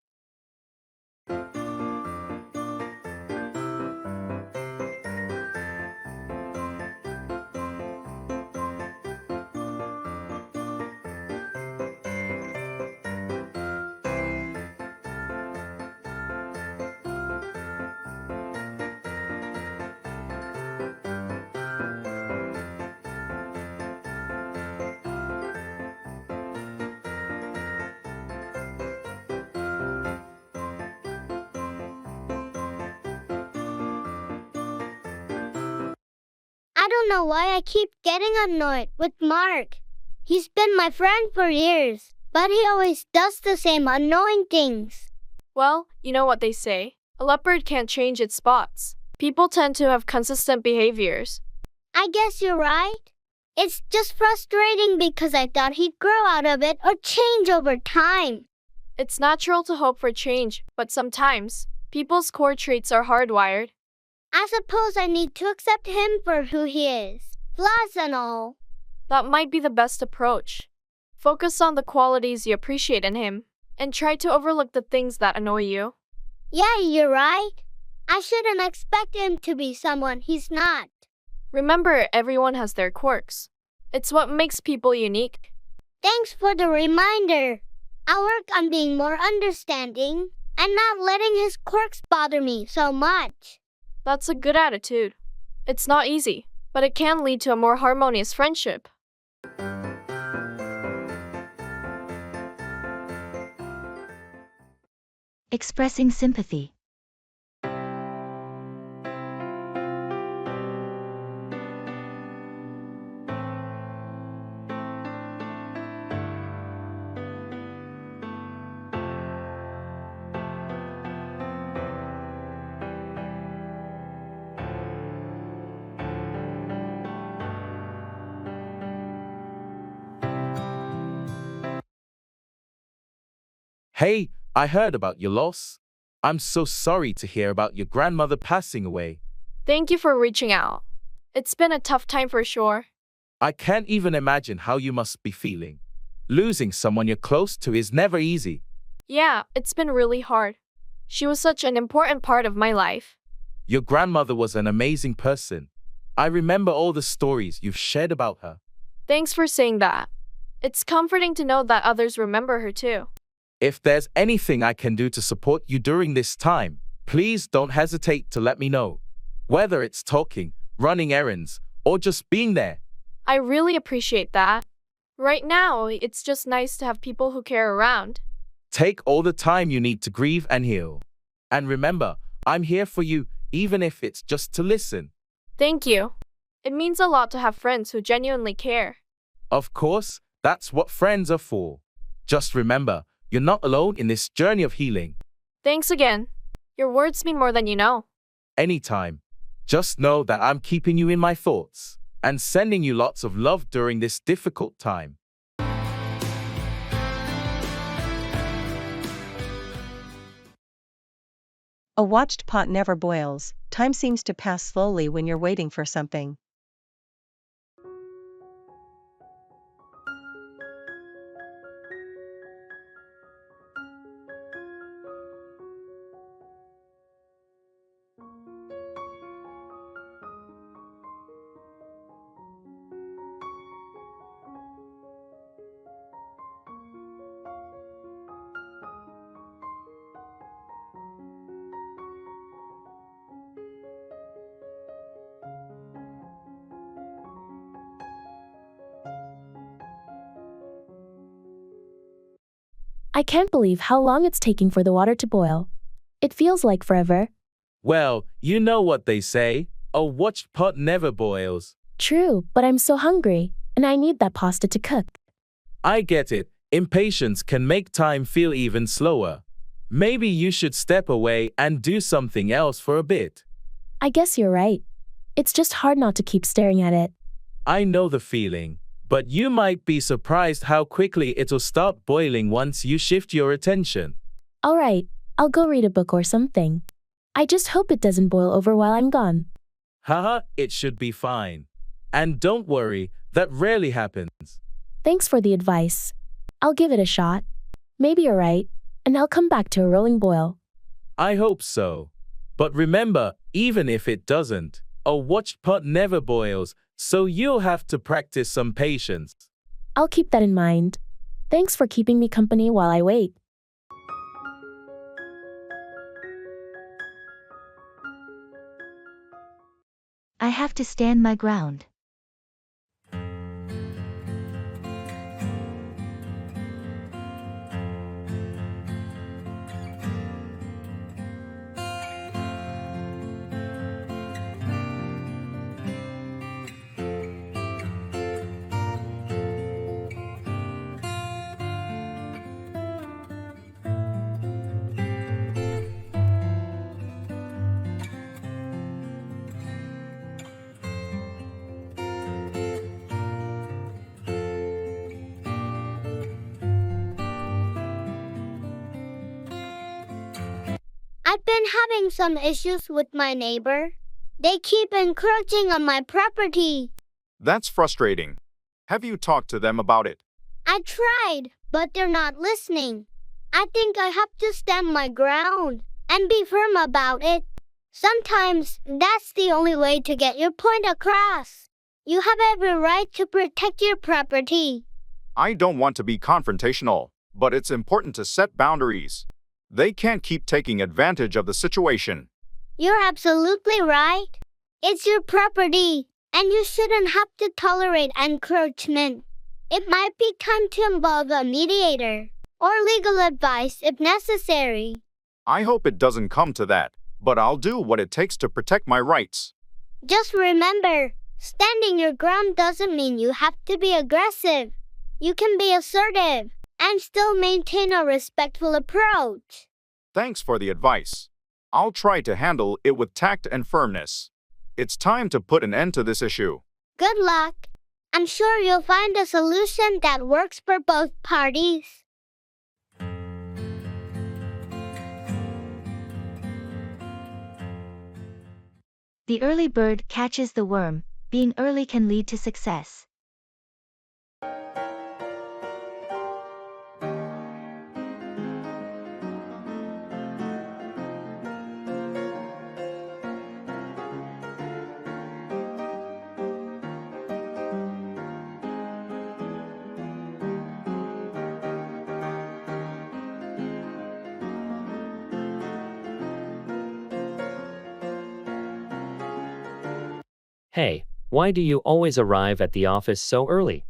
don't know why I keep getting annoyed with Mark. He's been my friend for years, but he always does the same annoying things. Well, you know what they say. A leopard can't change its spots. People tend to have consistent behaviors. I guess you're right. It's just frustrating because I thought he'd grow out of it or change over time. It's natural to hope for change, but sometimes, people's core traits are hardwired. I suppose I need to accept him for who he is, flaws and all. That might be the best approach. Focus on the qualities you appreciate in him, and try to overlook the things that annoy you. Yeah, you're right. I shouldn't expect him to be someone he's not. Remember, everyone has their quirks. It's what makes people unique. Thanks for the reminder. I'll work on being more understanding and not letting his quirks bother me so much. That's a good attitude. It's not easy, but it can lead to a more harmonious friendship. Expressing sympathy. Hey, I heard about your loss. I'm so sorry to hear about your grandmother passing away. Thank you for reaching out. It's been a tough time for sure. I can't even imagine how you must be feeling. Losing someone you're close to is never easy. Yeah, it's been really hard. She was such an important part of my life. Your grandmother was an amazing person. I remember all the stories you've shared about her. Thanks for saying that. It's comforting to know that others remember her too. If there's anything I can do to support you during this time, please don't hesitate to let me know. Whether it's talking, running errands, or just being there. I really appreciate that. Right now, it's just nice to have people who care around. Take all the time you need to grieve and heal. And remember, I'm here for you, even if it's just to listen. Thank you. It means a lot to have friends who genuinely care. Of course, that's what friends are for. Just remember, you're not alone in this journey of healing. Thanks again. Your words mean more than you know. Anytime. Just know that I'm keeping you in my thoughts and sending you lots of love during this difficult time. A watched pot never boils. Time seems to pass slowly when you're waiting for something. I can't believe how long it's taking for the water to boil. It feels like forever. Well, you know what they say, a watched pot never boils. True, but I'm so hungry, and I need that pasta to cook. I get it. Impatience can make time feel even slower. Maybe you should step away and do something else for a bit. I guess you're right. It's just hard not to keep staring at it. I know the feeling, but you might be surprised how quickly it'll start boiling once you shift your attention. All right, I'll go read a book or something. I just hope it doesn't boil over while I'm gone. Haha, it should be fine. And don't worry, that rarely happens. Thanks for the advice. I'll give it a shot. Maybe you're right, and I'll come back to a rolling boil. I hope so. But remember, even if it doesn't, a watched pot never boils, so you'll have to practice some patience. I'll keep that in mind. Thanks for keeping me company while I wait. I have to stand my ground. I've been having some issues with my neighbor. They keep encroaching on my property. That's frustrating. Have you talked to them about it? I tried, but they're not listening. I think I have to stand my ground and be firm about it. Sometimes that's the only way to get your point across. You have every right to protect your property. I don't want to be confrontational, but it's important to set boundaries. They can't keep taking advantage of the situation. You're absolutely right. It's your property, and you shouldn't have to tolerate encroachment. It might be time to involve a mediator or legal advice if necessary. I hope it doesn't come to that, but I'll do what it takes to protect my rights. Just remember, standing your ground doesn't mean you have to be aggressive. You can be assertive and still maintain a respectful approach. Thanks for the advice. I'll try to handle it with tact and firmness. It's time to put an end to this issue. Good luck. I'm sure you'll find a solution that works for both parties. The early bird catches the worm. Being early can lead to success. Hey, why do you always arrive at the office so early?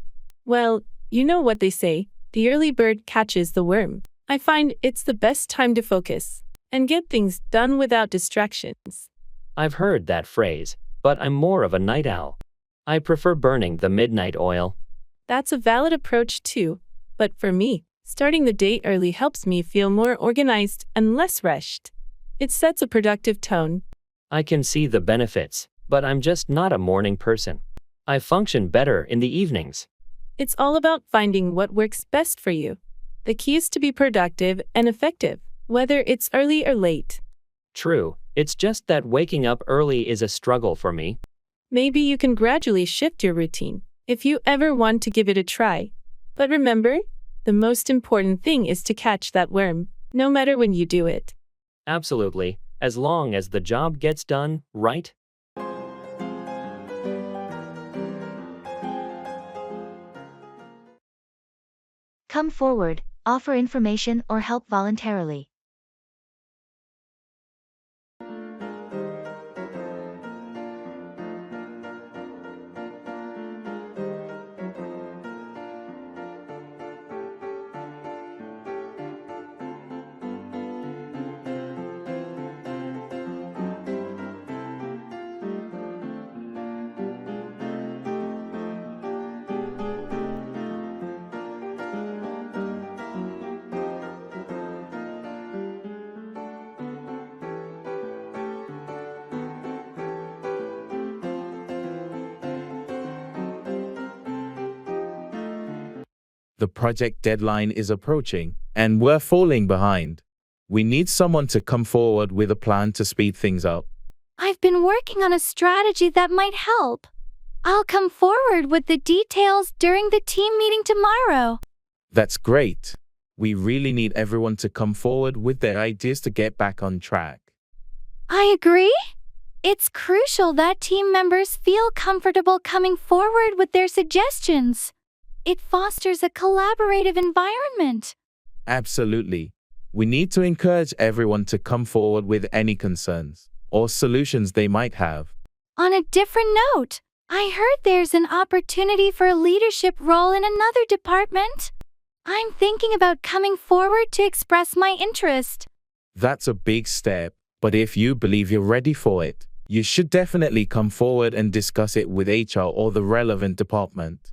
Well, you know what they say, the early bird catches the worm. I find it's the best time to focus and get things done without distractions. I've heard that phrase, but I'm more of a night owl. I prefer burning the midnight oil. That's a valid approach too, but for me, starting the day early helps me feel more organized and less rushed. It sets a productive tone. I can see the benefits, but I'm just not a morning person. I function better in the evenings. It's all about finding what works best for you. The key is to be productive and effective, whether it's early or late. True, it's just that waking up early is a struggle for me. Maybe you can gradually shift your routine if you ever want to give it a try. But remember, the most important thing is to catch that worm, no matter when you do it. Absolutely, as long as the job gets done, right? Come forward, offer information or help voluntarily. The project deadline is approaching, and we're falling behind. We need someone to come forward with a plan to speed things up. I've been working on a strategy that might help. I'll come forward with the details during the team meeting tomorrow. That's great. We really need everyone to come forward with their ideas to get back on track. I agree. It's crucial that team members feel comfortable coming forward with their suggestions. It fosters a collaborative environment. Absolutely. We need to encourage everyone to come forward with any concerns or solutions they might have. On a different note, I heard there's an opportunity for a leadership role in another department. I'm thinking about coming forward to express my interest. That's a big step, but if you believe you're ready for it, you should definitely come forward and discuss it with HR or the relevant department.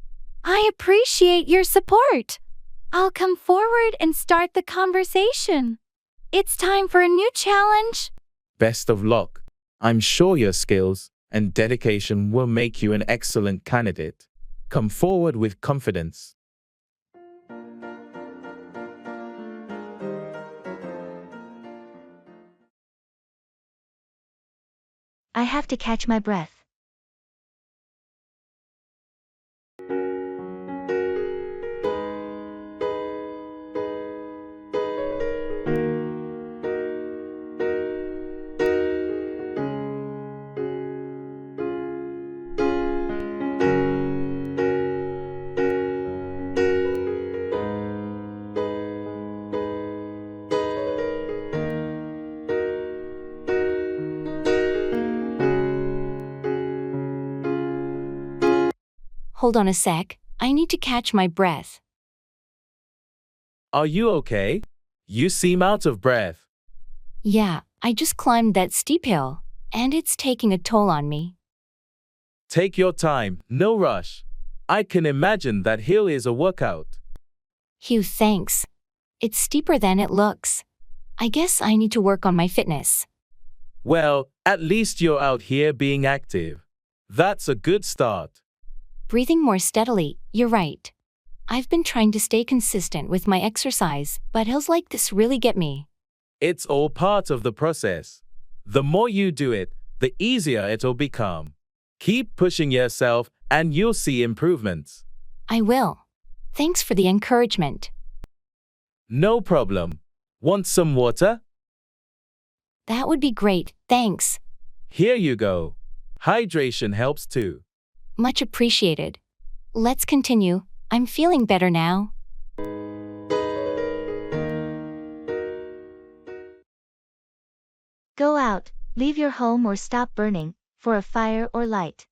I appreciate your support. I'll come forward and start the conversation. It's time for a new challenge. Best of luck. I'm sure your skills and dedication will make you an excellent candidate. Come forward with confidence. I have to catch my breath. Hold on a sec, I need to catch my breath. Are you okay? You seem out of breath. Yeah, I just climbed that steep hill, and it's taking a toll on me. Take your time, no rush. I can imagine that hill is a workout. Hugh, thanks. It's steeper than it looks. I guess I need to work on my fitness. Well, at least you're out here being active. That's a good start. Breathing more steadily, you're right. I've been trying to stay consistent with my exercise, but hills like this really get me. It's all part of the process. The more you do it, the easier it'll become. Keep pushing yourself and you'll see improvements. I will. Thanks for the encouragement. No problem. Want some water? That would be great, thanks. Here you go. Hydration helps too. Much appreciated. Let's continue. I'm feeling better now. Go out, leave your home or stop burning, for a fire or light.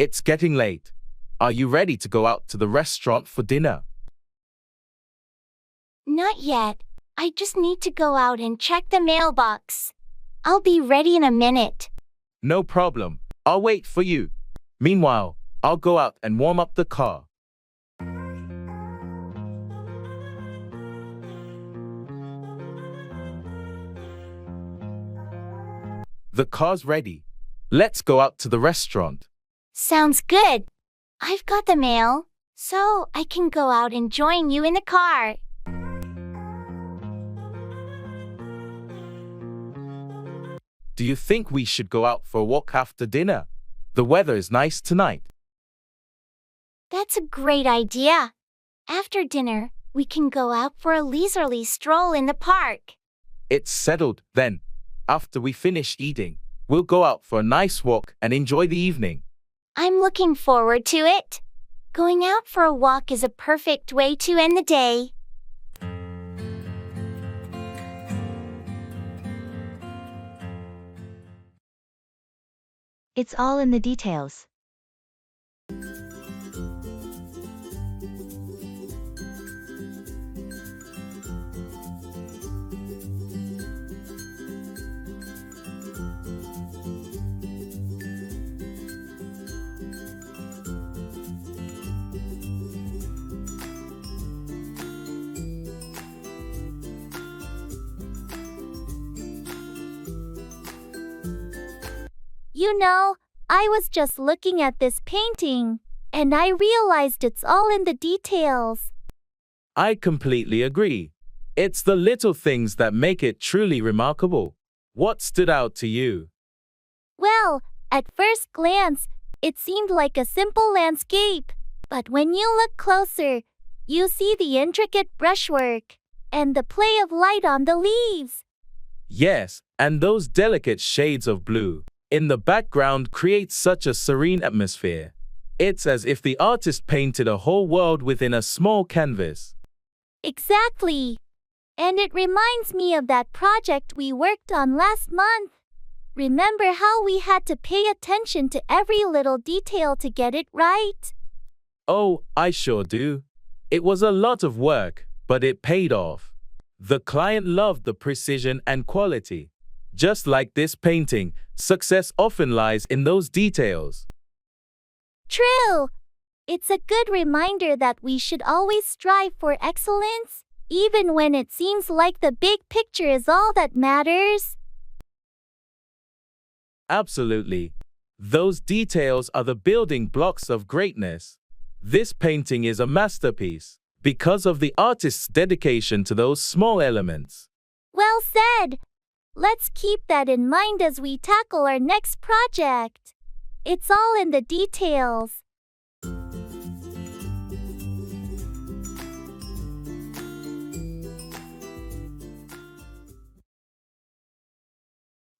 It's getting late. Are you ready to go out to the restaurant for dinner? Not yet. I just need to go out and check the mailbox. I'll be ready in a minute. No problem. I'll wait for you. Meanwhile, I'll go out and warm up the car. The car's ready. Let's go out to the restaurant. Sounds good. I've got the mail, so I can go out and join you in the car. Do you think we should go out for a walk after dinner? The weather is nice tonight. That's a great idea. After dinner, we can go out for a leisurely stroll in the park. It's settled, then. After we finish eating, we'll go out for a nice walk and enjoy the evening. I'm looking forward to it. Going out for a walk is a perfect way to end the day. It's all in the details. You know, I was just looking at this painting, and I realized it's all in the details. I completely agree. It's the little things that make it truly remarkable. What stood out to you? Well, at first glance, it seemed like a simple landscape. But when you look closer, you see the intricate brushwork and the play of light on the leaves. Yes, and those delicate shades of blue in the background create such a serene atmosphere. It's as if the artist painted a whole world within a small canvas. Exactly. And it reminds me of that project we worked on last month. Remember how we had to pay attention to every little detail to get it right? Oh, I sure do. It was a lot of work, but it paid off. The client loved the precision and quality. Just like this painting, success often lies in those details. True. It's a good reminder that we should always strive for excellence, even when it seems like the big picture is all that matters. Absolutely. Those details are the building blocks of greatness. This painting is a masterpiece because of the artist's dedication to those small elements. Well said. Let's keep that in mind as we tackle our next project. It's all in the details.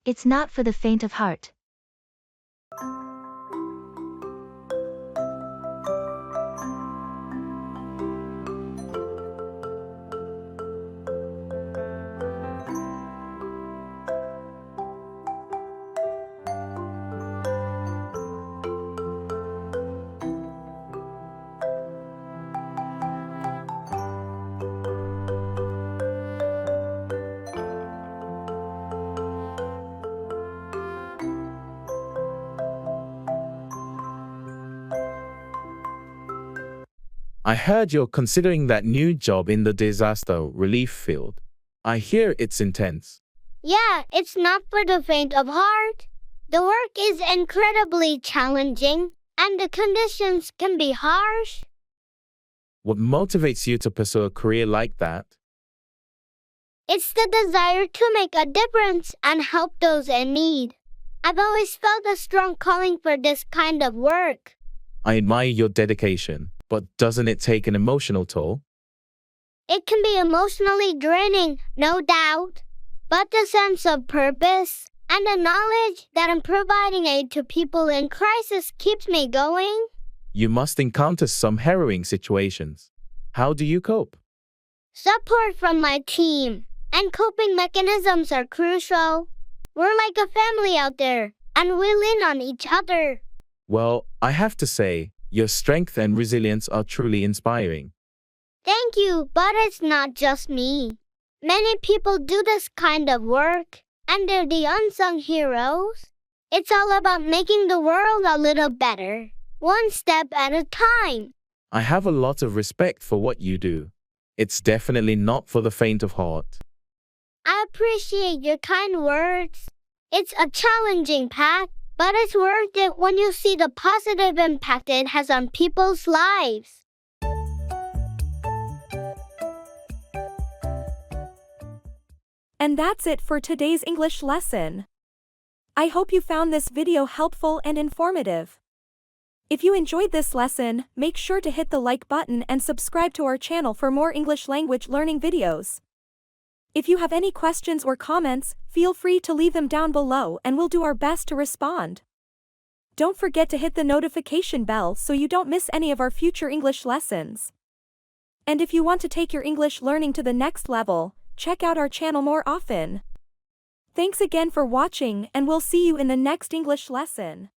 It's not for the faint of heart. I heard you're considering that new job in the disaster relief field. I hear it's intense. Yeah, it's not for the faint of heart. The work is incredibly challenging, and the conditions can be harsh. What motivates you to pursue a career like that? It's the desire to make a difference and help those in need. I've always felt a strong calling for this kind of work. I admire your dedication, but doesn't it take an emotional toll? It can be emotionally draining, no doubt. But the sense of purpose and the knowledge that I'm providing aid to people in crisis keeps me going. You must encounter some harrowing situations. How do you cope? Support from my team and coping mechanisms are crucial. We're like a family out there, and we lean on each other. Well, I have to say, your strength and resilience are truly inspiring. Thank you, but it's not just me. Many people do this kind of work, and they're the unsung heroes. It's all about making the world a little better, one step at a time. I have a lot of respect for what you do. It's definitely not for the faint of heart. I appreciate your kind words. It's a challenging path, but it's worth it when you see the positive impact it has on people's lives. And that's it for today's English lesson. I hope you found this video helpful and informative. If you enjoyed this lesson, make sure to hit the like button and subscribe to our channel for more English language learning videos. If you have any questions or comments, feel free to leave them down below and we'll do our best to respond. Don't forget to hit the notification bell so you don't miss any of our future English lessons. And if you want to take your English learning to the next level, check out our channel more often. Thanks again for watching and we'll see you in the next English lesson.